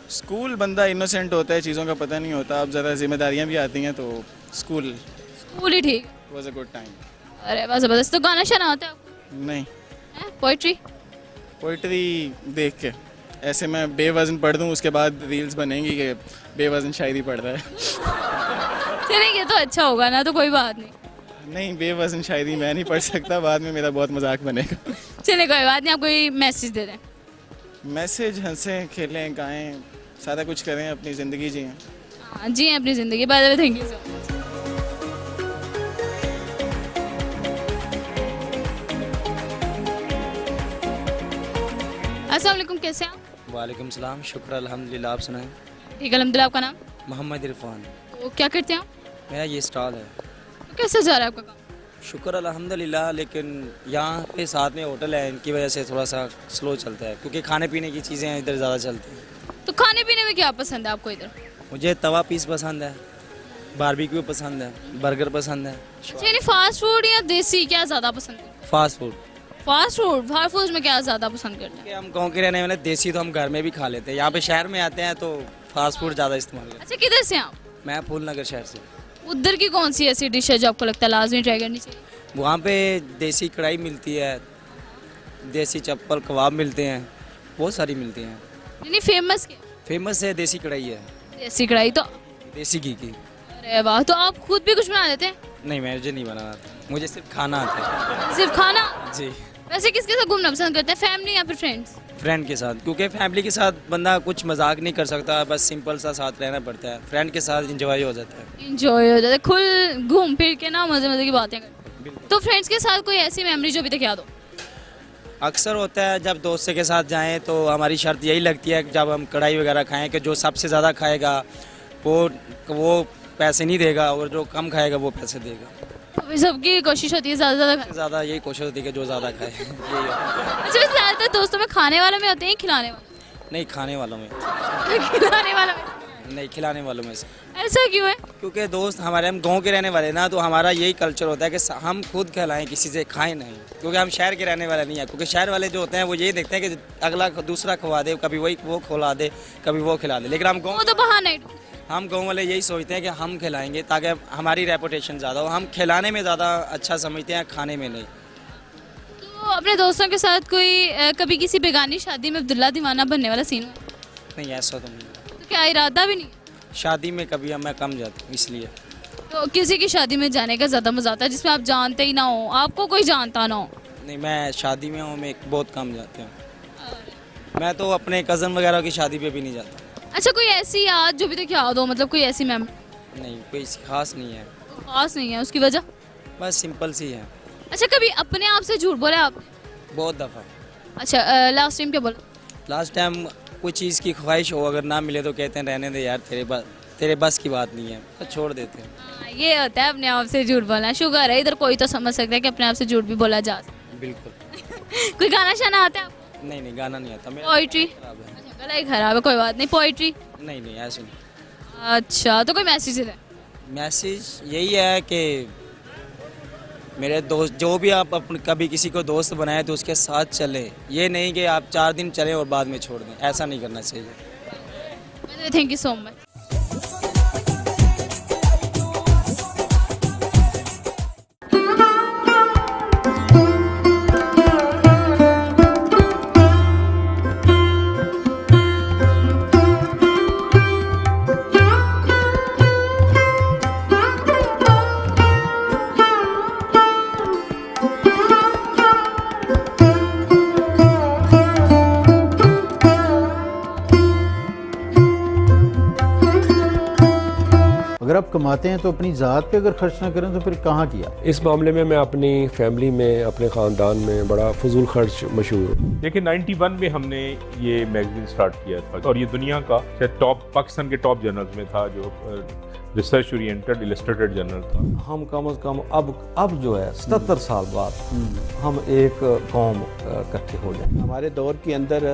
स्कूल बंदा इनोसेंट होता है, चीज़ों का पता नहीं होता, अब ज़रा जिम्मेदारियाँ भी आती हैं, तो स्कूल ही ठीक। Was a good time. अरे वाह, ज़बरदस्त। तो गाना शाना आता है आपको? नहीं। पोइट्री देख के ऐसे मैं बेवजन पढ़ दूँ, उसके बाद रील्स बनेंगी कि बेवजन शायरी पढ़ रहा है। चलेंगे तो अच्छा होगा ना, तो कोई बात नहीं। नहीं, बेवजन शायरी मैं नहीं पढ़ सकता, बाद में मेरा बहुत मजाक बनेगा। चले, कोई बात नहीं, आप कोई मैसेज दे दें। मैसेज: हंसें, खेलें, गाएं, सारा कुछ करें, अपनी ज़िंदगी जिएं। हाँ, जिएं अपनी ज़िंदगी। Bye the way, thank you so much. अस्सलाम वालेकुम, कैसे हैं आप? वालेकुम सलाम, शुक्र अल्हम्दुलिल्लाह, आप सुनाएं? ठीक अल्हम्दुलिल्लाह। आपका नाम? मोहम्मद इरफान। तो क्या करते हैं आप? मेरा ये स्टॉल है। तो कैसे जा रहा है आपका काम? शुक्र अल्हम्दुलिल्लाह, लेकिन यहाँ पे साथ में होटल है, इनकी वजह से थोड़ा सा स्लो चलता है, क्योंकि खाने पीने की चीज़ें इधर ज़्यादा चलती हैं। तो खाने पीने में क्या पसंद है आपको इधर? मुझे तवा पीस पसंद है, बारबेक्यू पसंद है, बर्गर पसंद है। अच्छा, यानी फास्ट फूड या देसी, क्या ज़्यादा पसंद है? Fast food. फास्ट फूड में क्या ज़्यादा पसंद करते हैं? हम गाँव के रहने वाले, देसी तो हम घर में भी खा लेते हैं, यहाँ पे शहर में आते हैं तो फास्ट फूड ज़्यादा इस्तेमाल करते हैं। अच्छा, किधर से आप? मैं फूलनगर शहर से। उधर की कौन सी ऐसी डिश है जो आपको लगता है लाजमी ट्राई करनी चाहिए? वहाँ पे देसी कढ़ाई मिलती है, देसी चप्पल कबाब मिलते हैं, बहुत सारी मिलती हैं। यानी फेमस क्या? फेमस है देसी कढ़ाई है। देसी कढ़ाई तो देसी घी की। अरे वाह, तो आप खुद भी कुछ बना लेते हैं? नहीं, मुझे नहीं बनाना आता, मुझे सिर्फ खाना आता है। सिर्फ खाना? जी। वैसे किसके साथ घूमना पसंद करते हैं, फैमिली या फिर फ्रेंड्स? फ्रेंड के साथ, क्योंकि फैमिली के साथ बंदा कुछ मजाक नहीं कर सकता, बस सिंपल सा साथ रहना पड़ता है। फ्रेंड के साथ इंजॉय हो जाता है। इंजॉय हो जाता है, खुल घूम फिर के ना मजे मजे की बातें करते। तो फ्रेंड्स के साथ कोई ऐसी मेमोरी जो अभी तक याद हो? अक्सर होता है जब दोस्तों के साथ जाएं तो हमारी शर्त यही लगती है कि जब हम कढ़ाई वगैरह खाएं कि जो सबसे ज़्यादा खाएगा वो पैसे नहीं देगा, और जो कम खाएगा वो पैसे देगा। तो सबकी कोशिश होती है ज़्यादा यही कोशिश होती है कि जो ज़्यादा खाए। अच्छा, वैसे ज़्यादातर दोस्तों में खाने वालों में होते हैं, खिलाने वाले? नहीं, खाने वालों में। खिलाने वालों में? नहीं, खिलाने वालों में से। ऐसा क्यों है? क्योंकि दोस्त हमारे, हम गांव के रहने वाले ना, तो हमारा यही कल्चर होता है कि हम खुद खिलाएं, किसी से खाएं नहीं, क्योंकि हम शहर के रहने वाले नहीं हैं। क्योंकि शहर वाले जो होते हैं वो यही देखते हैं कि अगला दूसरा खवा दे, कभी वही वो खिला दे, कभी वो खिला दे, लेकिन हम गाँव तो बहाना है। हम गाँव वाले यही सोचते हैं कि हम खिलाएंगे ताकि हमारी रेपुटेशन ज़्यादा हो। हम खिलाने में ज़्यादा अच्छा समझते हैं, खाने में नहीं। तो अपने दोस्तों के साथ कोई कभी किसी बेगानी शादी में अब्दुल्ला दीवाना बनने वाला सीन हुआ? नहीं, ऐसा तो नहीं। तो क्या इरादा भी नहीं? शादी में कभी मैं कम जाता हूँ, इसलिए। तो किसी की शादी में जाने का ज़्यादा मज़ा आता है जिसमें आप जानते ही ना हो, आपको कोई जानता ना हो? नहीं, मैं शादी में हूँ, मैं बहुत कम जाता हूँ। मैं तो अपने कज़न वगैरह की शादी पे भी नहीं जाता। अच्छा, कोई ऐसी याद जो भी तक याद हो, मतलब कोई ऐसी मेमोरी? नहीं, कोई खास नहीं है। खास नहीं है, उसकी वजह? बस सिंपल सी है। अच्छा, कभी अपने आप से झूठ बोला आपने? बहुत दफ़ा। अच्छा, लास्ट टाइम क्या बोला? लास्ट टाइम कोई चीज़ की ख्वाहिश हो, अगर ना मिले तो कहते हैं रहने दे यार, तेरे बस की बात नहीं है, तो छोड़ देते हैं। ये होता है अपने आप से झूठ बोलना। शुगर है, इधर कोई तो समझ सकता है कि अपने आप से झूठ भी बोला जा सकता है। बिल्कुल। कोई गाना शाना आता है आपको? नहीं, गाना नहीं आता मेरा। पोइट्री? गला ही खराब है, कोई बात नहीं। पोइट्री? नहीं, ऐसे नहीं। अच्छा, तो कोई मैसेज है? मैसेज यही है कि मेरे दोस्त जो भी आप कभी किसी को दोस्त बनाए तो उसके साथ चले, ये नहीं कि आप 4 दिन चलें और बाद में छोड़ दें, ऐसा नहीं करना चाहिए। Thank you so much. अगर आप कमाते हैं तो अपनी ज़ात पे अगर खर्च ना करें तो फिर कहाँ किया? इस मामले में मैं अपनी फैमिली में, अपने ख़ानदान में बड़ा फजूल खर्च मशहूर हूँ। देखिए 91 में हमने ये मैगजीन स्टार्ट किया था और ये दुनिया का टॉप, पाकिस्तान के टॉप जर्नल्स में था, जो रिसर्च ओरिएंटेड इलस्ट्रेटेड जर्नल था। हम कम से कम अब जो है 77 साल बाद हम एक कौम इकट्ठे हो जाए। हमारे दौर के अंदर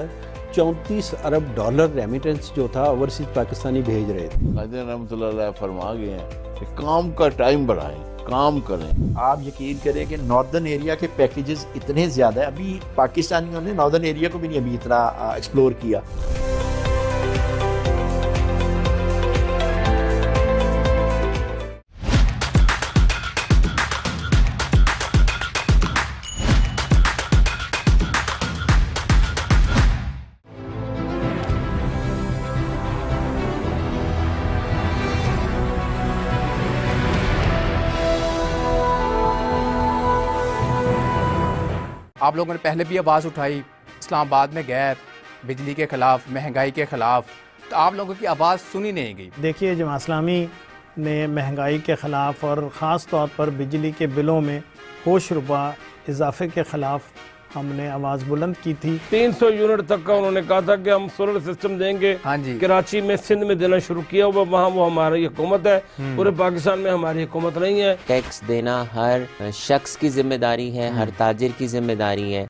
34 अरब डॉलर रेमिटेंस जो था ओवरसीज पाकिस्तानी भेज रहे थे। रहमतुल्लाह अलैह फरमा गए हैं कि काम का टाइम बढ़ाएं, काम करें। आप यकीन करें कि नॉर्दर्न एरिया के पैकेजेस इतने ज़्यादा है, अभी पाकिस्तानियों ने नॉर्दर्न एरिया को भी नहीं अभी इतना एक्सप्लोर किया। आप लोगों ने पहले भी आवाज़ उठाई, इस्लामाबाद में गैर, बिजली के ख़िलाफ़, महंगाई के ख़िलाफ़, तो आप लोगों की आवाज़ सुनी नहीं गई। देखिए, जमात इस्लामी ने महंगाई के ख़िलाफ़ और ख़ास तौर पर बिजली के बिलों में होश रुबा इजाफे के ख़िलाफ़ हमने आवाज़ बुलंद की थी। 300 यूनिट तक का उन्होंने कहा था कि हम सोलर सिस्टम देंगे। हाँ जी। कराची में, सिंध में देना शुरू किया हुआ, वहाँ वो हमारी हुकूमत है, पूरे पाकिस्तान में हमारी हुकूमत नहीं है। टैक्स देना हर शख्स की जिम्मेदारी है, हर ताजिर की जिम्मेदारी है।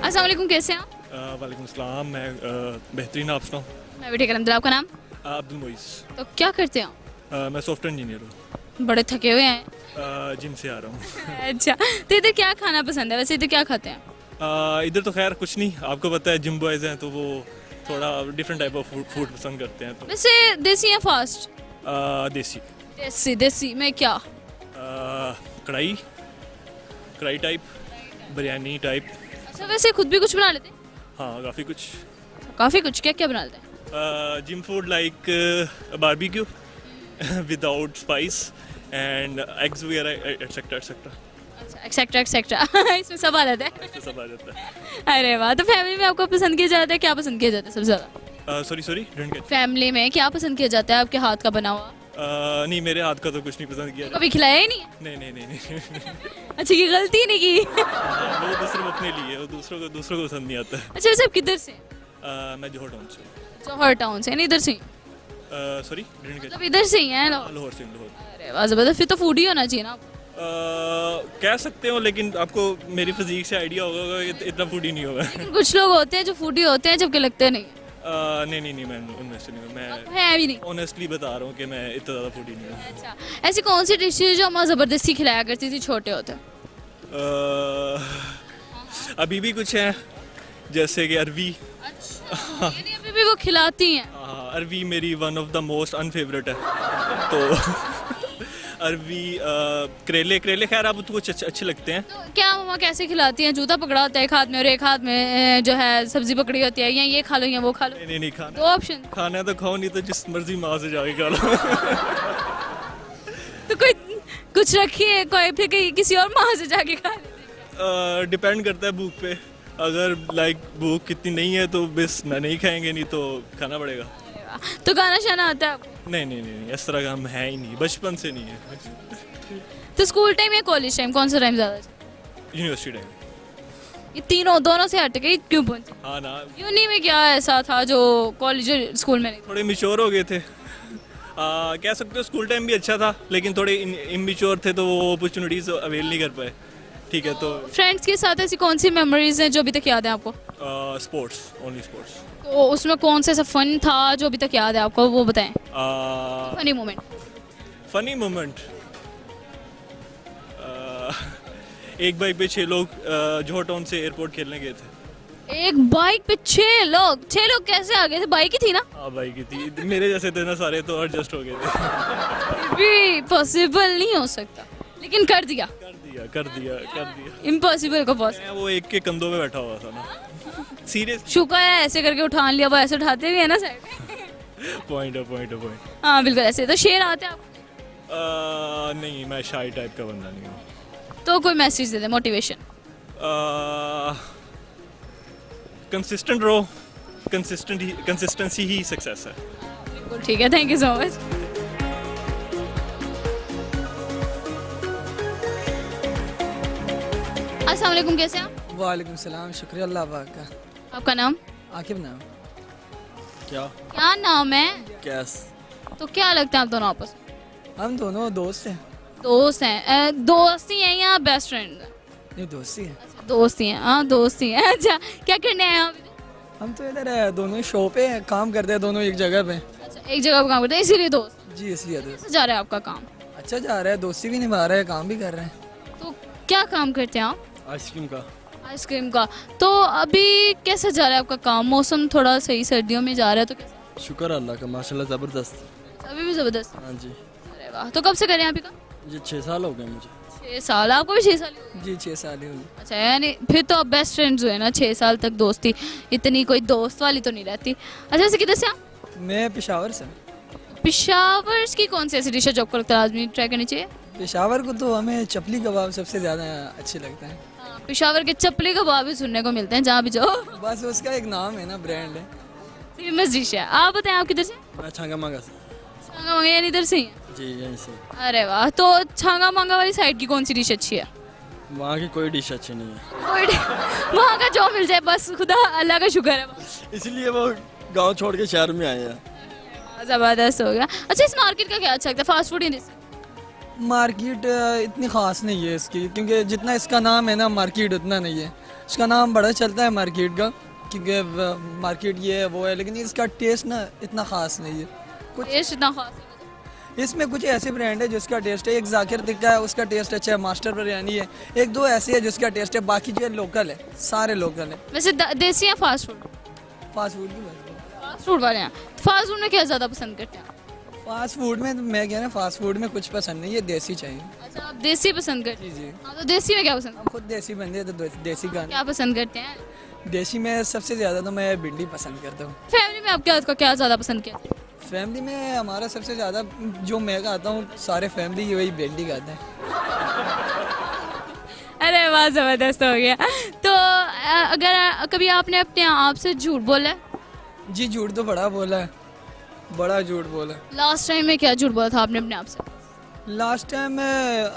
अस्सलाम वालेकुम, कैसे हैं आप? वालेकुम अस्सलाम, मैं बेहतरीन, आप सुनाओ? मैं भी ठीक, अलहम्दुलिल्लाह। आपका नाम? अब्दुल मोइस। तो क्या करते हैं आप? मैं सॉफ्टवेयर इंजीनियर हूँ। बड़े थके हुए हैं। जिम से आ रहा हूँ। अच्छा, तो इधर क्या खाना पसंद है? वैसे इधर क्या खाते हैं? इधर तो खैर कुछ नहीं, आपको पता है जिम बॉयज़ हैं तो वो थोड़ा डिफरेंट टाइप ऑफ फूड पसंद करते हैं। तो वैसे देसी या फास्ट? देसी। देसी देसी में क्या? कढ़ाई टाइप, बिरयानी टाइप। अच्छा, वैसे खुद भी कुछ बना लेते हैं? हाँ, काफ़ी कुछ। क्या क्या बना लेते हैं? Gym food like barbecue without spice and eggs वगैरह एटसेट्रा एक्सेट्रा इसमें सब आ जाता है। सब आ जाता है। अरे वाह, तो फैमिली में आपको पसंद किया जाता है, क्या पसंद किया जाता है सबसे ज़्यादा? सॉरी फैमिली में क्या पसंद किया जाता है आपके हाथ का बना हुआ? नहीं, मेरे हाथ का तो कुछ नहीं पसंद किया। कभी खिलाया ही नहीं? नहीं। अच्छा, ये गलती नहीं की। वो दूसरों को अपने लिए, वो दूसरों को पसंद नहीं आता है। अच्छा, वैसे आप किधर से? मैं जौहर टाउन से। जौहर टाउन से, नहीं इधर से? सॉरी, मतलब इधर से ही हैं? लाहौर से। अरे वाह, ज़बरदस्त, फिर तो फूड ही होना चाहिए ना। कह सकते हो, लेकिन आपको मेरी फिजिक से आइडिया होगा कि इतना फूडी नहीं होगा। कुछ लोग होते हैं जो फूडी होते हैं जबकि लगते नहीं है। नहीं मैं इन्वेस्ट नहीं हूँ। मैं है भी नहीं। ऑनेस्टली बता रहा हूँ कि मैं इतना ज़्यादा फूडी नहीं हूँ। अच्छा, ऐसी कौन सी डिश है जो अम्मा ज़बरदस्ती खिलाया करती थी छोटे होते? अभी भी कुछ है, जैसे कि अरवी। यानी अभी भी वो खिलाती हैं? अरवी मेरी one of the most unfavourite है। तो अरवी, करेले खैर अब तो कुछ अच्छे लगते हैं। तो क्या मम्मा कैसे खिलाती हैं? जूता पकड़ा होता है एक हाथ में और एक हाथ में जो है सब्जी पकड़ी होती है, या ये खा लो या वो खा लो? नहीं खाना, दो ऑप्शन। खाना है तो खाओ, नहीं तो जिस मर्जी माँ से जाके खा लो। तो कोई कुछ रखिए, कोई फिर किसी और माँ से जाके खा ले? डिपेंड करता है भूख पे। अगर भूख कितनी नहीं है तो बस नहीं खाएंगे, नहीं तो खाना पड़ेगा। तो गाना शाना आता है आपको? नहीं, इस तरह का हम है ही नहीं, बचपन से नहीं है। तो स्कूल टाइम या कॉलेज टाइम, कौन सा टाइम ज़्यादा? University time. ये तीनों दोनों से हट के क्यों पहुंचे? हाँ ना, यूनी में क्या ऐसा था जो कॉलेज स्कूल में नहीं? थोड़े मिच्योर हो गए थे। कह सकते हो स्कूल टाइम भी अच्छा था, लेकिन थोड़े इमेच्योर थे तो वो अपॉर्चुनिटीज अवेल नहीं कर पाए। ठीक है, तो फ्रेंड्स के साथ ऐसी कौन सी मेमोरीज हैं जो अभी तक याद है आपको? Sports, only sports. तो उसमें कौन सा ऐसा फन था जो अभी तक याद है आपको, वो बताएं। फनी मोमेंट एक बाइक पे 6 लोग जोहर टाउन से एयरपोर्ट खेलने गए थे। एक बाइक पे 6 लोग कैसे आ गए थे? बाइक ही थी ना? हाँ, बाइक ही थी। मेरे जैसे थे ना सारे, तो एडजस्ट हो गए थे। भी पॉसिबल नहीं हो सकता, लेकिन कर दिया। इम्पॉसिबल को पॉसिबल। वो एक के कंधों पे बैठा हुआ था ना। सीरियस, शुक्र है ऐसे करके उठा लिया, वो ऐसे उठाते भी है ना साइड। पॉइंट। हाँ बिल्कुल ऐसे। तो शेर आते हैं आपको? नहीं, मैं शाई टाइप का बंदा नहीं हूँ। तो कोई मैसेज दे दे, मोटिवेशन। कंसिस्टेंट रहो, कंसिस्टेंसी ही सक्सेस है। बिल्कुल ठीक है, थैंक यू सो मच। अस्सलाम वालेकुम, कैसे हैं आप? वालेकुम सलाम, शुक्रिया अल्लाह पाक का। आपका नाम? आकिब नाम। क्या नाम है? कैस। तो क्या लगता है आप दोनों आपस में? हम दोनों दोस्त हैं। दोस्ती हैं या बेस्ट फ्रेंड? नहीं, दोस्ती है। दोस्ती हैं, हाँ दोस्ती हैं। अच्छा, क्या करने आए आप? हम तो इधर है, दोनों शो पे काम करते हैं, दोनों एक जगह पे। अच्छा, एक जगह पे काम करते हैं, इसीलिए दोस्त? जी, इसलिए दोस्त। कैसे जा रहा है आपका काम? अच्छा जा रहा है, दोस्ती भी निभा रहे हैं, काम भी कर रहे हैं। तो क्या काम करते हैं आप? आइसक्रीम का। तो अभी कैसा जा रहा है आपका काम? मौसम थोड़ा सही, सर्दियों में जा रहा है तो कैसा? शुक्र अल्लाह का, माशाल्लाह ज़बरदस्त। अभी भी ज़बरदस्त? हाँ जी। अरे वाह, तो कब से करें आप? जी 6 साल हो गए मुझे। 6 साल? आपको भी 6 साल? जी 6 साल ही हुए। अच्छा, यानी फिर तो आप बेस्ट फ्रेंड्स हुए ना, 6 साल तक दोस्ती। इतनी कोई दोस्त वाली तो नहीं रहती। अच्छा, से किधर से आप? मैं पेशावर से। पेशावर की कौन सी ऐसी डिश है जो आपको लगता है आदमी ट्राई करनी चाहिए? पेशावर को तो हमें चपली कबाब सबसे ज़्यादा अच्छे लगते हैं। पेशावर के चपली कबाब भी सुनने को मिलते हैं जहाँ भी जाओ। बस उसका एक नाम है ना, ब्रांड है, फेमस डिश है। आप बताएं, आप किधर से? मैं छांगा मांगा से। छांगा मांगा यानी इधर से ही? जी, यहीं से। अरे वाह, तो छांगा मांगा वाली साइड की कौन सी डिश अच्छी है? वहाँ की कोई डिश अच्छी नहीं है। वहाँ का जो मिल जाए बस, खुदा अल्लाह का शुक्र है, इसलिए वो गांव छोड़ के शहर में आए हैं। ज़बरदस्त हो गया। अच्छा, इस मार्केट का क्या अच्छा लगता है? फास्ट फूड ही? मार्केट इतनी ख़ास नहीं है इसकी, क्योंकि जितना इसका नाम है ना मार्केट उतना नहीं है। इसका नाम बड़ा चलता है मार्केट का, क्योंकि मार्केट ये है वो है, लेकिन इसका टेस्ट ना इतना ख़ास नहीं है। कुछ टेस्ट इतना ख़ास? इसमें कुछ ऐसे ब्रांड है जिसका टेस्ट है, एक जाकिर टिक्का है, उसका टेस्ट अच्छा है, मास्टर बिरयानी है, 1-2 ऐसे है जिसका टेस्ट है, बाकी जो है लोकल है, सारे लोकल है। वैसे देसी या फास्ट फूड? फास्ट फूड की बात। फास्ट फूड वाले हैं। फास्ट फूड में क्या ज़्यादा पसंद करते हैं? फास्ट फूड में मैं कह रहा हूँ, फास्ट फूड में कुछ पसंद नहीं है, देसी चाहिए। अच्छा, आप देसी पसंद करते हैं? जी। हाँ, तो देसी में क्या पसंद? हम खुद देसी बंदे हैं तो देसी का। क्या पसंद करते हैं? देसी में सबसे ज़्यादा तो मैं भिंडी पसंद करता हूँ। फैमिली में आप क्या ज़्यादा पसंद किया? फैमिली में हमारा सबसे ज़्यादा जो मैं खाता हूँ, सारे फैमिली वही भिंडी खाते हैं। अरे वाह, ज़बरदस्त हो गया। तो अगर कभी आपने अपने आप से झूठ बोला है? जी, झूठ तो बड़ा बोला है, बड़ा झूठ बोला। लास्ट टाइम में क्या झूठ बोला था आपने अपने आप से? लास्ट टाइम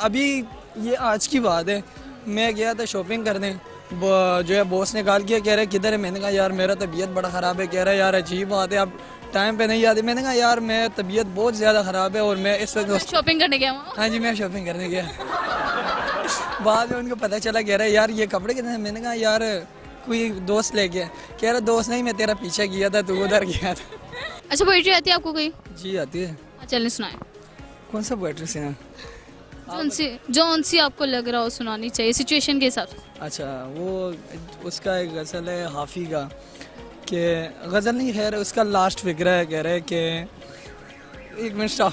अभी ये आज की बात है, मैं गया था शॉपिंग करने, जो है बॉस ने कॉल किया, कह रहे किधर है? मैंने कहा यार मेरा तबीयत बड़ा ख़राब है। कह रहा है यार अजीब बात है, आप टाइम पे नहीं आते। मैंने कहा यार मैं तबीयत बहुत ज़्यादा ख़राब है और मैं इस वक्त शॉपिंग करने गया हूँ। हाँ जी, मैं शॉपिंग करने गया। बाद में उनको पता चला, कह रहा है यार ये कपड़े कितने हैं? मैंने कहा यार कोई दोस्त ले गया, कह रहा दोस्त नहीं मैं तेरा पीछे किया था, तू उधर गया था। अच्छा पोइट्री आती है आपको कोई? जी आती है। चलिए सुनाए। कौन सा पोइट्री से? जौन सी आपको लग रहा हो सुनानी चाहिए सिचुएशन के हिसाब से। अच्छा, वो उसका एक गज़ल है हाफी का, कि गज़ल नहीं खैर उसका लास्ट फिक्र है, कह रहे हैं कि एक मिनट स्टॉप,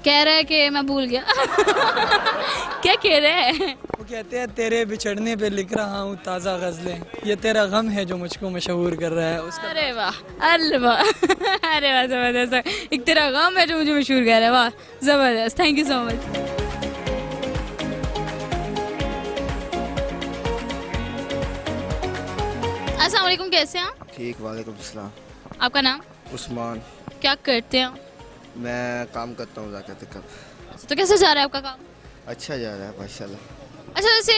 कह रहा है कि मैं भूल गया क्या कह रहे हैं? वो कहते हैं तेरे बिछड़ने पे लिख रहा हूँ ताज़ा गज़लें, ये तेरा गम है जो मुझको मशहूर कर रहा है। उसका अरे वाह, अरे वाह अरे वाह ज़बरदस्त, एक तेरा गम है जो मुझे मशहूर कर रहा है, वाह ज़बरदस्त, थैंक यू सो मच। अस्सलाम वालेकुम, कैसे हैं आप? ठीक, वालेकुम सलाम। आपका नाम? उस्मान। क्या करते हैं आप? मैं काम करता हूँ ज़ाकत कब। तो कैसे जा रहा है आपका काम? अच्छा जा रहा है माशाल्लाह। अच्छा, वैसे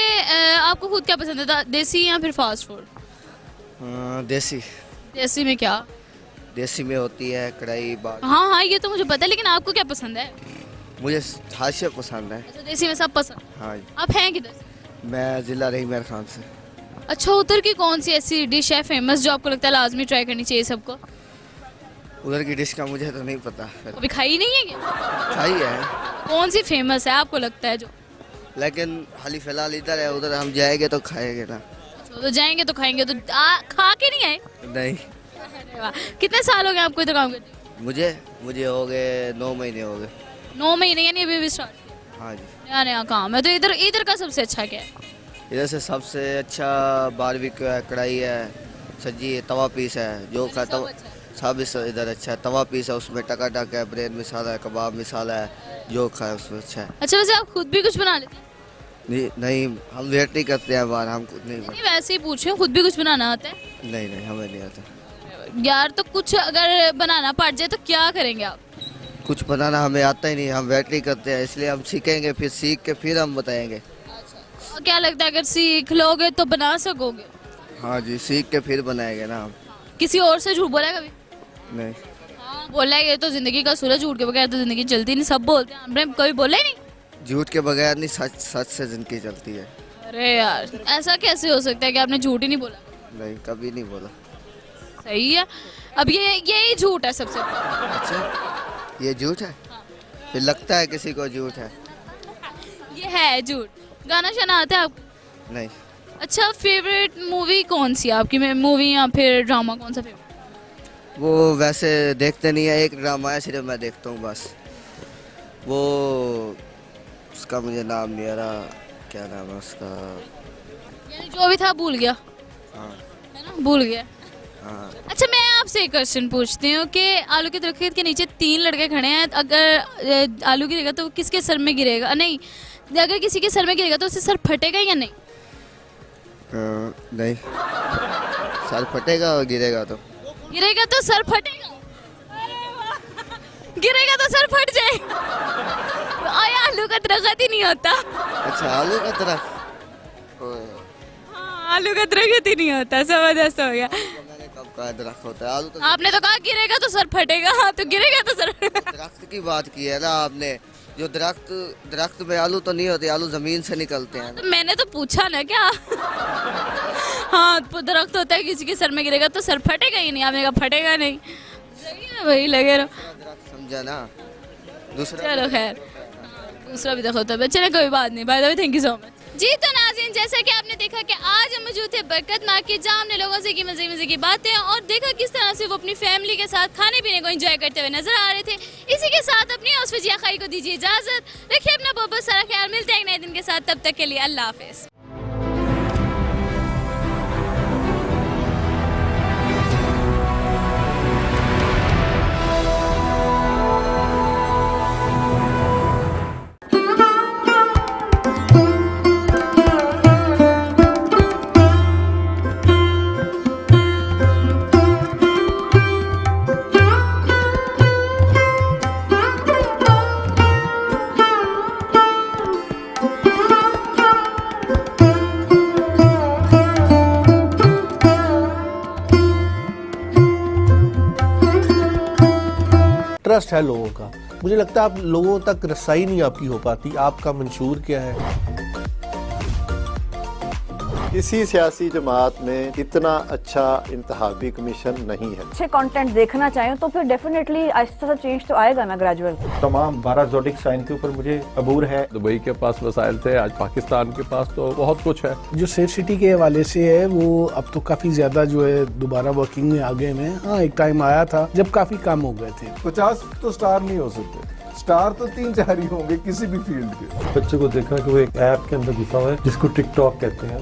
आपको खुद क्या पसंद है, देसी या फिर फास्ट फूड? देसी। देसी में क्या? देसी में होती है कढ़ाई बाग। हाँ हाँ ये तो मुझे पता है, लेकिन आपको क्या पसंद है? मुझे हर शे पसंद है। अच्छा, देसी में सब पसंद? हाँ जी। आप हैं किधर से? मैं ज़िला रहीमर खान से। अच्छा, उधर की कौन सी ऐसी डिश है फेमस जो आपको लगता है लाजमी ट्राई करनी चाहिए सबको? उधर की डिश का मुझे तो नहीं पता। कभी खाई नहीं है क्या? खाई है। कौन सी फेमस है आपको लगता है जो? लेकिन हाली फिलहाल इधर है, उधर हम जाएंगे तो खाएंगे ना। अच्छा, तो जाएंगे तो खाएंगे, तो खा के नहीं आए? नहीं। अरे वाह, कितने साल हो गए आपको इधर काम करते? मुझे हो गए 9 महीने हो गए। 9 महीने यानी अभी भी स्टार्ट? हाँ जी। नया नया काम है। तो इधर का सबसे अच्छा क्या है? इधर से सबसे अच्छा बारबेक्यू है, कढ़ाई है, सब्जी है, तवा पीस है, जो खाता सब इधर अच्छा है। तवा पीस है, उसमें टका है, ब्रेड मसाला है, कबाब मसाला है, जो खाए उसमें अच्छा है। अच्छा, वैसे आप खुद भी कुछ बना लेते हैं? नहीं, हम वेट नहीं करते हैं बाहर, हम खुद नहीं। वैसे ही पूछ रही हूँ, खुद भी कुछ बनाना आता है? नहीं हमें नहीं आता यार। तो कुछ अगर बनाना पड़ जाए तो क्या करेंगे आप? कुछ बनाना हमें आता ही नहीं, हम वेट नहीं करते हैं, इसलिए हम सीखेंगे, फिर सीख के फिर हम बताएंगे। और क्या लगता है अगर सीख लोगे तो बना सकोगे? हाँ जी, सीख के फिर बनाएंगे ना हम। किसी और से झूठ बोला है कभी? नहीं। हाँ बोला है, ये तो जिंदगी का सूरज, झूठ के बगैर तो जिंदगी चलती नहीं, सब बोलते हैं, हमने कभी बोला ही नहीं। झूठ के बगैर नहीं, सच से जिंदगी चलती है। अरे यार, ऐसा कैसे हो सकता है कि आपने झूठ ही नहीं बोला? नहीं, कभी नहीं बोला। सही है। अब यही झूठ है सबसे बड़ा। अच्छा, ये झूठ है? फिर लगता है किसी को झूठ है। ये है झूठ। गाना शाना आता है आपको? नहीं। अच्छा, फेवरेट मूवी कौन सी है आपकी? मूवी या फिर ड्रामा कौन सा फेवरेट? वो वैसे देखते नहीं है, एक ड्रामा है सिर्फ मैं देखता हूँ बस। वो उसका मुझे नाम नहीं आ रहा, क्या नाम है उसका? यानी जो भी था भूल गया। हाँ। है ना, भूल गया। हाँ। अच्छा, मैं आपसे एक क्वेश्चन पूछती हूँ कि आलू के दरख्त के नीचे 3 लड़के खड़े हैं, अगर आलू गिरेगा तो किसके सर में गिरेगा? नहीं, अगर किसी के सर में गिरेगा तो उससे सर फटेगा या नहीं? नहीं, सर फटेगा और गिरेगा तो सर फटेगा। गिरेगा तो सर फट जाएगा। आलू का दरख्त ही नहीं होता। अच्छा, आलू का दरख्त? हाँ, आलू का दरख्त ही नहीं होता। जबरदस्त हो गया। कब का दरख्त होता है? आलू तो आपने तो कहा गिरेगा तो सर फटेगा, तो गिरेगा तो सर दरख्त की बात की है ना आपने। जो दरख्त में आलू तो नहीं होते, आलू जमीन से निकलते हैं। तो मैंने तो पूछा ना क्या। हाँ, तो दरख्त होता है, किसी के सर में गिरेगा तो सर फटेगा ही नहीं, आपने कहा फटेगा नहीं। सही है भाई, लगे रहो। समझा ना? दूसरा चलो खैर, दूसरा भी देखो तो चलो, कोई बात नहीं। By the way, thank you so much. जी तो नाज़रीन, जैसा कि आपने देखा कि आज हम मौजूद थे बरकत मार्केट, जहाँ हमने लोगों से की मज़े की बातें और देखा किस तरह से वो अपनी फैमिली के साथ खाने पीने को एंजॉय करते हुए नजर आ रहे थे। इसी के साथ अपनी और फजिया खाई को दीजिए इजाज़त। रखिए अपना बहुत सारा ख्याल। मिलते हैं एक नए दिन के साथ, तब तक के लिए अल्लाह हाफिज़। ट्रस्ट है लोगों का। मुझे लगता है आप लोगों तक रसाई नहीं आपकी हो पाती। आपका मंशूर क्या है? किसी सियासी जमात में इतना अच्छा इंतखाबी कमीशन नहीं है। अच्छे कंटेंट देखना चाहें तो फिर डेफिनेटली आहिस्ता सा चेंज तो आएगा ना, ग्रेजुअल। तमाम 12 ज़ोडिक साइन के ऊपर मुझे अबूर है। दुबई के पास वसाइल थे, आज पाकिस्तान के पास तो बहुत कुछ है। जो सेफ सिटी के हवाले से है वो अब तो काफी ज्यादा जो है दोबारा वर्किंग में आ गए हैं। हाँ, एक टाइम आया था जब काफी कम हो गए थे। 50 तो स्टार नहीं हो सकते, स्टार तो 3-4 ही होंगे किसी भी फील्ड के। बच्चे को देखा कि वो एक ऐप के अंदर घुसा हुआ है जिसको टिकटॉक कहते हैं।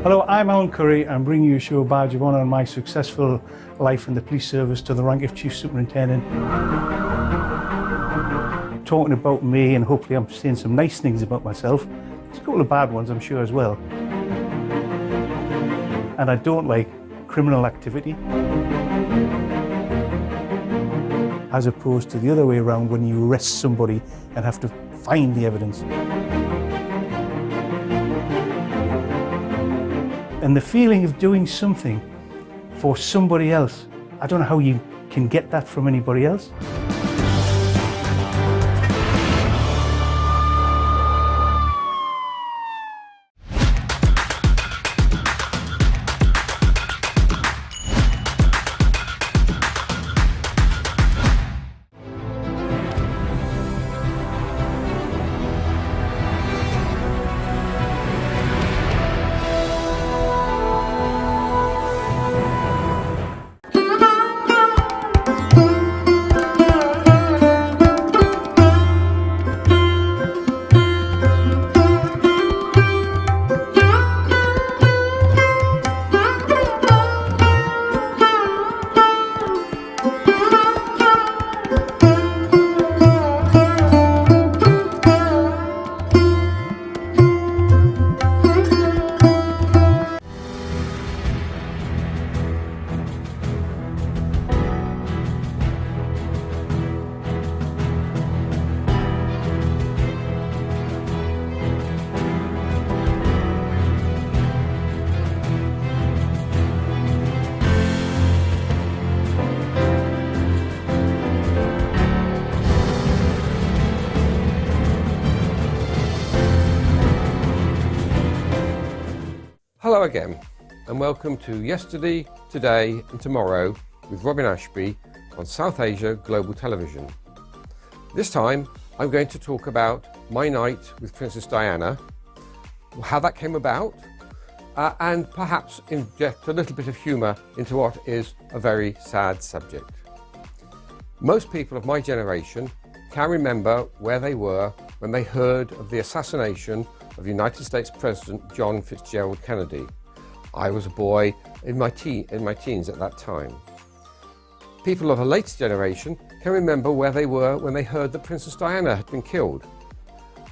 Hello, I'm Alan Curry. I'm bringing you a show badge of honour on my successful life in the police service to the rank of Chief Superintendent. Talking about me, and hopefully I'm saying some nice things about myself. There's a couple of bad ones, I'm sure, as well. And I don't like criminal activity. As opposed to the other way around when you arrest somebody and have to find the evidence. And the feeling of doing something for somebody else, I don't know how you can get that from anybody else. Hello again, and welcome to Yesterday, Today and Tomorrow with Robin Ashby on South Asia Global Television. This time I'm going to talk about my night with Princess Diana, how that came about, and perhaps inject a little bit of humour into what is a very sad subject. Most people of my generation can remember where they were when they heard of the assassination of United States President John Fitzgerald Kennedy. I was a boy in my teens at that time. People of a later generation can remember where they were when they heard that Princess Diana had been killed.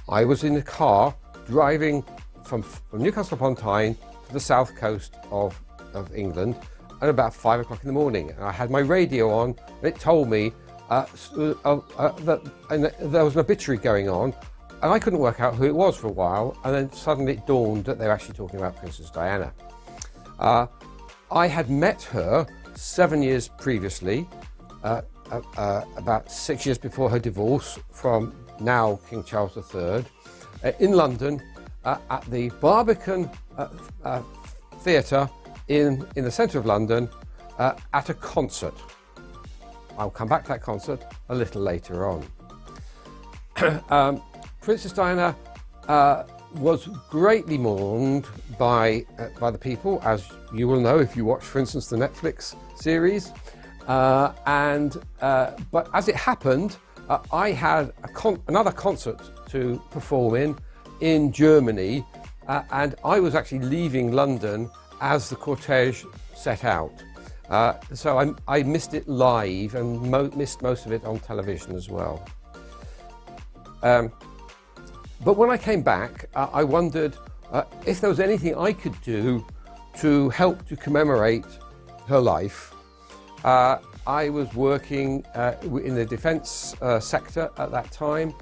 I was in a car driving from Newcastle upon Tyne to the south coast of England at about 5 o'clock in the morning. And I had my radio on and it told me that there was an obituary going on. And I couldn't work out who it was for a while, and then suddenly it dawned that they were actually talking about Princess Diana. I had met her 7 years previously, about 6 years before her divorce from now King Charles III, in London at the Barbican Theatre in the centre of London at a concert. I'll come back to that concert a little later on. Princess Diana was greatly mourned by the people, as you will know if you watch, for instance, the Netflix series. But as it happened, I had another concert to perform in Germany, and I was actually leaving London as the cortege set out. So I missed it live and missed most of it on television as well. But when I came back, I wondered if there was anything I could do to help to commemorate her life, I was working in the defence sector at that time,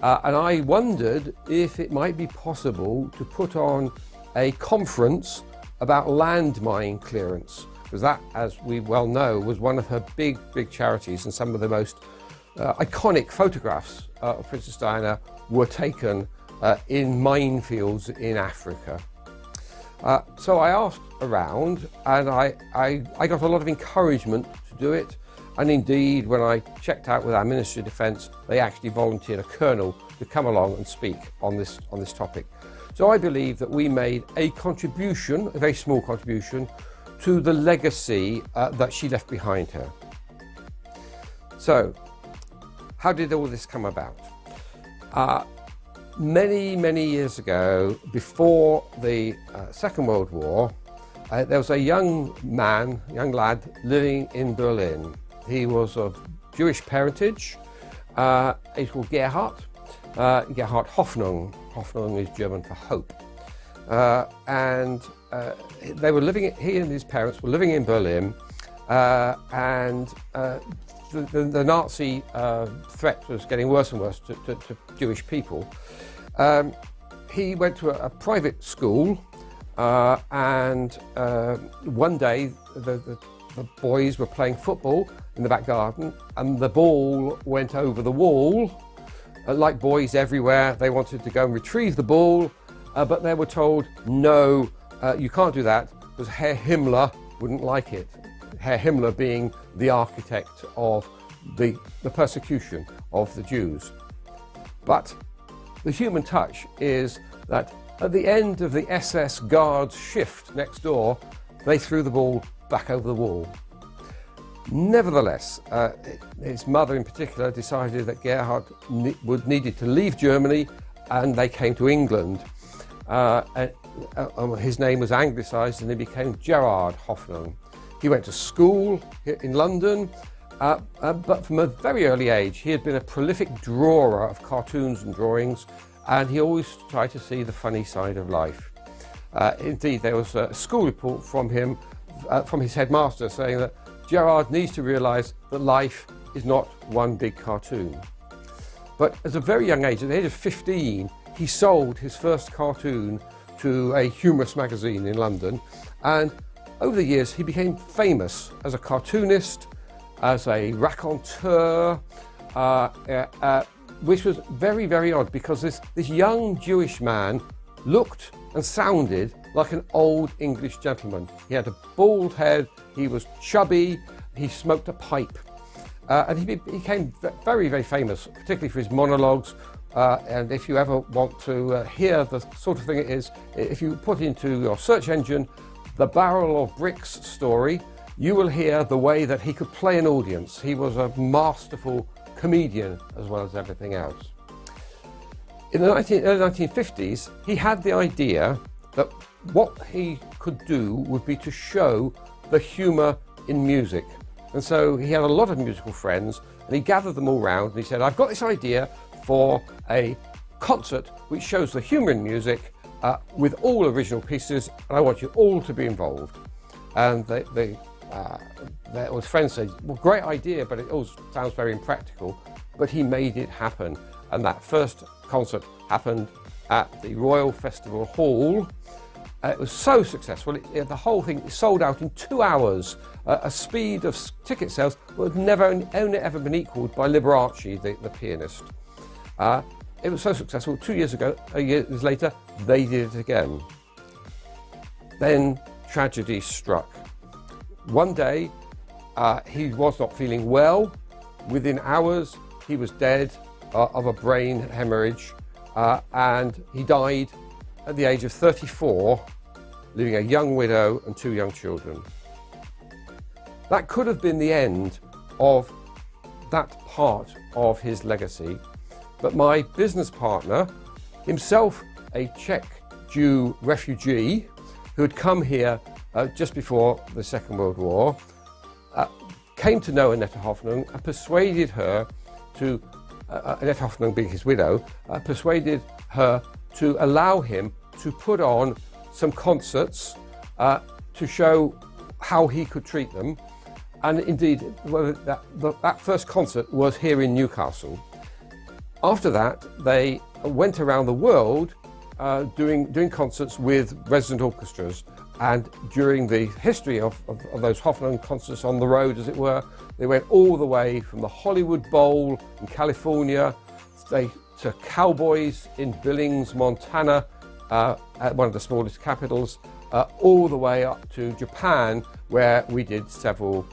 and I wondered if it might be possible to put on a conference about landmine clearance, because that, as we well know, was one of her big charities, and some of the most iconic photographs of Princess Diana were taken in minefields in Africa. So I asked around, and I got a lot of encouragement to do it, and indeed when I checked out with our Ministry of Defence, they actually volunteered a colonel to come along and speak on this topic. So I believe that we made a contribution, a very small contribution, to the legacy that she left behind her. So, how did all this come about? Many years ago, before the Second World War, there was a young lad living in Berlin. He was of Jewish parentage. He's called Gerhard Hoffnung. Hoffnung is German for hope. They were living, he and his parents were living in Berlin, and the Nazi threat was getting worse and worse to Jewish people. He went to a private school, and one day the boys were playing football in the back garden, and the ball went over the wall. Like boys everywhere, they wanted to go and retrieve the ball, but they were told, no, you can't do that, because Herr Himmler wouldn't like it. Herr Himmler being the architect of the persecution of the Jews. But the human touch is that at the end of the SS guards' shift next door, they threw the ball back over the wall. Nevertheless, his mother in particular decided that Gerhard needed to leave Germany, and they came to England. His name was anglicised and he became Gerard Hoffnung. He went to school in London, but from a very early age he had been a prolific drawer of cartoons and drawings, and he always tried to see the funny side of life. Indeed, there was a school report from him, from his headmaster, saying that Gerard needs to realise that life is not one big cartoon. But at a very young age, at the age of 15, he sold his first cartoon to a humorous magazine in London, and over the years he became famous as a cartoonist, as a raconteur, which was very odd, because this young Jewish man looked and sounded like an old English gentleman. He had a bald head, he was chubby, he smoked a pipe, and he became very famous, particularly for his monologues. And if you ever want to hear the sort of thing it is, if you put into your search engine the Barrel of Bricks story, you will hear the way that he could play an audience. He was a masterful comedian as well as everything else. In the early 1950s, he had the idea that what he could do would be to show the humour in music. And so he had a lot of musical friends, and he gathered them all round and he said, I've got this idea for a concert which shows the humour in music with all original pieces, and I want you all to be involved. And his friends said, well, great idea, but it all sounds very impractical. But he made it happen, and that first concert happened at the Royal Festival Hall. It was so successful, the whole thing sold out in 2 hours, a speed of ticket sales that had only ever been equalled by Liberace, the pianist. It was so successful, 2 years later, they did it again. Then tragedy struck. One day, he was not feeling well. Within hours, he was dead of a brain hemorrhage, and he died at the age of 34, leaving a young widow and 2 young children. That could have been the end of that part of his legacy, but my business partner, himself a Czech Jew refugee who had come here just before the Second World War, came to know Annette Hoffnung and persuaded her to, Annette Hoffnung being his widow, persuaded her to allow him to put on some concerts to show how he could treat them. And indeed, that first concert was here in Newcastle. After that, they went around the world doing concerts with resident orchestras. And during the history of those Hoffnung concerts on the road, as it were, they went all the way from the Hollywood Bowl in California to Cowboys in Billings, Montana, at one of the smallest capitals, all the way up to Japan, where we did several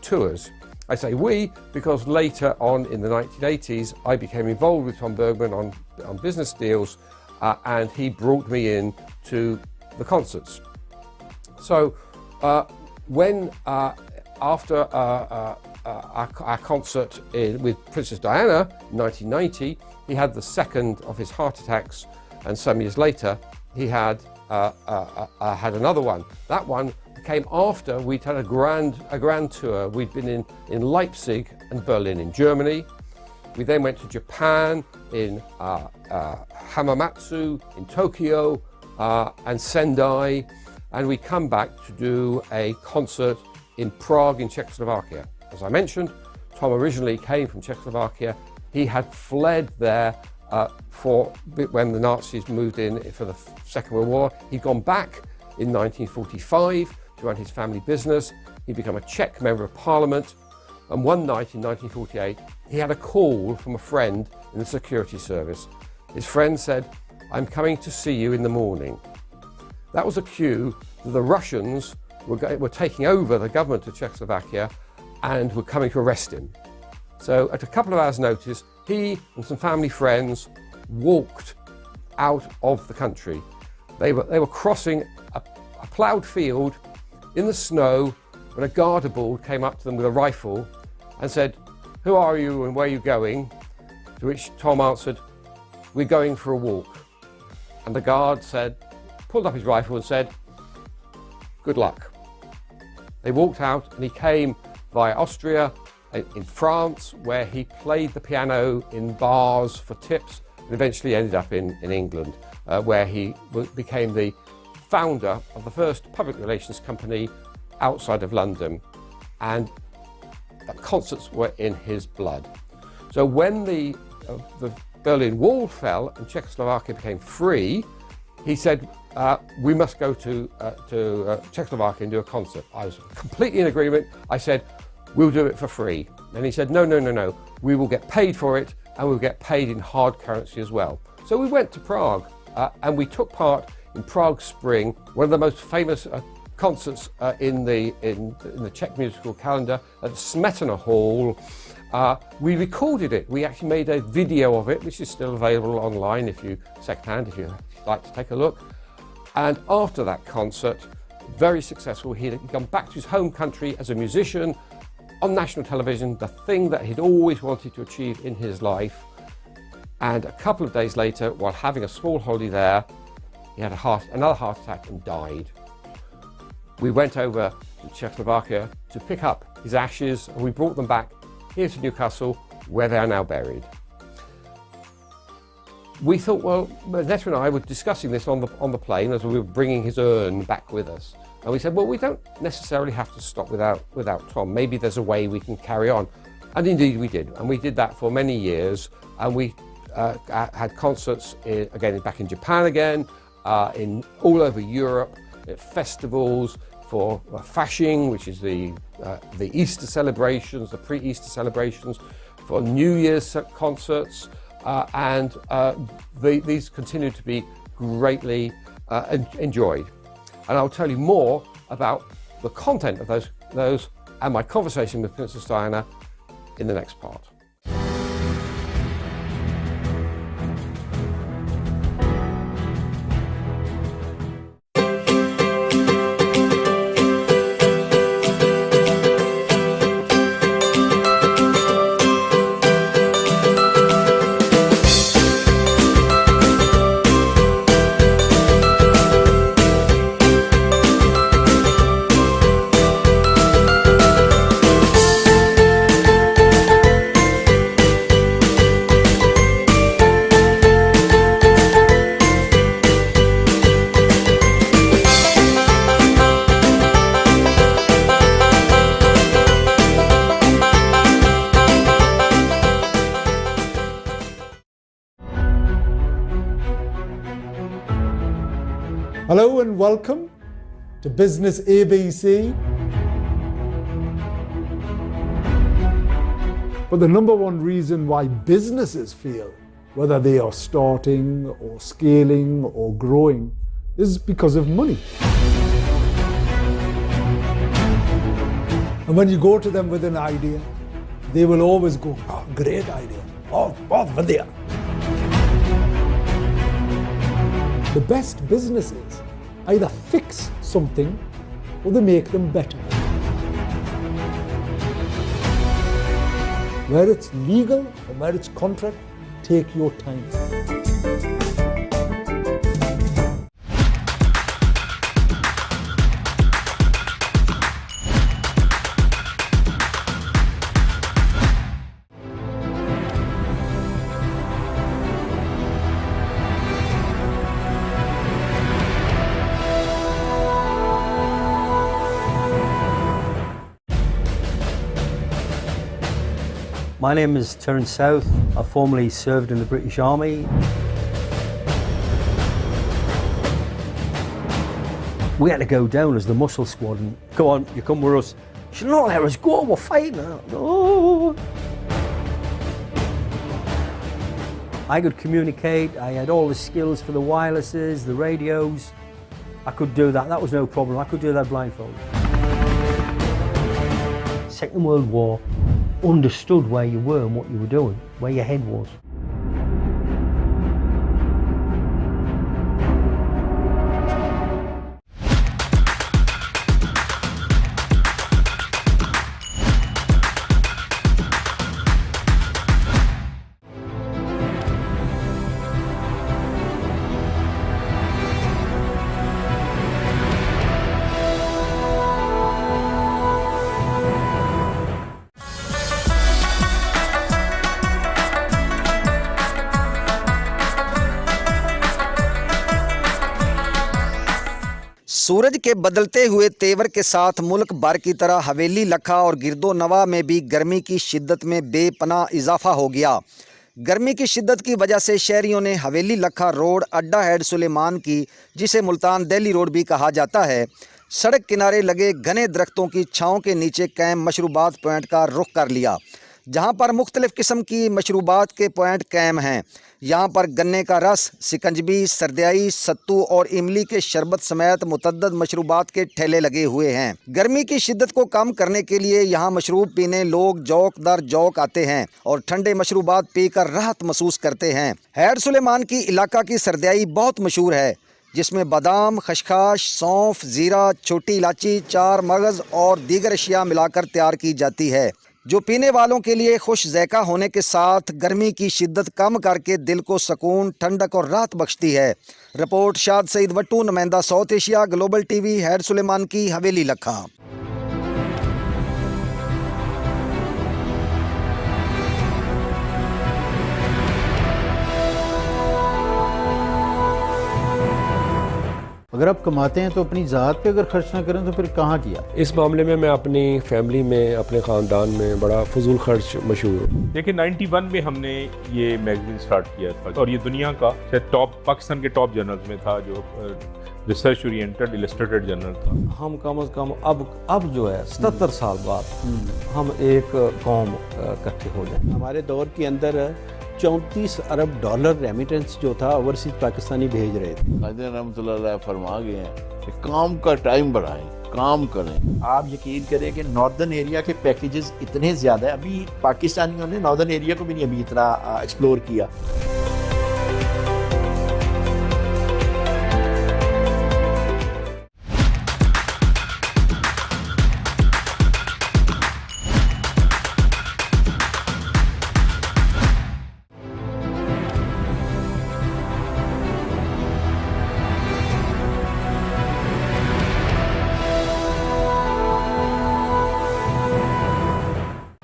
tours. I say we because later on in the 1980s I became involved with Tom Bergman on business deals, and he brought me in to the concerts. So when after our concert with Princess Diana in 1990, he had the second of his heart attacks, and some years later he had another one. That one came after we'd had a grand tour. We'd been in Leipzig and Berlin in Germany. We then went to Japan, in Hamamatsu, in Tokyo, and Sendai, and we come back to do a concert in Prague in Czechoslovakia. As I mentioned, Tom originally came from Czechoslovakia. He had fled there when the Nazis moved in for the Second World War. He'd gone back in 1945 to run his family business. He'd become a Czech member of parliament, and one night in 1948 he had a call from a friend in the security service. His friend said, "I'm coming to see you in the morning." That was a cue that the Russians were taking over the government of Czechoslovakia and were coming to arrest him. So at a couple of hours' notice, he and some family friends walked out of the country. They were crossing a ploughed field in the snow when a Garda-Bald came up to them with a rifle and said, "Who are you and where are you going?" To which Tom answered, "We're going for a walk." And the guard pulled up his rifle and said, "Good luck." They walked out, and he came via Austria, in France, where he played the piano in bars for tips, and eventually ended up in England, where he became the founder of the first public relations company outside of London, and concerts were in his blood. So when the Berlin Wall fell and Czechoslovakia became free, he said, "We must go to Czechoslovakia and do a concert." I was completely in agreement. I said, "We'll do it for free." And he said, No. We will get paid for it, and we'll get paid in hard currency as well. So we went to Prague, and we took part in Prague Spring, one of the most famous concerts in the Czech musical calendar, at Smetana Hall. We recorded it. We actually made a video of it, which is still available online secondhand if you like to take a look. And after that concert, very successful, he'd come back to his home country as a musician on national television, the thing that he'd always wanted to achieve in his life. And a couple of days later, while having a small holiday there, he had another heart attack and died. We went over to Czechoslovakia to pick up his ashes, and we brought them back here to Newcastle, where they are now buried. We thought, well, Netta and I were discussing this on the plane as we were bringing his urn back with us. And we said, well, we don't necessarily have to stop without Tom. Maybe there's a way we can carry on. And indeed we did. And we did that for many years. And we had concerts back in Japan again, in all over Europe, at festivals for Fasching, which is the Easter celebrations, the pre-Easter celebrations, for New Year's concerts. These continue to be greatly enjoyed. And I'll tell you more about the content of those and my conversation with Princess Diana in the next part. Hello and welcome to Business ABC. But the number one reason why businesses fail, whether they are starting or scaling or growing, is because of money. And when you go to them with an idea, they will always go, "Oh, great idea. Oh, vadya." The best businesses either fix something or they make them better. Where it's legal or where it's contract, take your time. My name is Terence South. I formerly served in the British Army. We had to go down as the muscle squad and go on, you come with us. She said, "No, let us go, we're fighting." No. I could communicate, I had all the skills for the wirelesses, the radios. I could do that, that was no problem. I could do that blindfolded. Second World War, understood where you were and what you were doing, where your head was. सूरज के बदलते हुए तेवर के साथ मुल्क भर की तरह हवेली लखा और गिरदो नवा में भी गर्मी की शिद्दत में बेपनाह इजाफा हो गया। गर्मी की शिद्दत की वजह से शहरियों ने हवेली लखा रोड अड्डा हेड सुलेमान की, जिसे मुल्तान दिल्ली रोड भी कहा जाता है, सड़क किनारे लगे घने दरख्तों की छाँव के नीचे कैम मशरूबात पॉइंट का रुख कर लिया, जहाँ पर मुख्तलिफ़ किस्म की मशरूबात के पॉइंट कैम हैं। यहाँ पर गन्ने का रस, सिकंजबी, सरदियाई, सत्तू और इमली के शरबत समेत मुतद्दद मशरूबात के ठेले लगे हुए हैं। गर्मी की शिद्दत को कम करने के लिए यहाँ मशरूब पीने लोग जौक दर जौक आते हैं और ठंडे मशरूबात पीकर राहत महसूस करते हैं। हैड सुलेमान की इलाका की सरदियाई बहुत मशहूर है, जिसमें बादाम, खशखाश, सौंफ, ज़ीरा, छोटी इलाची, चार मगज़ और दीगर अशिया मिलाकर तैयार की जाती है, जो पीने वालों के लिए खुश ज़ैक़ा होने के साथ गर्मी की शिद्दत कम करके दिल को सुकून, ठंडक और राहत बख्शती है। रिपोर्ट शाद सईद वट्टू, नुमाइंदा South Asia, global TV, head Sulemanki Haveli लखा। अगर आप कमाते हैं तो अपनी ज़ात पे अगर खर्च ना करें तो फिर कहाँ किया? इस मामले में मैं अपनी फैमिली में, अपने ख़ानदान में बड़ा फजूल खर्च मशहूर हूँ। देखिए 91 में हमने ये मैगजीन स्टार्ट किया था और ये दुनिया का टॉप, पाकिस्तान के टॉप जर्नल्स में था, जो रिसर्च ओरिएंटेड इलस्ट्रेटेड जर्नल था। हम कम अज़ कम अब जो है 77 साल बाद हम एक कौम इकट्ठे हो जाए। हमारे दौर के अंदर 34 अरब डॉलर रेमिटेंस जो था ओवरसीज पाकिस्तानी भेज रहे थे। कायदे रहमतुल्लाह फरमा गए हैं कि काम का टाइम बढ़ाएं, काम करें। आप यकीन करें कि नॉर्दर्न एरिया के पैकेजेस इतने ज़्यादा है, अभी पाकिस्तानियों ने नॉर्दर्न एरिया को भी नहीं अभी इतना एक्सप्लोर किया।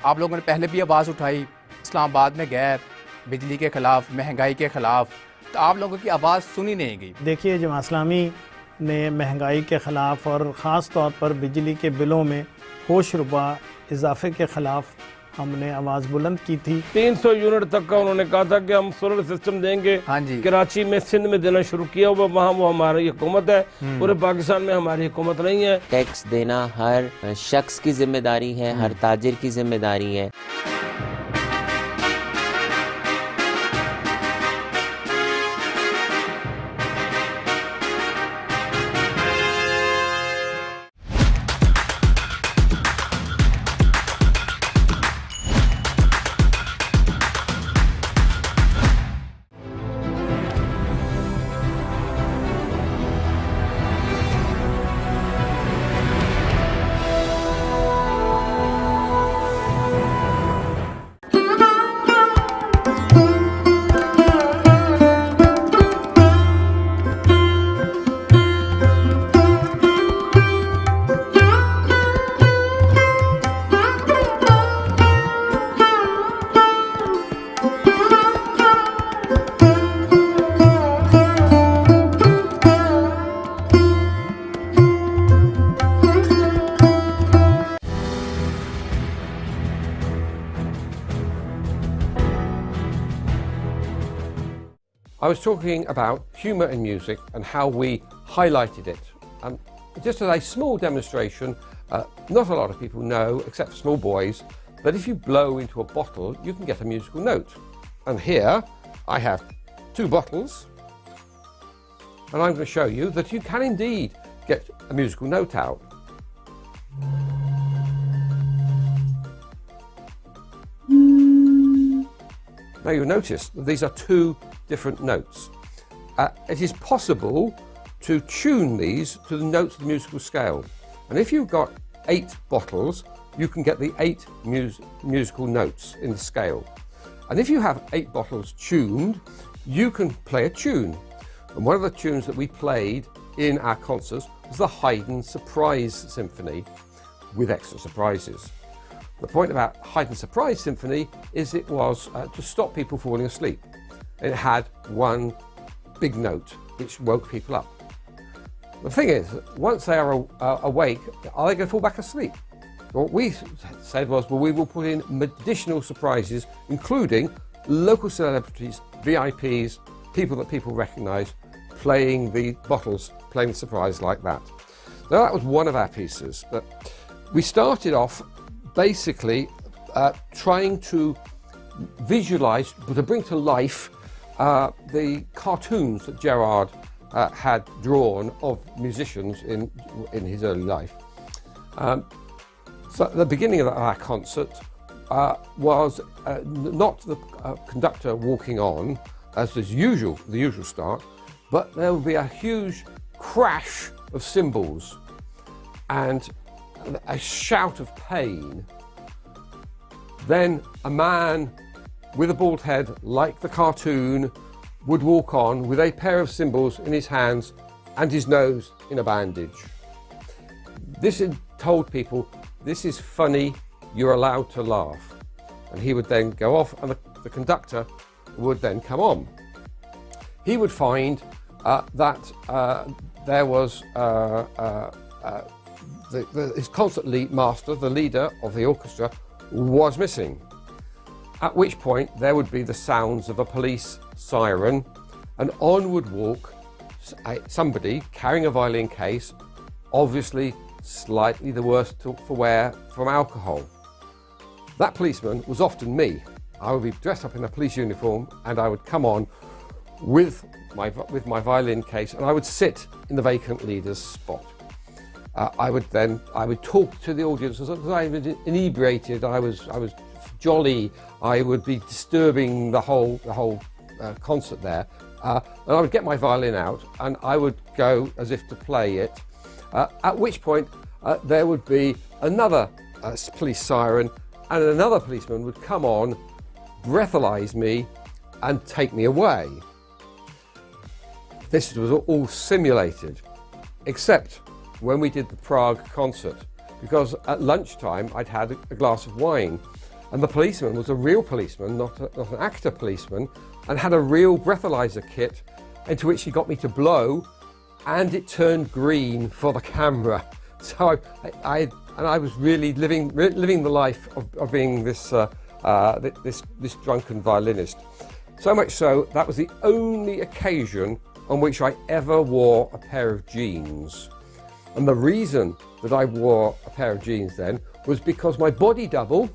आप लोगों ने पहले भी आवाज़ उठाई इस्लामाबाद में गैर, बिजली के ख़िलाफ़, महंगाई के ख़िलाफ़, तो आप लोगों की आवाज़ सुनी नहीं गई। देखिए, जमात इस्लामी ने महंगाई के ख़िलाफ़ और ख़ास तौर पर बिजली के बिलों में होश रुबा इजाफे के ख़िलाफ़ हमने आवाज़ बुलंद की थी। 300 यूनिट तक का उन्होंने कहा था कि हम सोलर सिस्टम देंगे। हाँ जी। कराची में, सिंध में देना शुरू किया हुआ, वहाँ वो हमारी हुकूमत है, पूरे पाकिस्तान में हमारी हुकूमत नहीं है। टैक्स देना हर शख्स की जिम्मेदारी है, हर ताजिर की जिम्मेदारी है। I was talking about humour in music and how we highlighted it. Just as a small demonstration, not a lot of people know, except for small boys, that if you blow into a bottle, you can get a musical note. And here I have 2 bottles, and I'm going to show you that you can indeed get a musical note out. Now you'll notice that these are 2 different notes. It is possible to tune these to the notes of the musical scale. And if you've got 8 bottles, you can get the 8 musical notes in the scale. And if you have 8 bottles tuned, you can play a tune. And one of the tunes that we played in our concerts was the Haydn Surprise Symphony with extra surprises. The point about Haydn Surprise Symphony is it was to stop people falling asleep. It had one big note which woke people up. The thing is, once they are awake, are they going to fall back asleep? What we said was, well, we will put in additional surprises, including local celebrities, VIPs, people that people recognise, playing the bottles, playing the surprise like that. So that was one of our pieces. But we started off basically trying to visualise, to bring to life the cartoons that Gerard had drawn of musicians in his early life. So at the beginning of our concert was not the conductor walking on as is usual, the usual start, but there would be a huge crash of cymbals and a shout of pain. Then a man with a bald head, like the cartoon, would walk on with a pair of cymbals in his hands and his nose in a bandage. This had told people, this is funny, you're allowed to laugh. And he would then go off and the conductor would then come on. He would find that there was his concert master, the leader of the orchestra, was missing. At which point there would be the sounds of a police siren, and on would walk somebody carrying a violin case, obviously slightly the worse for wear from alcohol. That policeman was often me. I would be dressed up in a police uniform and I would come on with my violin case and I would sit in the vacant leader's spot. I would talk to the audience because I was inebriated, I was jolly, I would be disturbing the whole concert there, and I would get my violin out and I would go as if to play it, at which point there would be another police siren and another policeman would come on, breathalyse me and take me away. This was all simulated, except when we did the Prague concert, because at lunchtime I'd had a glass of wine and the policeman was a real policeman, not an actor policeman, and had a real breathalyzer kit into which he got me to blow and it turned green for the camera. So I and I was really living the life of being this drunken violinist. So much so, that was the only occasion on which I ever wore a pair of jeans. And the reason that I wore a pair of jeans then was because my body double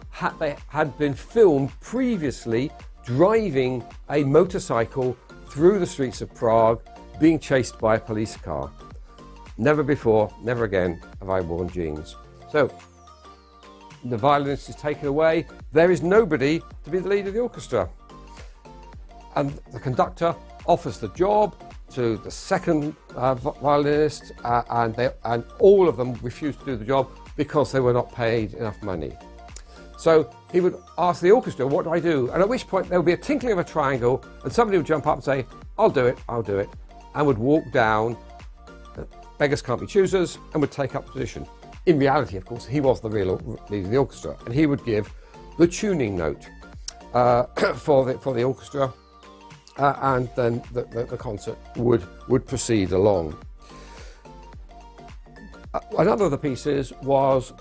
had been filmed previously driving a motorcycle through the streets of Prague, being chased by a police car. Never before, never again have I worn jeans. So the violinist is taken away. There is nobody to be the leader of the orchestra. And the conductor offers the job to the second violinist, and all of them refused to do the job because they were not paid enough money. So he would ask the orchestra, what do I do? And at which point there would be a tinkling of a triangle and somebody would jump up and say, I'll do it, and would walk down, beggars can't be choosers, and would take up position. In reality, of course, he was the real leader of the orchestra, and he would give the tuning note for the orchestra, and then the concert would proceed along. Another of the pieces was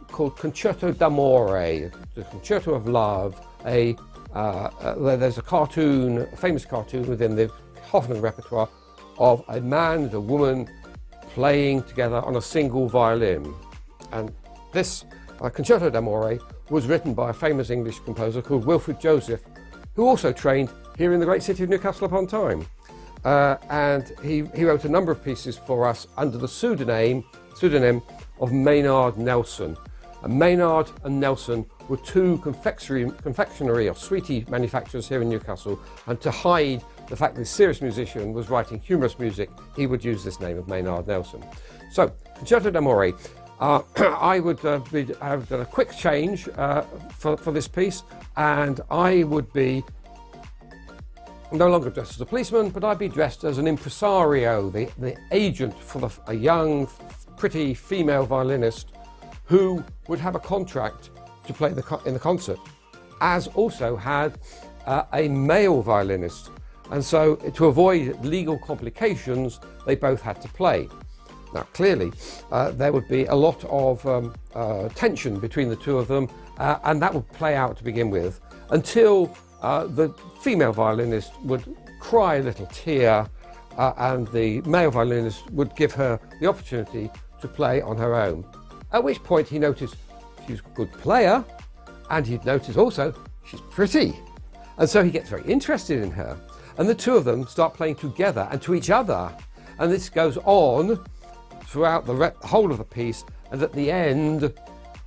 called Concerto d'Amore, the Concerto of Love. There's a famous cartoon within the Hoffmann repertoire of a man and a woman playing together on a single violin. And this Concerto d'Amore was written by a famous English composer called Wilfred Joseph, who also trained here in the great city of Newcastle upon Tyne. And he wrote a number of pieces for us under the pseudonym of Maynard Nelson. And Maynard and Nelson were two confectionery or sweetie manufacturers here in Newcastle, and to hide the fact that this serious musician was writing humorous music, he would use this name of Maynard Nelson. So, Concerto d'Amore. I would have done a quick change for this piece, and I would be no longer dressed as a policeman, but I'd be dressed as an impresario, the agent for a young, pretty female violinist who would have a contract to play in the concert, as also had a male violinist. And so, to avoid legal complications, they both had to play. Now, clearly, there would be a lot of tension between the two of them, and that would play out to begin with, until the female violinist would cry a little tear, and the male violinist would give her the opportunity to play on her own. At which point he noticed she's a good player, and he'd notice also she's pretty. And so he gets very interested in her. And the two of them start playing together and to each other. And this goes on throughout the whole of the piece. And at the end,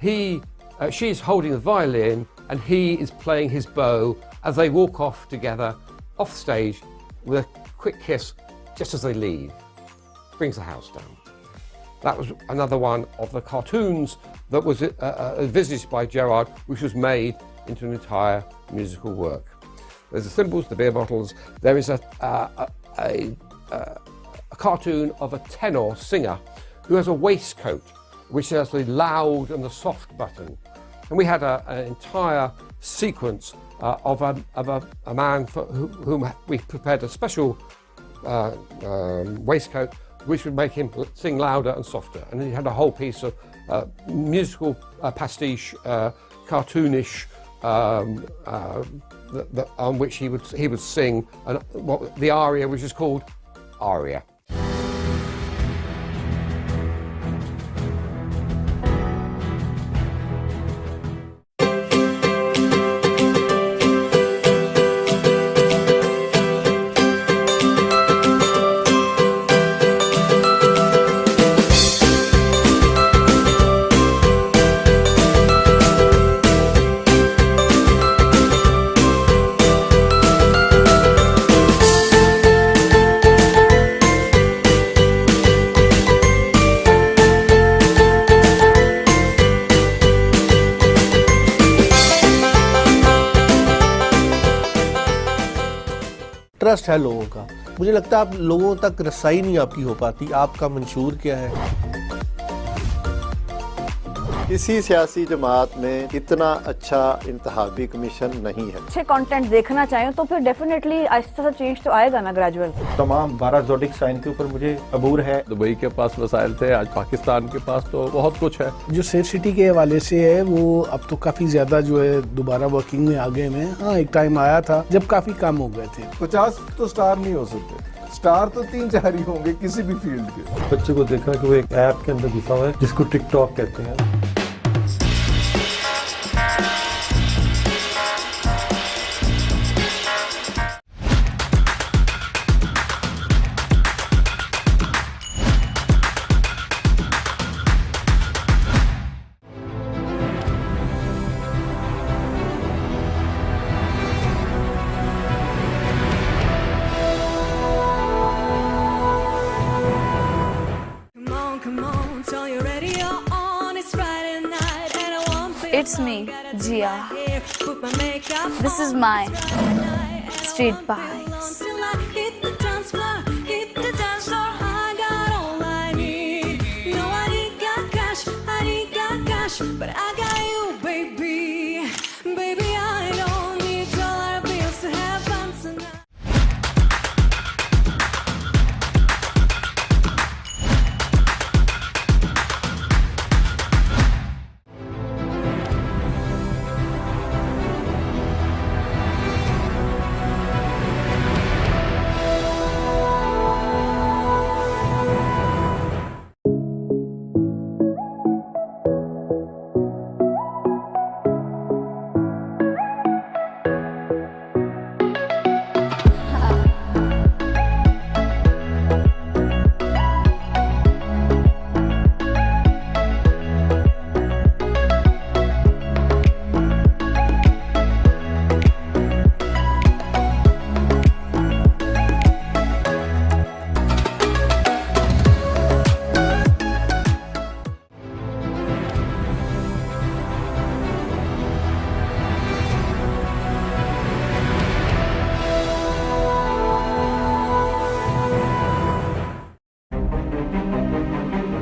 she's holding the violin and he is playing his bow as they walk off together off stage with a quick kiss just as they leave. Brings the house down. That was another one of the cartoons that was envisaged by Gerard, which was made into an entire musical work. There's the cymbals, the beer bottles. There is a cartoon of a tenor singer who has a waistcoat which has the loud and the soft button. And we had an entire sequence of a man for whom we prepared a special waistcoat which would make him sing louder and softer. And he had a whole piece of musical pastiche, cartoonish, on which he would sing the aria, which is called Aria. Trust है लोगों का। मुझे लगता है आप लोगों तक रसाई नहीं आपकी हो पाती। आपका मंशूर क्या है? किसी सियासी जमात में इतना अच्छा इंतखाबी कमीशन नहीं है। अच्छे कंटेंट देखना चाहें तो फिर डेफिनेटली आहिस्ता सा चेंज तो आएगा ना, ग्रेजुअल। तमाम 12 ज़ोडिक साइन के ऊपर मुझे अबूर है। दुबई के पास वसाइल थे, आज पाकिस्तान के पास तो बहुत कुछ है। जो सेफ सिटी के हवाले से है वो अब तो काफी ज्यादा जो है दोबारा वर्किंग में आ गए हैं। हाँ, एक टाइम आया था जब काफी कम हो गए थे। 50 तो स्टार नहीं हो सकते, स्टार तो 3-4 ही होंगे किसी भी फील्ड के। बच्चे को देखा कि वो एक ऐप के अंदर घुसा हुआ है जिसको टिकटॉक कहते हैं। It's me, Jia. This is my Street Bites. But I got you, baby. Baby, I don't need dollar bills to have fun tonight.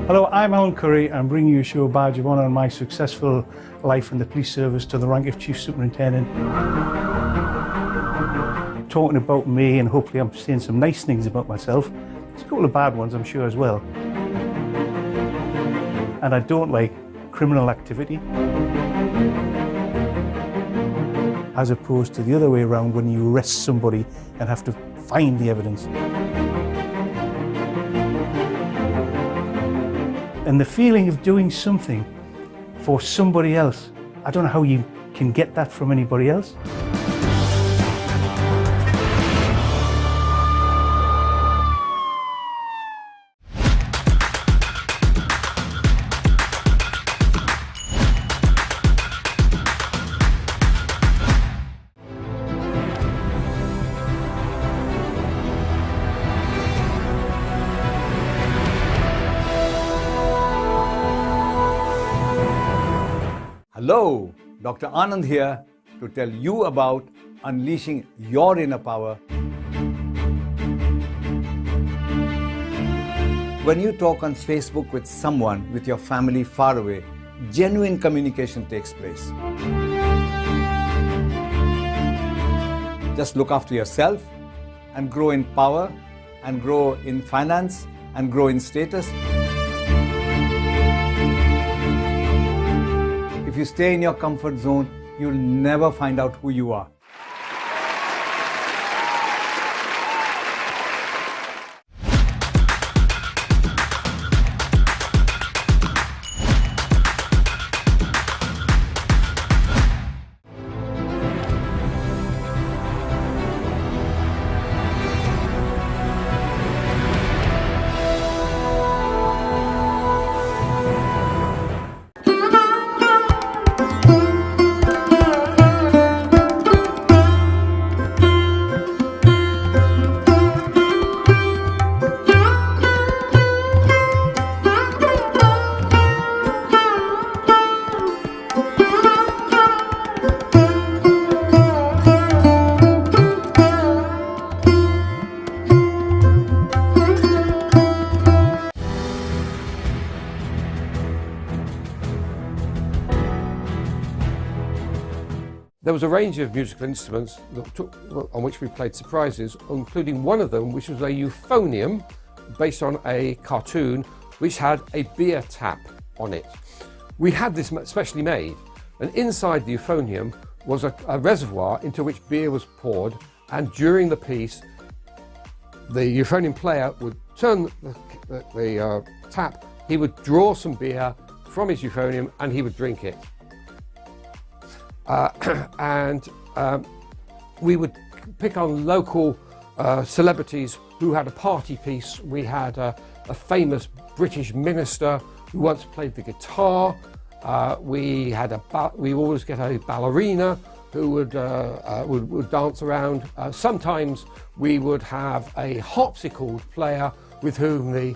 Hello, I'm Alan Curry. I'm bringing you a show badge of honour on my successful life in the police service to the rank of Chief Superintendent. Talking about me, and hopefully I'm saying some nice things about myself. There's a couple of bad ones, I'm sure, as well. And I don't like criminal activity. As opposed to the other way around, when you arrest somebody and have to find the evidence. And the feeling of doing something for somebody else, I don't know how you can get that from anybody else. Hello, Dr. Anand here to tell you about unleashing your inner power. When you talk on Facebook with someone with your family far away, genuine communication takes place. Just look after yourself and grow in power and grow in finance and grow in status. If you stay in your comfort zone, you'll never find out who you are. there was a range of musical instruments on which we played surprises, including one of them which was a euphonium based on a cartoon which had a beer tap on it. We had this specially made, and inside the euphonium was a reservoir into which beer was poured, and during the piece the euphonium player would turn the tap, he would draw some beer from his euphonium and he would drink it. We would pick on local celebrities who had a party piece. We had a famous British minister who once played the guitar. We always get a ballerina who would dance around. Sometimes we would have a harpsichord player with whom the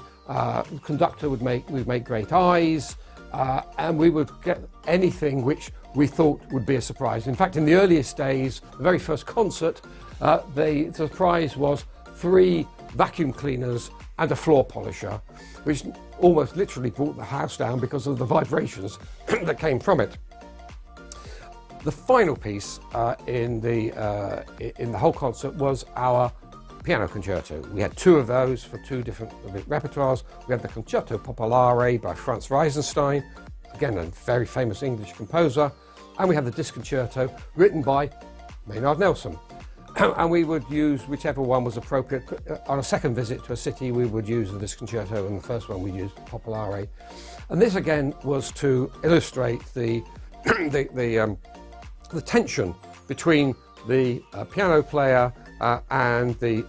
conductor would make great eyes, and we would get anything which we thought would be a surprise. In fact, in the earliest days, the very first concert, the surprise was 3 vacuum cleaners and a floor polisher, which almost literally brought the house down because of the vibrations that came from it. The final piece in the whole concert was our piano concerto. We had 2 of those for 2 different repertoires. We had the Concerto Popolare by Franz Reisenstein, again a very famous English composer, and we had the Disc Concerto written by Maynard Nelson. And we would use whichever one was appropriate. On a second visit to a city, we would use the Disc Concerto, and the first one we used Popolare. And this again was to illustrate the tension between the piano player and the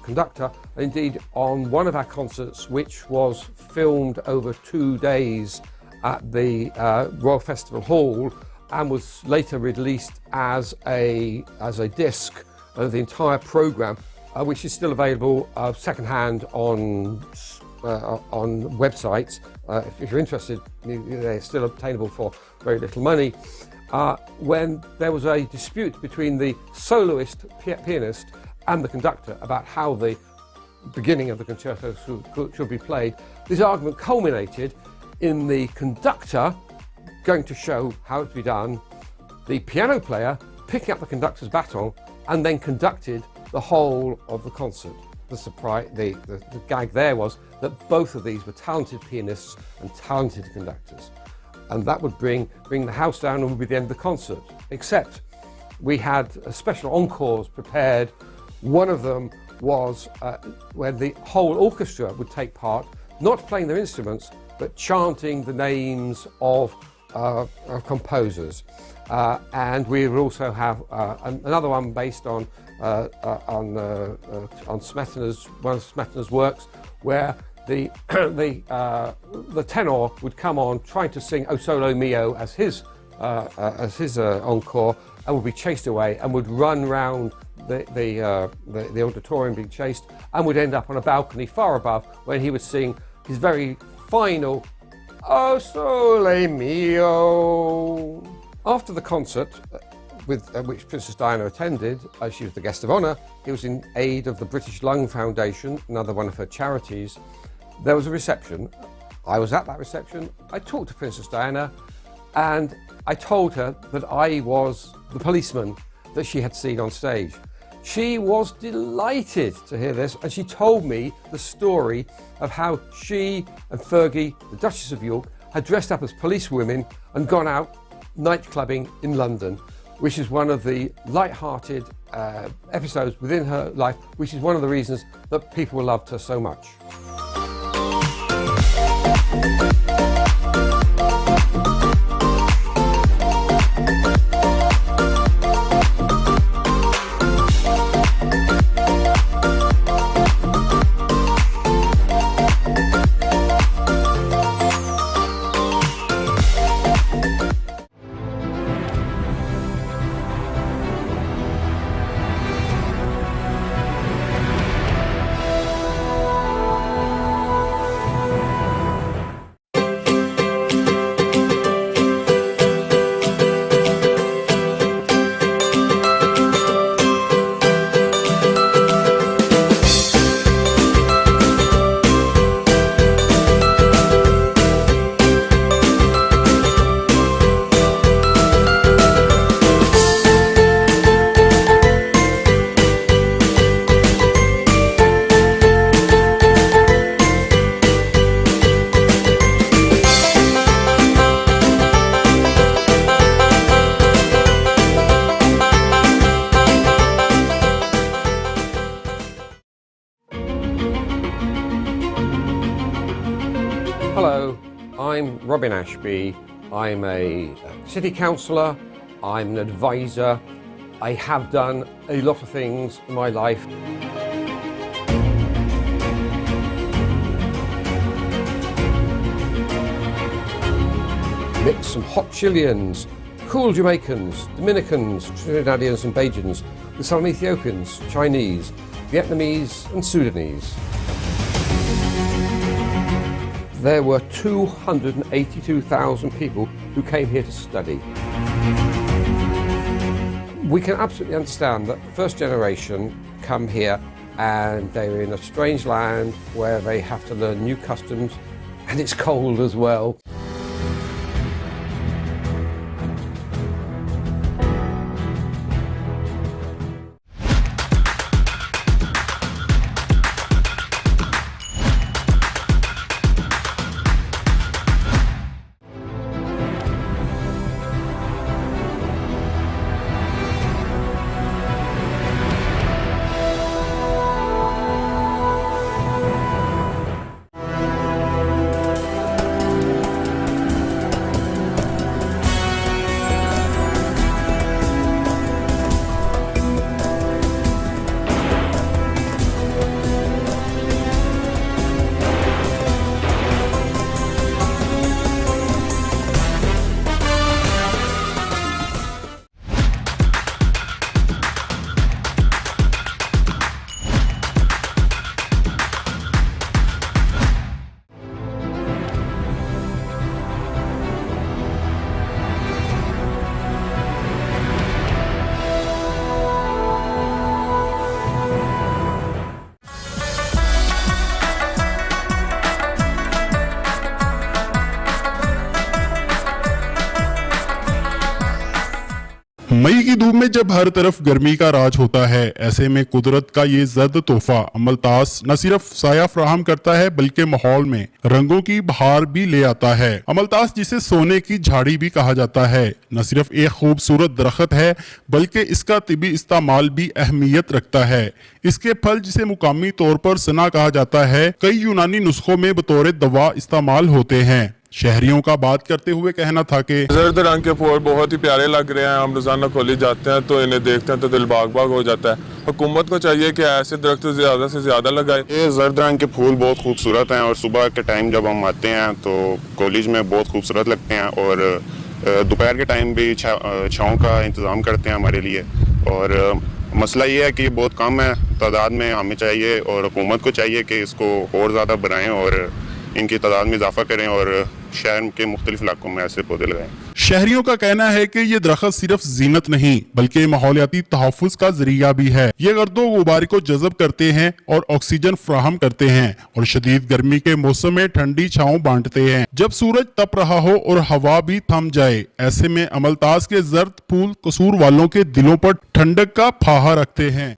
conductor. Indeed, on one of our concerts, which was filmed over 2 days at the Royal Festival Hall, and was later released as a disc of the entire programme, which is still available second-hand on websites. If you're interested, they're still obtainable for very little money. When there was a dispute between the soloist pianist and the conductor about how the beginning of the concerto should be played, this argument culminated in the conductor going to show how it to be done, the piano player picking up the conductor's baton, and then conducted the whole of the concert. The surprise, the gag there was that both of these were talented pianists and talented conductors, and that would bring the house down and would be the end of the concert. Except we had special encores prepared. One of them was where the whole orchestra would take part, not playing their instruments, but chanting the names of composers, and we would also have another one based on Smetana's, one of Smetana's works, where the tenor would come on trying to sing "O Solo Mio" as his encore, and would be chased away and would run round the auditorium being chased, and would end up on a balcony far above when he would sing his very final "O Sole Mio." After the concert, which Princess Diana attended, as she was the guest of honour, it was in aid of the British Lung Foundation, another one of her charities. There was a reception. I was at that reception. I talked to Princess Diana, and I told her that I was the policeman that she had seen on stage. She was delighted to hear this, and she told me the story of how she and Fergie, the Duchess of York, had dressed up as policewomen and gone out night clubbing in London, which is one of the light-hearted episodes within her life, which is one of the reasons that people loved her so much. I'm Robin Ashby. I'm a city councillor. I'm an advisor. I have done a lot of things in my life. Mix some hot Chileans, cool Jamaicans, Dominicans, Trinidadians and Bajans with some Ethiopians, Chinese, Vietnamese and Sudanese. There were 282,000 people who came here to study. We can absolutely understand that first generation come here and they're in a strange land where they have to learn new customs and it's cold as well. मई की धूप में जब हर तरफ गर्मी का राज होता है, ऐसे में कुदरत का ये जर्द तोहफा अमलतास न सिर्फ साया फराहम करता है बल्कि माहौल में रंगों की बहार भी ले आता है। अमलतास जिसे सोने की झाड़ी भी कहा जाता है, न सिर्फ एक खूबसूरत दरख्त है बल्कि इसका तिबी इस्तेमाल भी अहमियत रखता है। इसके फल जिसे मुकामी तौर पर सना कहा जाता है, कई यूनानी नुस्खों में बतौर दवा इस्तेमाल होते हैं। शहरियों का बात करते हुए कहना था कि जर्द रंग के फूल बहुत ही प्यारे लग रहे हैं। हम रोजाना कॉलेज जाते हैं तो इन्हें देखते हैं तो दिल बाग बाग हो जाता है। हुकूमत को चाहिए कि ऐसे दरख्त ज्यादा से ज्यादा लगाए। ये जर्द रंग के फूल बहुत खूबसूरत हैं और सुबह के टाइम जब हम आते हैं तो कॉलेज में बहुत खूबसूरत लगते हैं और दोपहर के टाइम भी छाँव का इंतज़ाम करते हैं हमारे लिए। और मसला ये है कि बहुत कम है तादाद में, हमें चाहिए और हुकूमत को चाहिए कि इसको और ज़्यादा बढ़ाएं और इनकी तादाद में इजाफा करें और शहर के मुख्तलिफ इलाकों में ऐसे पौधे लगाएं। शहरियों का कहना है कि ये दरख्त सिर्फ जीनत नहीं बल्कि माहौलियाती तहफ़्फ़ुज़ का जरिया भी है। ये गर्दो गुबार को जज़ब करते हैं और ऑक्सीजन फराहम करते हैं और शदीद गर्मी के मौसम में ठंडी छाँव बांटते हैं। जब सूरज तप रहा हो और हवा भी थम जाए, ऐसे में अमलतास के जर्द फूल कसूर वालों के दिलों पर ठंडक का फाहा रखते हैं।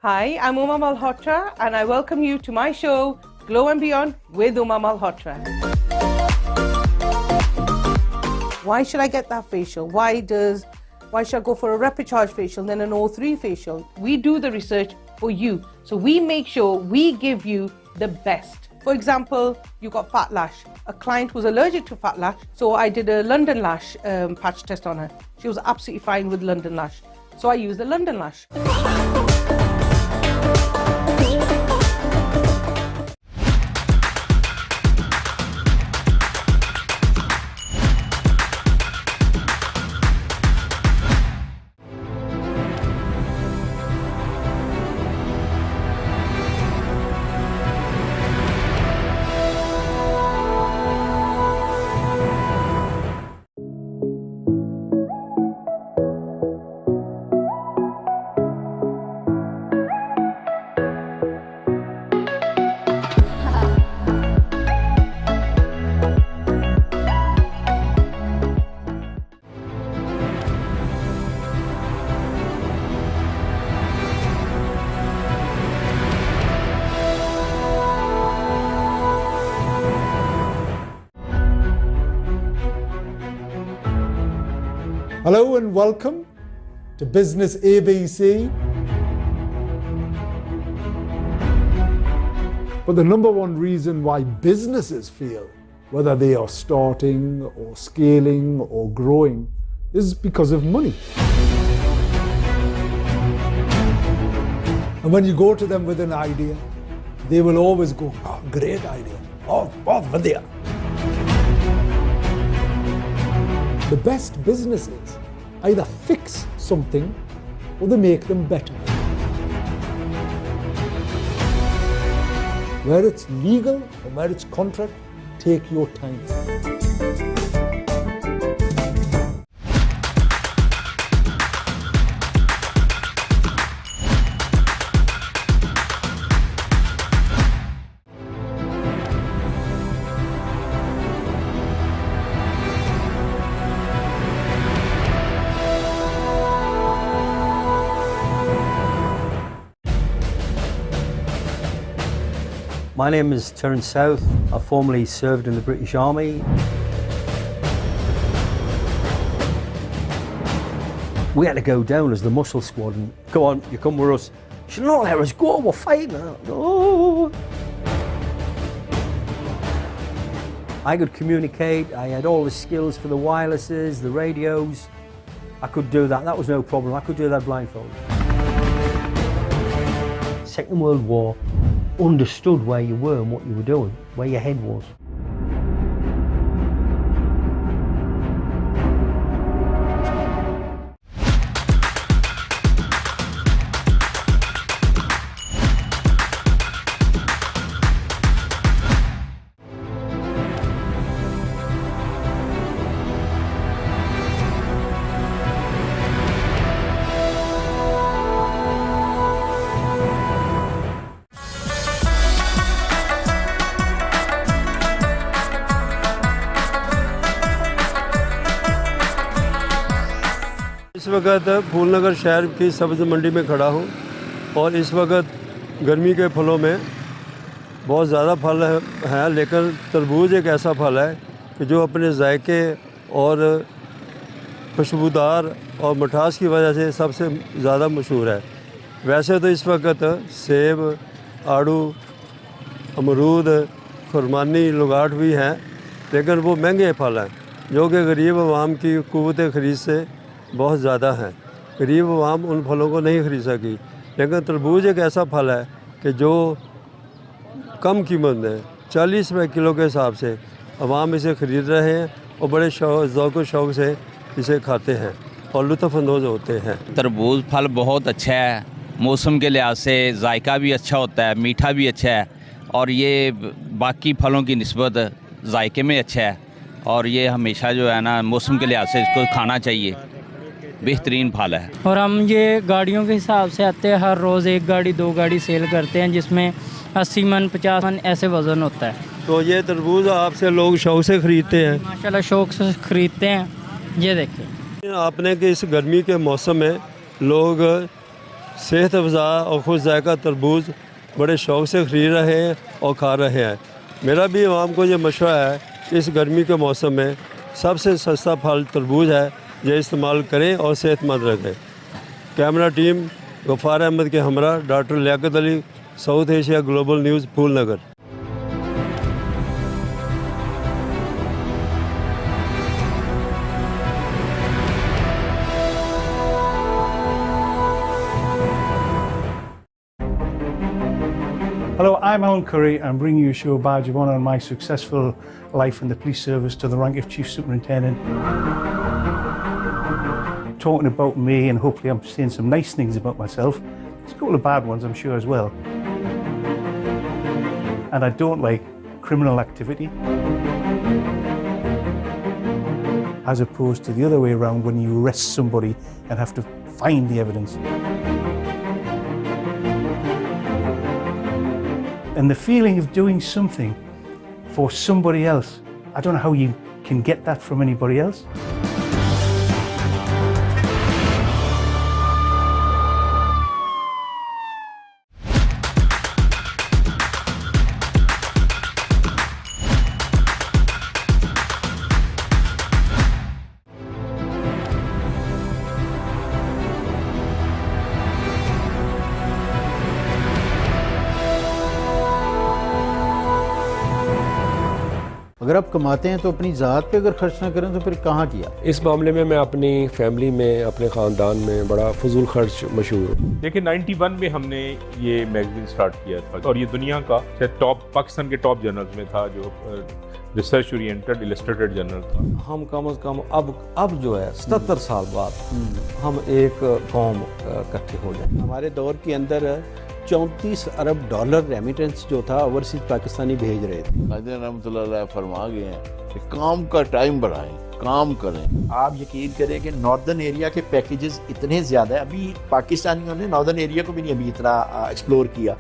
Hi, I'm Uma Malhotra and I welcome you to my show, Glow and Beyond with Uma Malhotra. Why should I get that facial? Why should I go for a Repicharge facial then an O3 facial? We do the research for you. So we make sure we give you the best. For example, you got fat lash. A client was allergic to fat lash, so I did a London lash patch test on her. She was absolutely fine with London lash. So I used the London lash. Hello and welcome to Business ABC. But the number one reason why businesses fail, whether they are starting or scaling or growing, is because of money. And when you go to them with an idea, they will always go, oh, great idea, oh, vadya. The best businesses either fix something or they make them better. Where it's legal or where it's contract, take your time. My name is Terence South. I formerly served in the British Army. We had to go down as the muscle squad and go on, you come with us. She said, no, let us go, we're fighting. No. I could communicate, I had all the skills for the wirelesses, the radios. I could do that, that was no problem. I could do that blindfolded. Second World War, understood where you were and what you were doing, where your head was. इस वक्त फूलनगर शहर की सब्ज़ मंडी में खड़ा हूँ और इस वक्त गर्मी के फलों में बहुत ज़्यादा फल हैं, लेकिन तरबूज एक ऐसा फल है कि जो अपने जायके और खुशबूदार और मिठास की वजह से सबसे ज़्यादा मशहूर है। वैसे तो इस वक्त सेब, आड़ू, अमरूद, खुरमानी, लुगाट भी हैं, लेकिन वो महंगे फल हैं जो कि गरीब आवाम की क़ुव्वत ख़रीद से बहुत ज़्यादा हैं। गरीब आवाम उन फलों को नहीं खरीद सकी, लेकिन तरबूज एक ऐसा फल है कि जो कम कीमत में 40 रुपये किलो के हिसाब से आवाम इसे ख़रीद रहे हैं और बड़े ज़ौक़ शौक़ से इसे खाते हैं और लुत्फ़अंदोज़ होते हैं। तरबूज फल बहुत अच्छा है, मौसम के लिहाज से जायका भी अच्छा होता है, मीठा भी अच्छा है और ये बाकी फलों की निस्बत जायके में अच्छा है और ये हमेशा जो है ना मौसम के लिहाज से इसको खाना चाहिए, बेहतरीन फल है। और हम ये गाड़ियों के हिसाब से आते हैं, हर रोज़ एक गाड़ी दो गाड़ी सेल करते हैं जिसमें 80 मन 50 मन ऐसे वज़न होता है। तो ये तरबूज आपसे लोग शौक़ से ख़रीदते हैं? माशाल्लाह शौक़ से ख़रीदते हैं। ये देखिए आपने कि इस गर्मी के मौसम में लोग सेहत अफ़ज़ा और खुश जायका तरबूज बड़े शौक़ से ख़रीद रहे हैं और खा रहे हैं। मेरा भी आवाम को ये मशवरा है कि इस गर्मी के मौसम में सबसे सस्ता फल तरबूज है, ये इस्तेमाल करें और सेहतमंद रखें। कैमरा टीम गफ़ार अहमद के हमरा doctor Liyaqat Ali, South Asia Global News, Phulnagar. Hello, I'm Alan Curry. I'm bringing you a show badge of honour on my successful life in the police service to the rank of Chief Superintendent. Talking about me, and hopefully I'm saying some nice things about myself. There's a couple of bad ones, I'm sure, as well. And I don't like criminal activity. As opposed to the other way around, when you arrest somebody and have to find the evidence. And the feeling of doing something for somebody else, I don't know how you can get that from anybody else. अगर आप कमाते हैं तो अपनी ज़ात पे अगर खर्च ना करें तो फिर कहाँ किया? इस मामले में मैं अपनी फैमिली में, अपने ख़ानदान में बड़ा फजूल खर्च मशहूर हूँ। देखिए 91 में हमने ये मैगजीन स्टार्ट किया था और ये दुनिया का टॉप, पाकिस्तान के टॉप जर्नल्स में था, जो रिसर्च ओरिएंटेड इलस्ट्रेटेड जर्नल था। हम कम से कम अब जो है 77 साल बाद हम एक कौम इकट्ठे हो जाए। हमारे दौर के अंदर 34 अरब डॉलर रेमिटेंस जो था ओवरसीज पाकिस्तानी भेज रहे थे। कादिर रहमतुल्लाह फरमा गए हैं कि काम का टाइम बढ़ाएं, काम करें। आप यकीन करें कि नॉर्दर्न एरिया के पैकेजेस इतने ज़्यादा है, अभी पाकिस्तानियों ने नॉर्दर्न एरिया को भी नहीं अभी इतना एक्सप्लोर किया।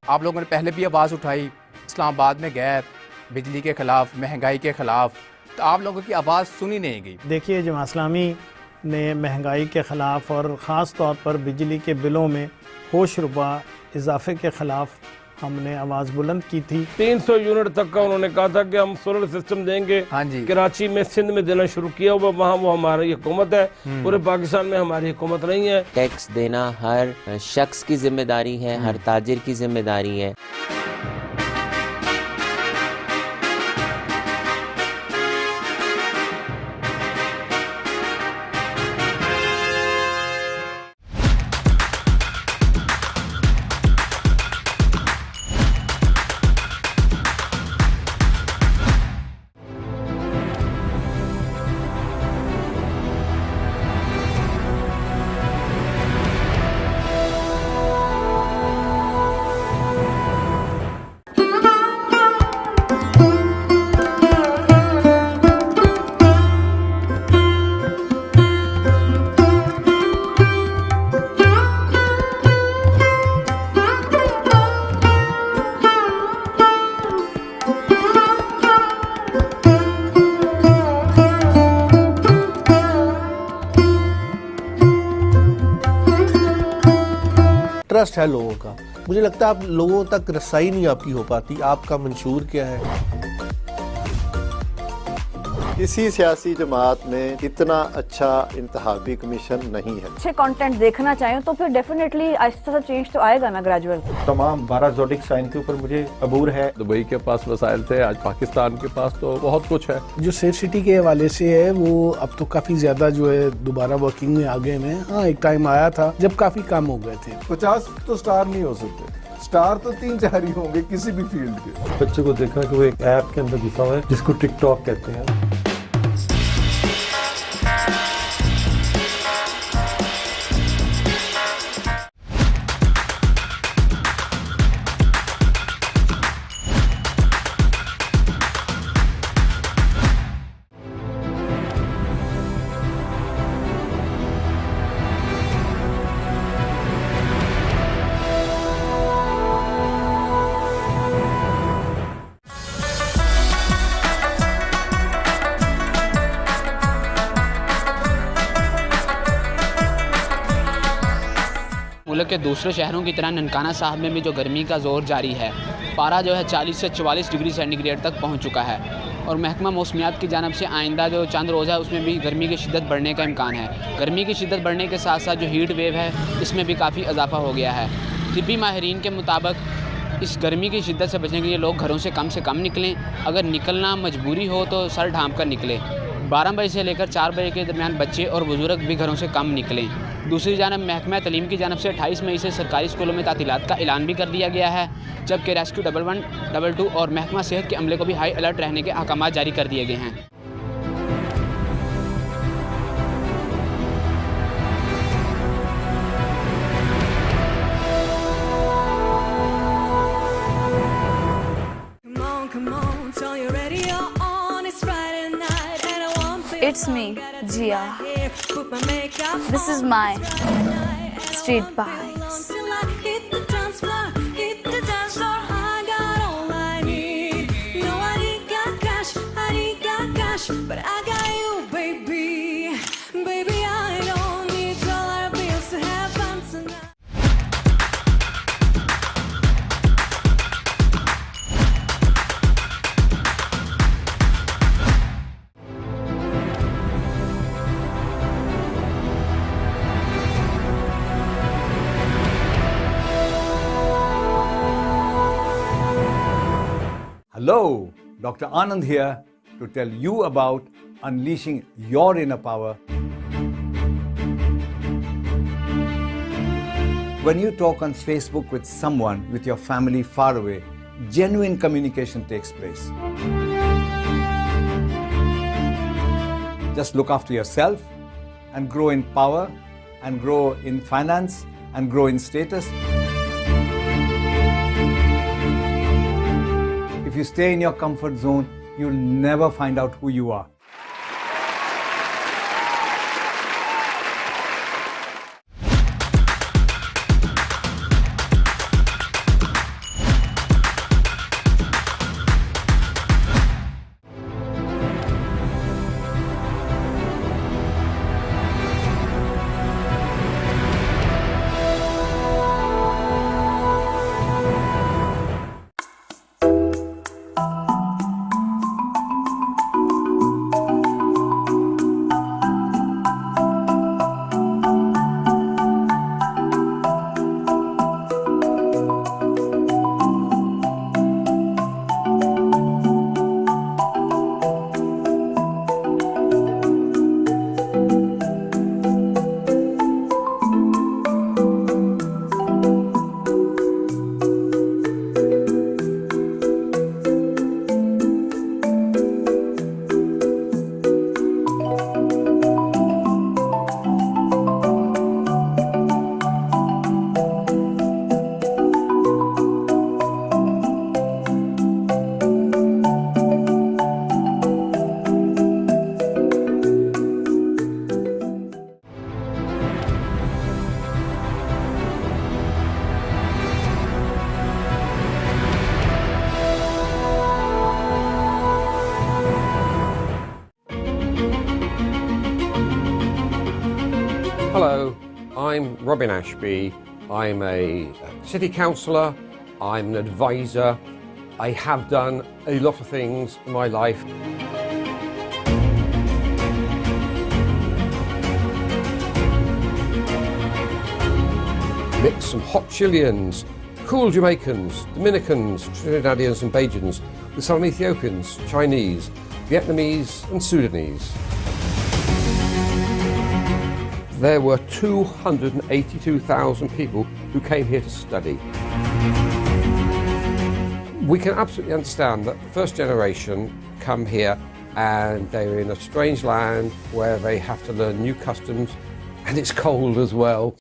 आप लोगों ने पहले भी आवाज़ उठाई, इस्लामाबाद में गैर, बिजली के ख़िलाफ़, महंगाई के ख़िलाफ़, तो आप लोगों की आवाज़ सुनी नहीं गई। देखिए जमात इस्लामी ने महंगाई के ख़िलाफ़ और ख़ास तौर पर बिजली के बिलों में होश रुबा इजाफे के ख़िलाफ़ हमने आवाज़ बुलंद की थी। 300 यूनिट तक का उन्होंने कहा था कि हम सोलर सिस्टम देंगे। हाँ जी। कराची में, सिंध में देना शुरू किया हुआ, वहाँ वो हमारी हुकूमत है, पूरे पाकिस्तान में हमारी हुकूमत नहीं है। टैक्स देना हर शख्स की जिम्मेदारी है, हर ताजिर की जिम्मेदारी है। ट्रस्ट है लोगों का। मुझे लगता है आप लोगों तक रसाई नहीं आपकी हो पाती। आपका मंशूर क्या है? किसी सियासी जमात में इतना अच्छा इंतखाबी कमीशन नहीं है। अच्छे कंटेंट देखना चाहें तो फिर डेफिनेटली आहिस्ता सा चेंज तो आएगा ना, ग्रेजुअल। तमाम 12 ज़ोडिक साइन के ऊपर मुझे अबूर है। दुबई के पास वसाइल थे, आज पाकिस्तान के पास तो बहुत कुछ है। जो सेफ सिटी के हवाले से है वो अब तो काफ़ी ज़्यादा जो है दोबारा वर्किंग में आ गए हैं। हाँ, एक टाइम आया था जब काफ़ी कम हो गए थे। 50 तो स्टार नहीं हो सकते, स्टार तो 3-4 ही होंगे किसी भी फील्ड के। बच्चे को देखा कि वो एक ऐप के अंदर घुसा हुआ है जिसको टिकटॉक कहते हैं। मुल्क के दूसरे शहरों की तरह ननकाना साहब में भी जो गर्मी का ज़ोर जारी है, पारा जो है 40 से 44 डिग्री सेंटीग्रेड तक पहुंच चुका है। और महकमा मौसमियात की जानब से आइंदा जो चंद रोज़ है उसमें भी गर्मी की शिद्दत बढ़ने का इम्कान है। गर्मी की शिद्दत बढ़ने के साथ साथ जो हीट वेव है इसमें भी काफ़ी इजाफा हो गया है। तिब्बी माहिरीन के मुताबिक इस गर्मी की शिद्दत से बचने के लिए लोग घरों से कम निकलें। अगर निकलना मजबूरी हो तो सर ढाँप कर निकलें। 12 बजे से लेकर 4 बजे के दरमियान बच्चे और बुजुर्ग भी घरों से कम निकलें। दूसरी जानब महकमा तलीम की जानब से 28 मई से सरकारी स्कूलों में तातीलात का ऐलान भी कर दिया गया है, जबकि रेस्क्यू 11, 22 और महकमा सेहत के अमले को भी हाई अलर्ट रहने के अहकाम जारी कर दिए गए हैं। It's me, Jia. This is my street vibes. But I got you, baby. Baby, I don't need dollar bills to have fun tonight. Hello, Dr. Anand here to tell you about unleashing your inner power. When you talk on Facebook with someone with your family far away, genuine communication takes place. Just look after yourself and grow in power and grow in finance and grow in status. If you stay in your comfort zone, you'll never find out who you are. Hello, I'm Robin Ashby. I'm a city councillor, I'm an advisor. I have done a lot of things in my life. Mix some hot Chileans, cool Jamaicans, Dominicans, Trinidadians and Bajans with some Ethiopians, Chinese, Vietnamese and Sudanese. There were 282,000 people who came here to study. We can absolutely understand that first generation come here and they're in a strange land where they have to learn new customs and it's cold as well.